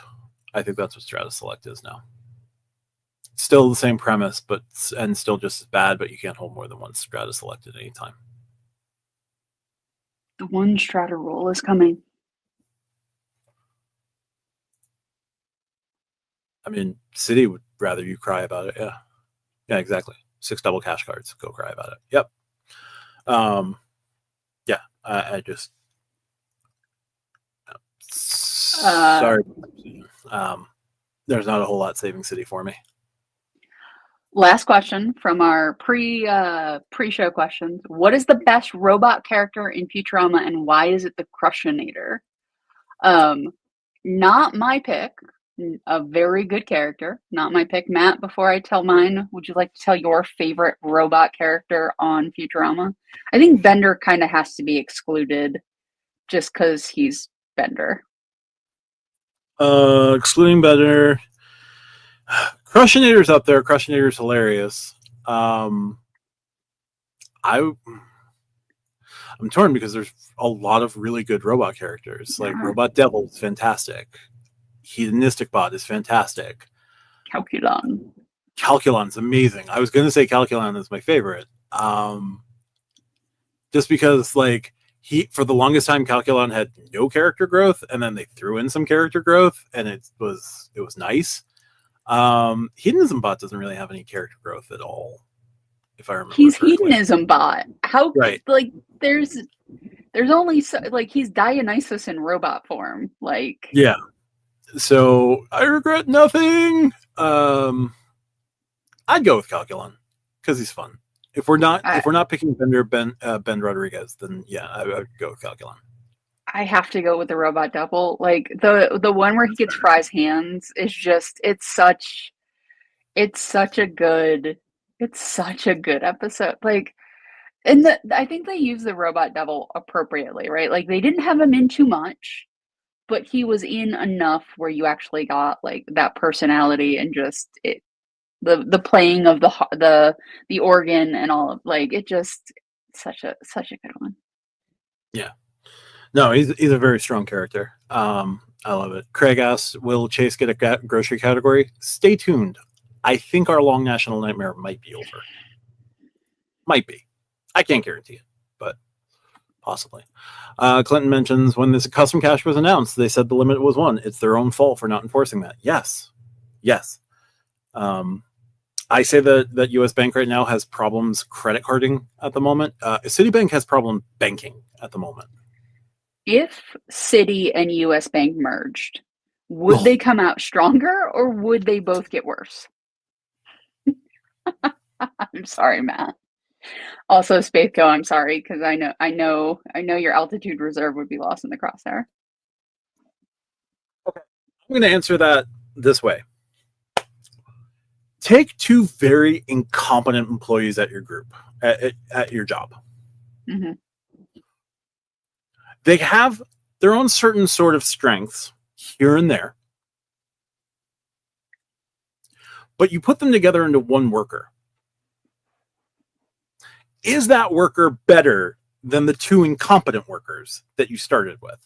I think that's what Strata Select is now. Still the same premise, and still just as bad, but you can't hold more than one Strata Select at any time. The one Strata rule is coming. I mean, City would rather you cry about it. Yeah. Yeah, exactly. 6 double cash cards. Go cry about it. Yep. Yeah, I just sorry. There's not a whole lot saving City for me. Last question from our pre-show questions. What is the best robot character in Futurama, and why is it the Crushinator? Not my pick. A very good character. Not my pick. Matt, before I tell mine, would you like to tell your favorite robot character on Futurama? I think Bender kind of has to be excluded just because he's Bender. Excluding Bender. Crushinator's up there. Crushinator's hilarious. I'm torn because there's a lot of really good robot characters. Like Robot Devil is fantastic. Hedonistic Bot is fantastic. Calculon. Calculon's amazing. I was going to say Calculon is my favorite. Just because, like, for the longest time, Calculon had no character growth, and then they threw in some character growth, and it was nice. Hedonism Bot doesn't really have any character growth at all, if I remember. He's correctly. Hedonism Bot. How right? Like, there's only like, he's Dionysus in robot form. Like, yeah. So I regret nothing. I'd go with Calculon because he's fun. If we're not picking Ben Rodriguez, then yeah, I would go with Calculon. I have to go with the robot double. Like, the one where he gets Fry's hands is just, it's such a good episode. Like, and I think they use the robot double appropriately, right? Like, they didn't have him in too much, but he was in enough where you actually got like that personality and just the playing of the organ and all of, like, it just such a good one. Yeah. No, he's a very strong character. I love it. Craig asks, will Chase get a grocery category? Stay tuned. I think our long national nightmare might be over. Might be. I can't guarantee it, but possibly. Clinton mentions, when this custom cash was announced, they said the limit was 1. It's their own fault for not enforcing that. Yes. I say that US Bank right now has problems credit carding at the moment. Citibank has problem banking at the moment. If Citi and US Bank merged, would they come out stronger, or would they both get worse? I'm sorry, Matt. Also, Spathco, I'm sorry, because I know your altitude reserve would be lost in the crosshair. Okay, I'm going to answer that this way. Take 2 very incompetent employees at your group, at your job. Mm-hmm. They have their own certain sort of strengths here and there, but you put them together into one worker. Is that worker better than the 2 incompetent workers that you started with?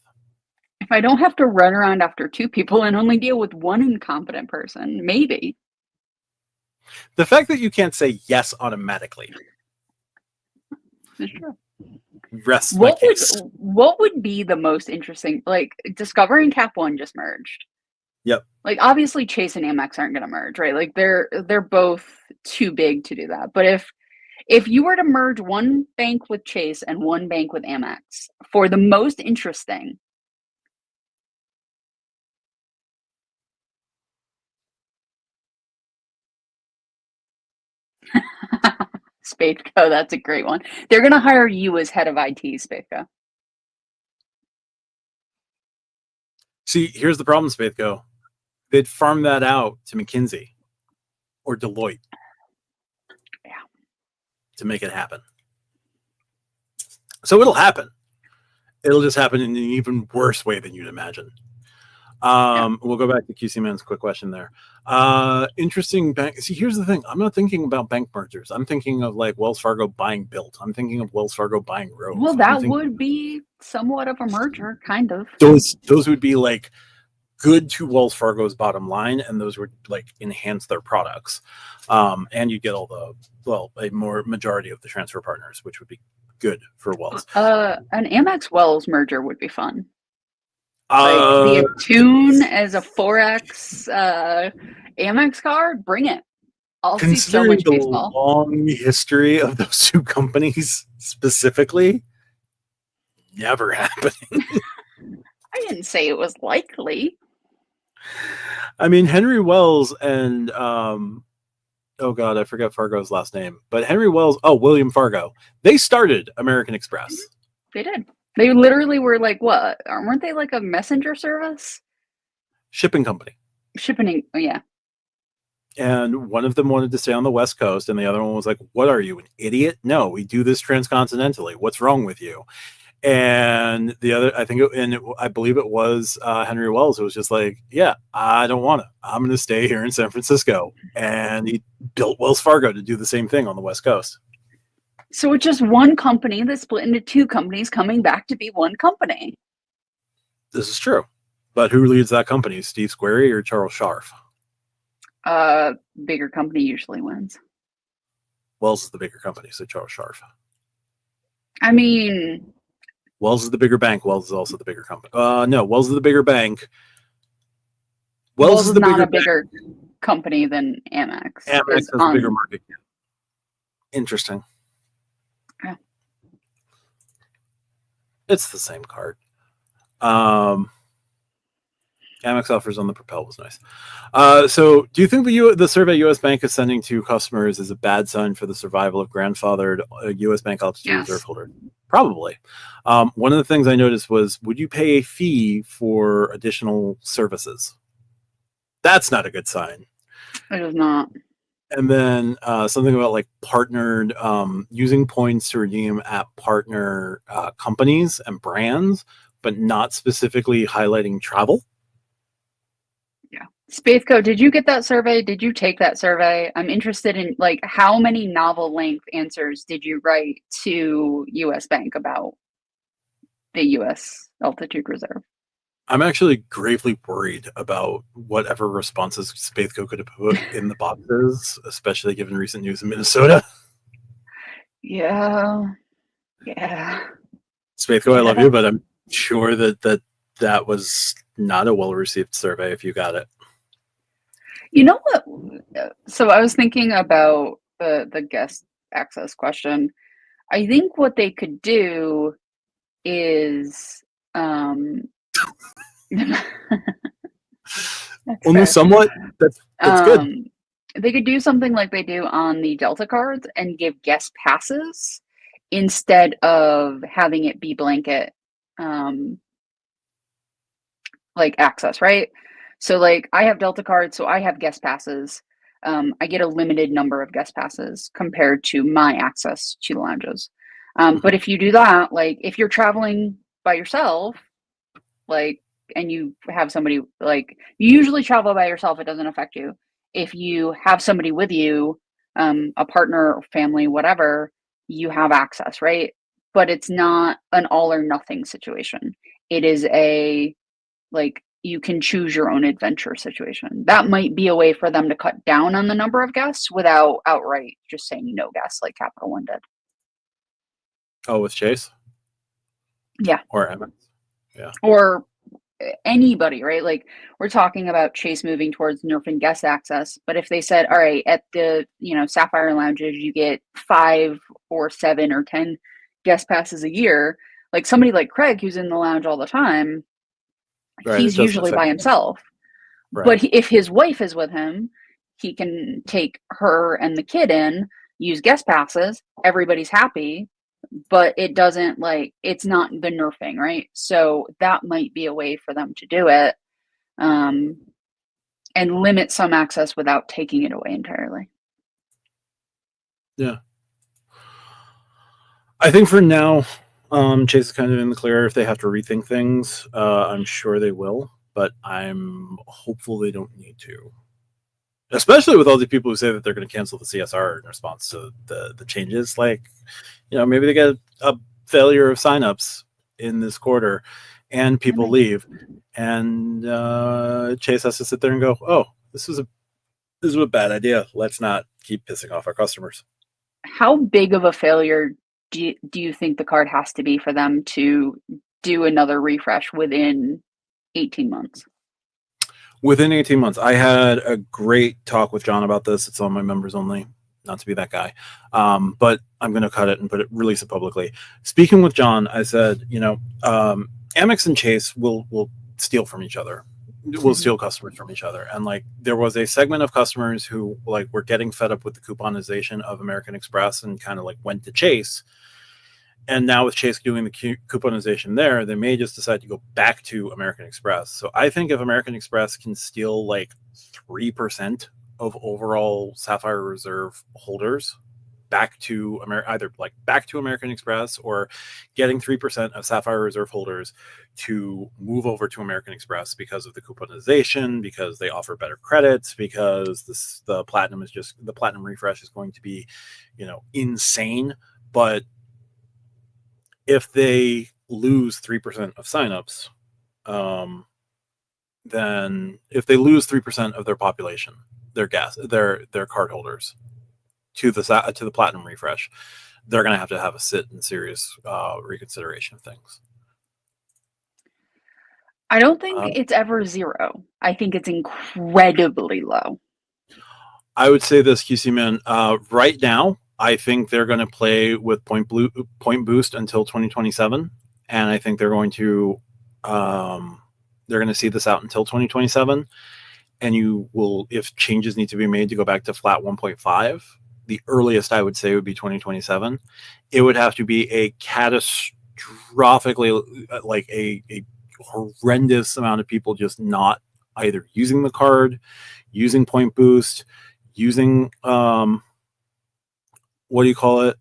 If I don't have to run around after 2 people and only deal with 1 incompetent person, maybe. The fact that you can't say yes automatically. That's true. Rests my case. What would be the most interesting? Like, Discovery and Cap One just merged. Yep. Like, obviously Chase and Amex aren't going to merge, right? Like, they're both too big to do that. But if you were to merge one bank with Chase and one bank with Amex for the most interesting, Spathco, that's a great one. They're going to hire you as head of IT, Spathco. See, here's the problem, Spathco. They'd farm that out to McKinsey or Deloitte. Yeah. To make it happen. So it'll happen. It'll just happen in an even worse way than you'd imagine. We'll go back to QC Man's quick question there. Interesting bank. See, here's the thing. I'm not thinking about bank mergers. I'm thinking of like Wells Fargo buying Built. I'm thinking of Wells Fargo buying Rose. Well, that would be somewhat of a merger, kind of. Those would be like good to Wells Fargo's bottom line, and those would like enhance their products. And you get all a more majority of the transfer partners, which would be good for Wells. An Amex Wells merger would be fun. Like the Attune as a Forex Amex card, bring it. I'll see so much baseball. The long history of those 2 companies specifically, never happening. I didn't say it was likely. I mean, Henry Wells and oh god, I forget Fargo's last name, but Henry Wells, William Fargo. They started American Express. They did. They literally were like, what? Weren't they like a messenger service? Shipping company. Yeah. And one of them wanted to stay on the West Coast, and the other one was like, what are you, an idiot? No, we do this transcontinentally. What's wrong with you? And the other, I believe it was Henry Wells. It was just like, yeah, I don't want to. I'm going to stay here in San Francisco. And he built Wells Fargo to do the same thing on the West Coast. So it's just one company that split into 2 companies coming back to be one company. This is true. But who leads that company? Steve Squarey or Charles Scharf? bigger company usually wins. Wells is the bigger company, so Charles Scharf. I mean, Wells is the bigger bank. Wells is also the bigger company. No, Wells is the bigger bank. Wells is not a bigger company than Amex. Amex has a bigger market cap. Interesting. Yeah. It's the same card. Amex offers on the Propel was nice. So do you think the survey U.S. Bank is sending to customers is a bad sign for the survival of grandfathered U.S. Bank altitude reserve holder? Probably. One of the things I noticed was, would you pay a fee for additional services? That's not a good sign. It is not. And then something about like partnered, using points to redeem at partner companies and brands, but not specifically highlighting travel. Yeah. Spaithco, did you get that survey? Did you take that survey? I'm interested in like how many novel length answers did you write to US Bank about the US altitude reserve? I'm actually gravely worried about whatever responses Spaithco could have put in the boxes, especially given recent news in Minnesota. Yeah. Spaithco, I love you, but I'm sure that was not a well-received survey if you got it. You know what? So I was thinking about the guest access question. I think what they could do is only somewhat. That's good. They could do something like they do on the Delta cards and give guest passes instead of having it be blanket like access, right? So like I have Delta cards, so I have guest passes. I get a limited number of guest passes compared to my access to the lounges. But if you do that, like if you're traveling by yourself, like, and you have somebody, like you usually travel by yourself, it doesn't affect you. If you have somebody with you, a partner or family, whatever, you have access, right? But it's not an all or nothing situation. It is a, like, you can choose your own adventure situation. That might be a way for them to cut down on the number of guests without outright just saying no guests like Capital One did. Oh, with Chase? Yeah. Or Amex? Yeah. Or anybody, right? Like we're talking about Chase moving towards nerfing guest access, but if they said, all right, at the, Sapphire lounges, you get 5 or 7 or 10 guest passes a year, like somebody like Craig, who's in the lounge all the time, right, he's usually by himself. Right. But if his wife is with him, he can take her and the kid in, use guest passes, everybody's happy, but it doesn't, like, it's not the nerfing, right? So that might be a way for them to do it, and limit some access without taking it away entirely. Yeah. I think for now, Chase is kind of in the clear. If they have to rethink things, I'm sure they will, but I'm hopeful they don't need to. Especially with all the people who say that they're going to cancel the CSR in response to the changes. Like, maybe they get a failure of signups in this quarter and people leave, and Chase has to sit there and go, oh, this was a bad idea. Let's not keep pissing off our customers. How big of a failure do you think the card has to be for them to do another refresh within 18 months? Within 18 months. I had a great talk with John about this. It's on my members only, not to be that guy. But I'm going to cut it and release it publicly. Speaking with John, I said, Amex and Chase will steal from each other. We'll steal customers from each other. And like, there was a segment of customers who like were getting fed up with the couponization of American Express and kind of like went to Chase. And now with Chase doing the couponization there, they may just decide to go back to American Express. So I think if American Express can steal like 3% of overall Sapphire Reserve holders back to either like back to American Express, or getting 3% of Sapphire Reserve holders to move over to American Express because of the couponization, because they offer better credits, because the platinum refresh is going to be, insane. But if they lose 3% of signups, then if they lose 3% of their population, their card holders to the platinum refresh, they're going to have a sit and serious reconsideration of things. I don't think it's ever zero. I think it's incredibly low. I would say this, QC man. Right now, I think they're going to play with point boost until 2027, and I think they're going to see this out until 2027. And you will, if changes need to be made to go back to flat 1.5, the earliest I would say would be 2027. It would have to be a catastrophically, like a horrendous amount of people just not either using the card, using point boost, using what do you call it?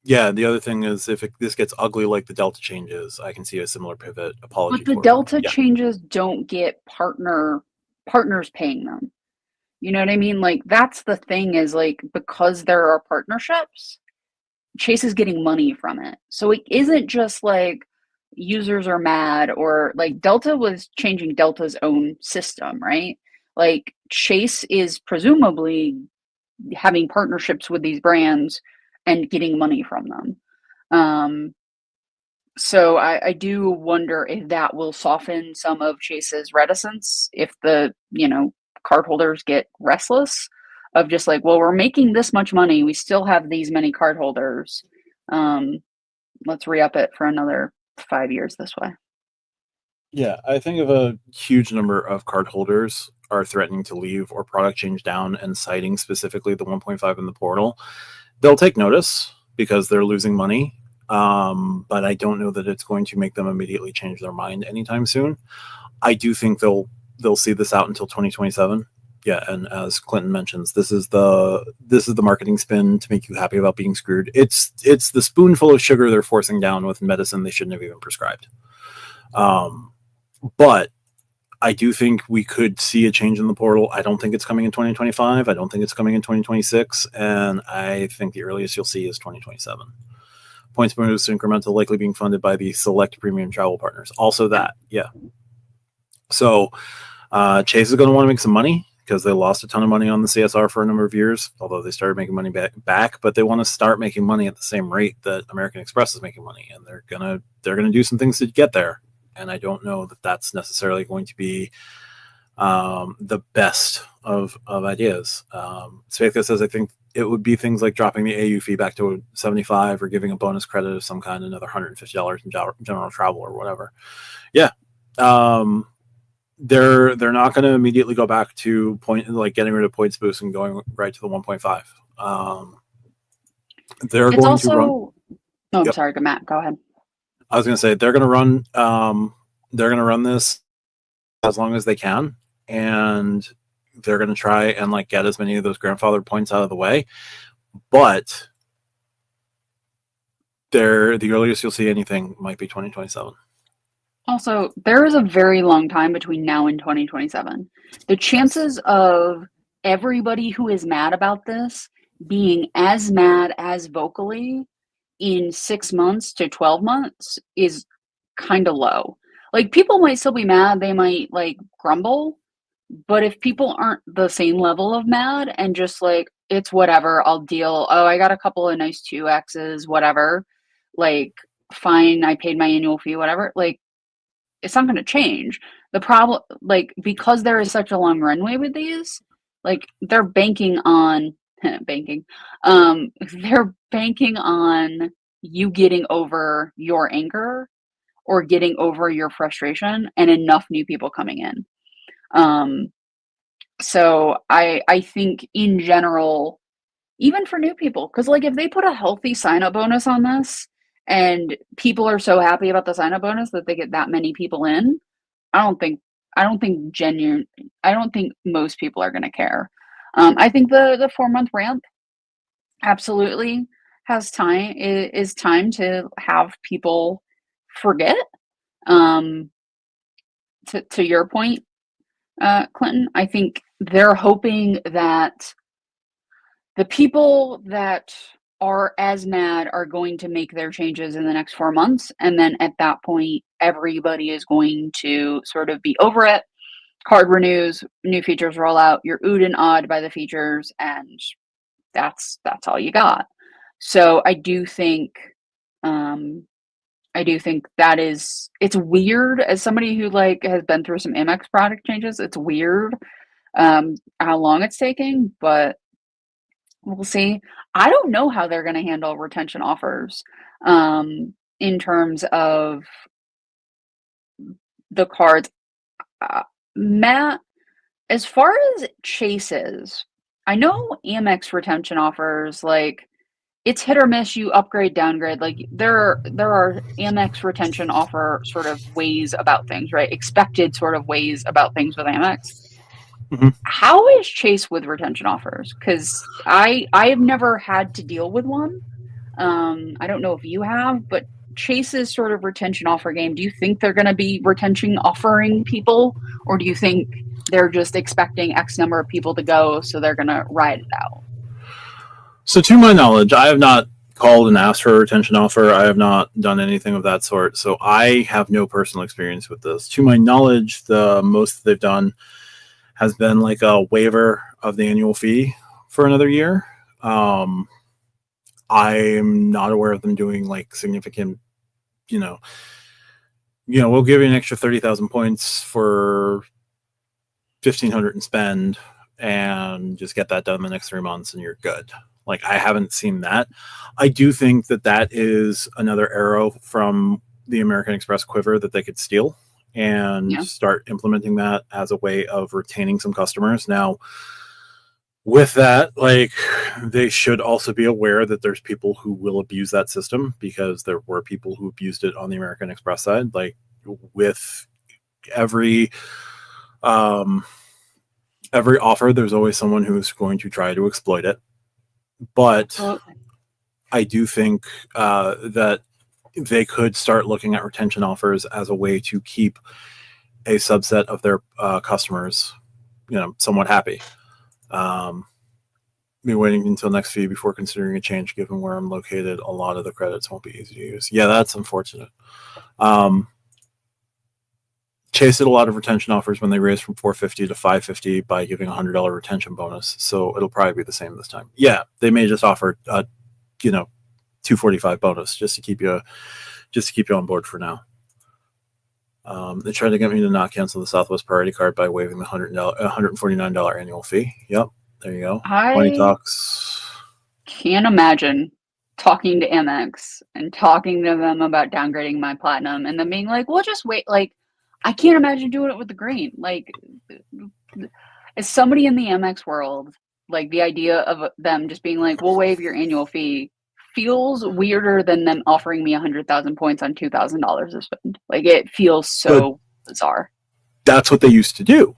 Yeah, the other thing is if this gets ugly like the Delta changes, I can see a similar pivot apology. But the Delta changes don't get partners paying them. You know what I mean? Like, that's the thing, is like, because there are partnerships, Chase is getting money from it. So it isn't just like users are mad, or like Delta was changing Delta's own system, right? Like, Chase is presumably having partnerships with these brands and getting money from them. So I do wonder if that will soften some of Chase's reticence, if the, cardholders get restless of just like, well, we're making this much money, we still have these many cardholders. Let's re-up it for another 5 years this way. Yeah, I think if a huge number of cardholders are threatening to leave or product change down and citing specifically the 1.5 in the portal, they'll take notice because they're losing money. But I don't know that it's going to make them immediately change their mind anytime soon. I do think they'll see this out until 2027. Yeah, and as Clinton mentions, this is the marketing spin to make you happy about being screwed. It's the spoonful of sugar they're forcing down with medicine they shouldn't have even prescribed. But I do think we could see a change in the portal. I don't think it's coming in 2025. I don't think it's coming in 2026. And I think the earliest you'll see is 2027. Points boost incremental likely being funded by the select premium travel partners. Also that, yeah. So Chase is going to want to make some money because they lost a ton of money on the CSR for a number of years, although they started making money back, but they want to start making money at the same rate that American Express is making money, and they're gonna do some things to get there. And I don't know that that's necessarily going to be the best of ideas. Svetka says, I think it would be things like dropping the AU fee back to 75 or giving a bonus credit of some kind, another $150 in general travel or whatever. Yeah. They're not going to immediately go back to getting rid of points boost and going right to the 1.5. They're it's going also, to run. Oh, I'm Yep. sorry, Matt, go ahead. I was going to say they're going to run. They're going to run this as long as they can, and they're going to try and get as many of those grandfathered points out of the way. But the earliest you'll see anything might be 2027. Also, there is a very long time between now and 2027. The chances of everybody who is mad about this being as mad as vocally in 6 months to 12 months is kind of low. Like, people might still be mad, they might grumble, but if people aren't the same level of mad and just it's whatever, I'll deal. Oh, I got a couple of nice 2Xs, whatever. Fine, I paid my annual fee, whatever. It's not going to change. The problem, because there is such a long runway with these, they're banking on banking. They're banking on you getting over your anger or getting over your frustration and enough new people coming in. So I think in general, even for new people, because if they put a healthy sign-up bonus on this and people are so happy about the sign-up bonus that they get that many people in, I don't think most people are going to care. I think the 4-month ramp absolutely is time to have people forget. To your point, Clinton, I think they're hoping that the people that are as mad are going to make their changes in the next 4 months. And then at that point, everybody is going to sort of be over it. card renews, new features roll out, you're oohed and awed by the features, and that's all you got. So I do think that it's weird as somebody who like has been through some Amex product changes. It's weird how long it's taking, but we'll see. I don't know how they're going to handle retention offers in terms of the cards. Matt, as far as chases, I know Amex retention offers like it's hit or miss. You upgrade, downgrade. Like there are Amex retention offer sort of ways about things, right? Expected sort of ways about things with Amex. Mhm. How is Chase with retention offers? Because I have never had to deal with one. I don't know if you have, but Chase's sort of retention offer game. Do you think they're going to be retention offering people, or do you think they're just expecting X number of people to go, so they're going to ride it out? So, to my knowledge, I have not called and asked for a retention offer. I have not done anything of that sort. So, I have no personal experience with this. To my knowledge, the most they've done has been like a waiver of the annual fee for another year. I'm not aware of them doing like significant, you know, we'll give you an extra 30,000 points for 1,500 and spend, and just get that done in the next 3 months, and you're good. Like, I haven't seen that. I do think that that is another arrow from the American Express quiver that they could steal and Yeah. start implementing that as a way of retaining some customers. Now, with that, like, they should also be aware that there's people who will abuse that system, because there were people who abused it on the American Express side. Like, with every every offer, there's always someone who's going to try to exploit it. But Absolutely. I do think that they could start looking at retention offers as a way to keep a subset of their customers, somewhat happy. Be waiting until next fee before considering a change, given where I'm located. A lot of the credits won't be easy to use. Yeah, that's unfortunate. Chase did a lot of retention offers when they raised from 450 to 550 by giving a $100 retention bonus. So it'll probably be the same this time. Yeah, they may just offer a 245 bonus just to keep you on board for now. They tried to get me to not cancel the Southwest Priority Card by waiving the $149 annual fee. Yep, there you go. Money I talks. can't imagine talking to Amex and talking to them about downgrading my platinum and then being like, "We'll just wait." Like, I can't imagine doing it with the green. Like, as somebody in the Amex world, like the idea of them just being like, "We'll waive your annual fee," feels weirder than them offering me 100,000 points on $2,000 to spend. Like, it feels But so bizarre. that's what they used to do.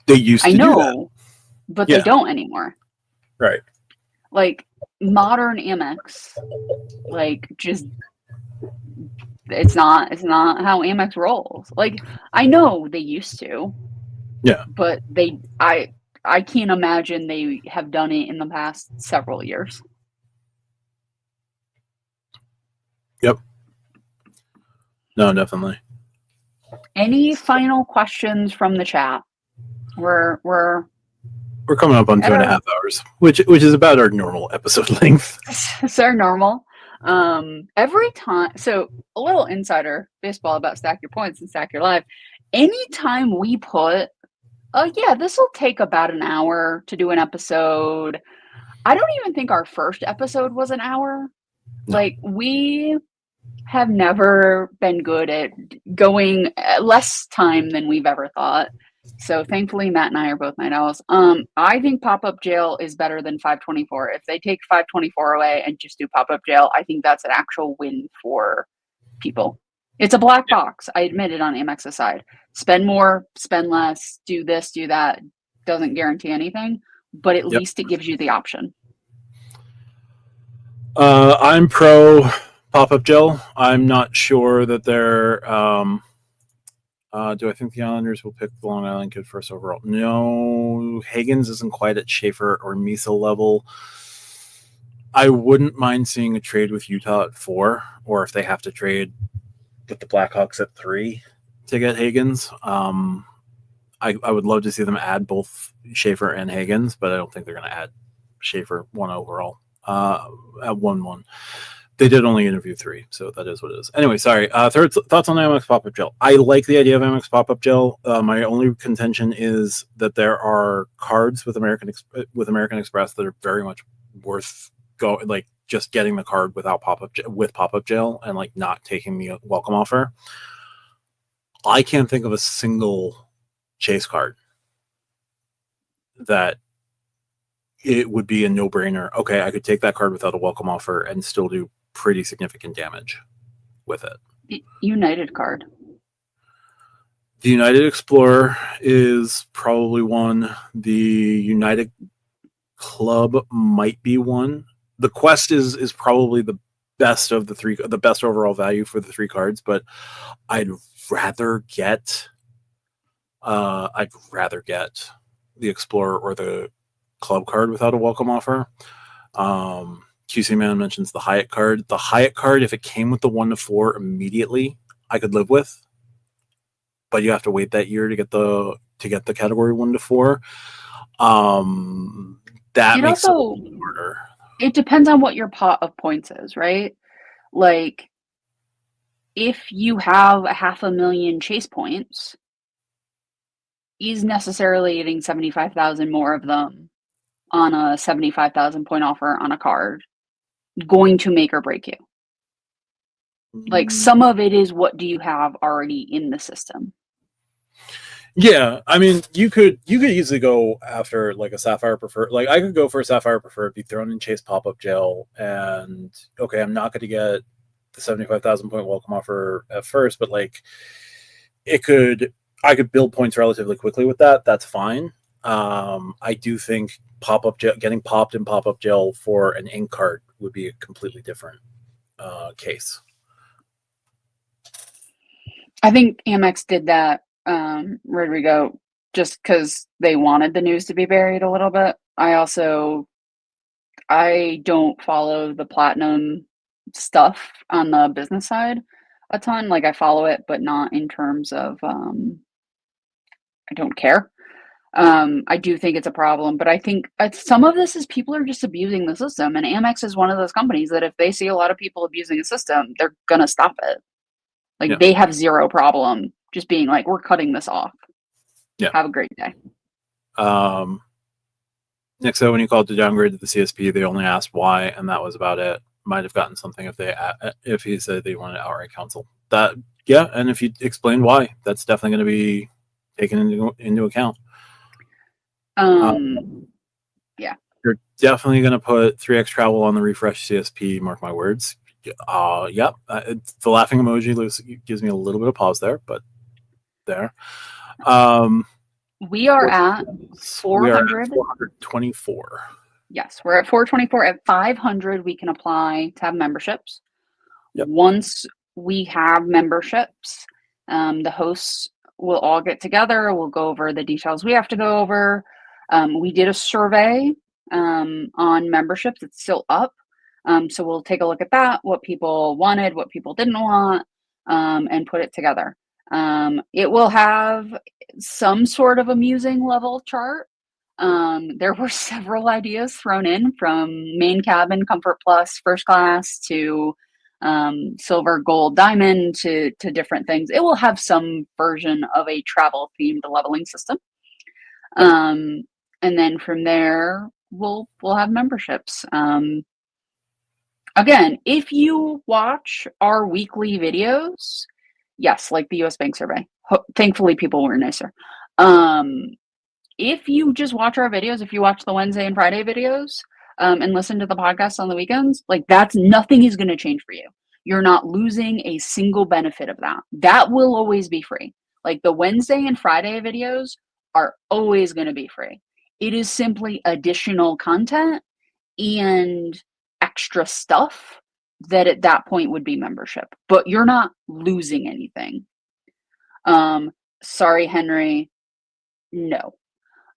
They used I to do that. know, but they Yeah, don't anymore. right. Like, modern Amex, like, just it's not how Amex rolls. Like, I know they used to, Yeah. but I can't imagine they have done it in the past several years. Yep. No, definitely. Any final questions from the chat? We're We're coming up on at 2.5 hours, which is about our normal episode length. it's our normal. Every time, so a little insider baseball about Stack Your Points and Stack Your Live. Anytime we put, oh yeah, this will take about an hour to do an episode. I don't even think our first episode was an hour. No. Like, we have never been good at going less time than we've ever thought. So thankfully, Matt and I are both night owls. I think pop-up jail is better than 524. If they take 524 away and just do pop-up jail, I think that's an actual win for people. It's a black box. I admit it on Amex's side. Spend more, spend less, do this, do that. Doesn't guarantee anything, but at least it gives you the option. I'm pro pop-up gel. I'm not sure that they're. Do I think the Islanders will pick the Long Island kid first overall? No, Higgins isn't quite at Schaefer or Misa level. I wouldn't mind seeing a trade with Utah at 4, or if they have to trade with the Blackhawks at 3 to get Higgins. I would love to see them add both Schaefer and Higgins, but I don't think they're going to add Schaefer one overall at 1-1. They did only interview 3, so that is what it is. Anyway, sorry. Third thoughts on Amex pop-up gel. I like the idea of Amex pop-up gel. My only contention is that there are cards with American Express that are very much worth like just getting the card without pop-up gel and like not taking the welcome offer. I can't think of a single Chase card that it would be a no-brainer. Okay, I could take that card without a welcome offer and still do pretty significant damage with it. United card. The United Explorer is probably one. The United Club might be one. The Quest is probably the best of the 3, the best overall value for the 3 cards, but I'd rather get the Explorer or the Club card without a welcome offer. QC Man mentions the Hyatt card. The Hyatt card, if it came with the 1-4 immediately, I could live with. But you have to wait that year to get the category 1-4. That makes it also harder. It depends on what your pot of points is, right? Like, if you have 500,000 Chase points, is necessarily getting 75,000 more of them on a 75,000 point offer on a card going to make or break you? Like, some of it is what do you have already in the system? Yeah, I mean, you could easily go after like a Sapphire Preferred. Like, I could go for a Sapphire Preferred, be thrown in Chase pop-up gel, and okay, I'm not going to get the 75,000 point welcome offer at first, but like, I could build points relatively quickly with that. That's fine. I do think pop-up gel, getting popped in pop-up gel for an ink card would be a completely different case. I think Amex did that, Rodrigo, just because they wanted the news to be buried a little bit. I don't follow the platinum stuff on the business side a ton. Like, I follow it, but not in terms of I don't care. I do think it's a problem, but I think some of this is people are just abusing the system, and Amex is one of those companies that if they see a lot of people abusing the system, they're gonna stop it. Like, they have zero problem just being like, we're cutting this off. Yeah. Have a great day. Nick said when you called to downgrade to the CSP, they only asked why, and that was about it. Might have gotten something if he said they wanted outright counsel. That, yeah, and if you explain why, that's definitely going to be taken into account. Yeah. You're definitely going to put 3x travel on the refresh CSP, mark my words. The laughing emoji gives me a little bit of pause there, but there. We are at 424. Yes, we're at 424. At 500, we can apply to have memberships. Yep. Once we have memberships, the hosts will all get together. We'll go over the details we have to go over. We did a survey on memberships. It's still up. So we'll take a look at that, what people wanted, what people didn't want, and put it together. It will have some sort of amusing level chart. There were several ideas thrown in, from main cabin, comfort plus, first class, to silver, gold, diamond, to different things. It will have some version of a travel themed leveling system. And then from there, we'll have memberships. Again, if you watch our weekly videos, yes, like the US Bank survey, thankfully people were nicer. If you just watch our videos, if you watch the Wednesday and Friday videos, and listen to the podcast on the weekends, like, nothing is going to change for you. You're not losing a single benefit of that. That will always be free. Like, the Wednesday and Friday videos are always going to be free. It is simply additional content and extra stuff that at that point would be membership, but you're not losing anything. Sorry, Henry. No.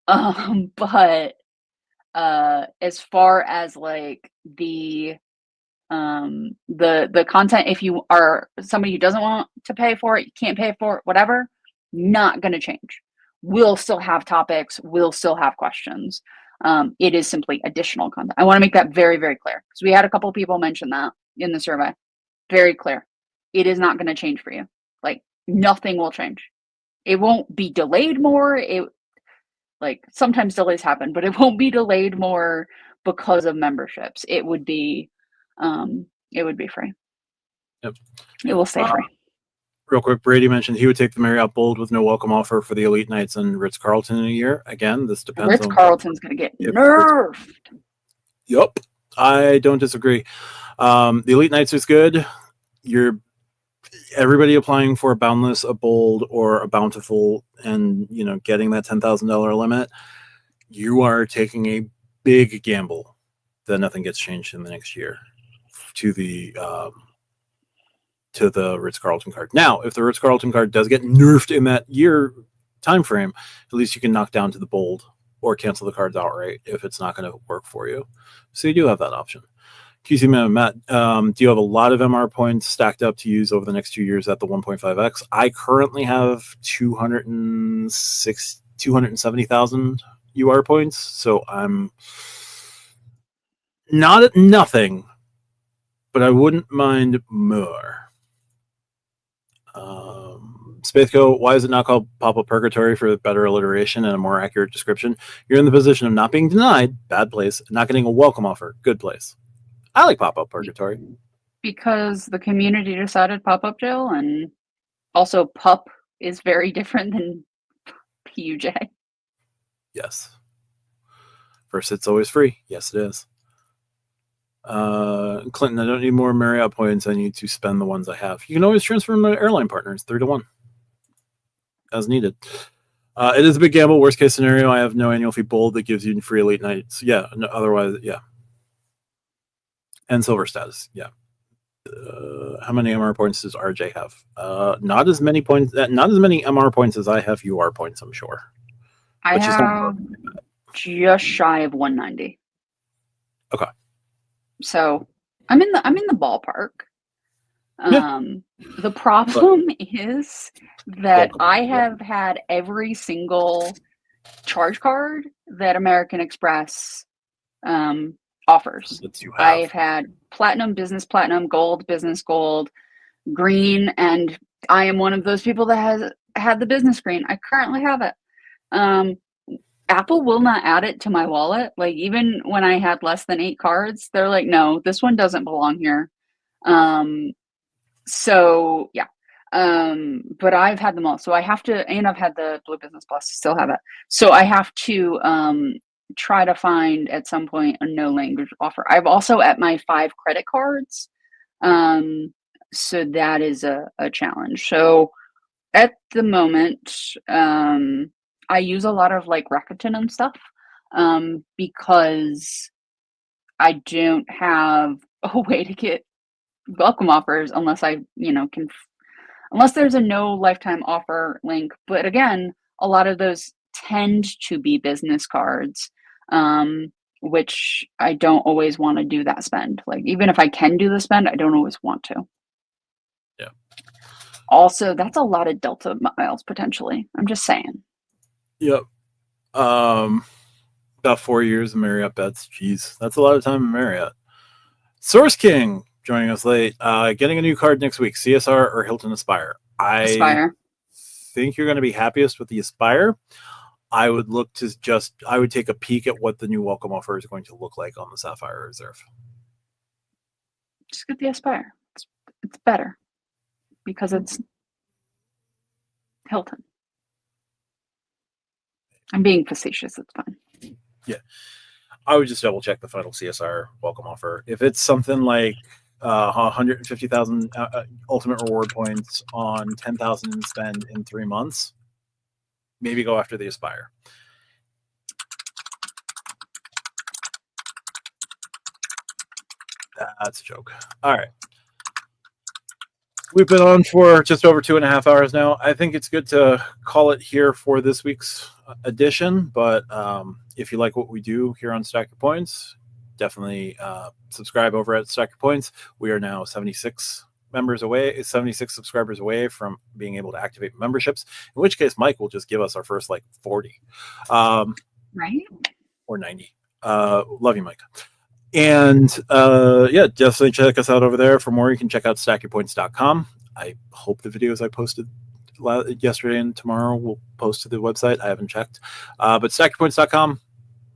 But as far as like the content, if you are somebody who doesn't want to pay for it, you can't pay for it, whatever, not going to change. We'll still have topics. We'll still have questions. It is simply additional content. I want to make that very, very clear because we had a couple of people mention that in the survey. Very clear. It is not going to change for you. Like nothing will change. It won't be delayed more. Like sometimes delays happen, but it won't be delayed more because of memberships. It would be free. Yep. It will stay free. Real quick, Brady mentioned he would take the Marriott Bold with no welcome offer for the Elite Nights and Ritz-Carlton in a year. Again, this depends on Ritz-Carlton's going to get nerfed. Yep. I don't disagree. The Elite Nights is good. Everybody applying for a Boundless, a Bold, or a Bountiful, and getting that $10,000 limit, you are taking a big gamble that nothing gets changed in the next year to the Ritz-Carlton card. Now, if the Ritz-Carlton card does get nerfed in that year time frame, at least you can knock down to the Bold or cancel the cards outright if it's not going to work for you. So you do have that option. QC Man Matt, do you have a lot of MR points stacked up to use over the next 2 years at the 1.5x? I currently have 270,000 UR points, so I'm not at nothing, but I wouldn't mind more. Spathco, why is it not called Pop-Up Purgatory for better alliteration and a more accurate description? You're in the position of not being denied, bad place, not getting a welcome offer, good place. I like Pop-Up Purgatory. Because the community decided Pop-Up Jail, and also PUP is very different than PUJ. Yes. First, it's always free. Yes, it is. Clinton, I don't need more Marriott points. I need to spend the ones I have. You can always transfer my airline partners 3-1 as needed. It is a big gamble. Worst case scenario, I have no annual fee Bold that gives you free Elite Nights. Yeah, no, otherwise, yeah. And silver status, yeah. How many MR points does RJ have? Not as many points. Not as many MR points as I have UR points, I'm sure. I have just shy of 190. Okay. So I'm in the ballpark. Yeah. The problem is that I have had every single charge card that American Express offers. I've had platinum, business platinum, gold, business gold, green, and I am one of those people that has had the business green. I currently have it. Apple will not add it to my wallet. Like even when I had less than 8 cards, they're like, no, this one doesn't belong here. So yeah. But I've had them all. So I have to, and I've had the Blue Business Plus, still have it. So I have to try to find at some point a no language offer. I've also at my 5 credit cards. So that is a challenge. So at the moment, I use a lot of like Rakuten and stuff because I don't have a way to get welcome offers unless I, unless there's a no lifetime offer link. But again, a lot of those tend to be business cards, which I don't always want to do that spend. Like even if I can do the spend, I don't always want to. Yeah. Also, that's a lot of Delta miles potentially. I'm just saying. Yep. About 4 years of Marriott bets. Jeez, that's a lot of time in Marriott. Source King joining us late. Getting a new card next week, CSR or Hilton Aspire? Aspire. Think you're going to be happiest with the Aspire. I would take a peek at what the new welcome offer is going to look like on the Sapphire Reserve. Just get the Aspire. It's better because it's Hilton. I'm being facetious. It's fine. Yeah. I would just double check the final CSR welcome offer. If it's something like 150,000 ultimate reward points on 10,000 in spend in 3 months, maybe go after the Aspire. That's a joke. All right. We've been on for just over 2.5 hours now. I think it's good to call it here for this week's edition. But if you like what we do here on Stack Your Points, definitely subscribe over at Stack Your Points. We are now 76 members away, 76 subscribers away from being able to activate memberships, in which case Mike will just give us our first like 40 right, or 90. Love you, Mike. And yeah, definitely check us out over there. For more, you can check out stackyourpoints.com. I hope the videos I posted yesterday and tomorrow will post to the website. I haven't checked. But stackyourpoints.com,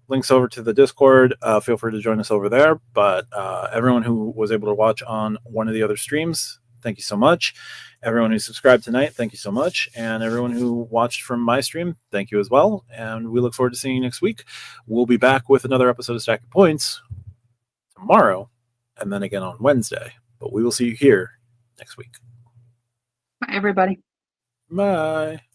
links over to the Discord. Feel free to join us over there. But everyone who was able to watch on one of the other streams, thank you so much. Everyone who subscribed tonight, thank you so much. And everyone who watched from my stream, thank you as well. And we look forward to seeing you next week. We'll be back with another episode of Stack Your Points tomorrow and then again on Wednesday. But we will see you here next week. bye everybody. Bye.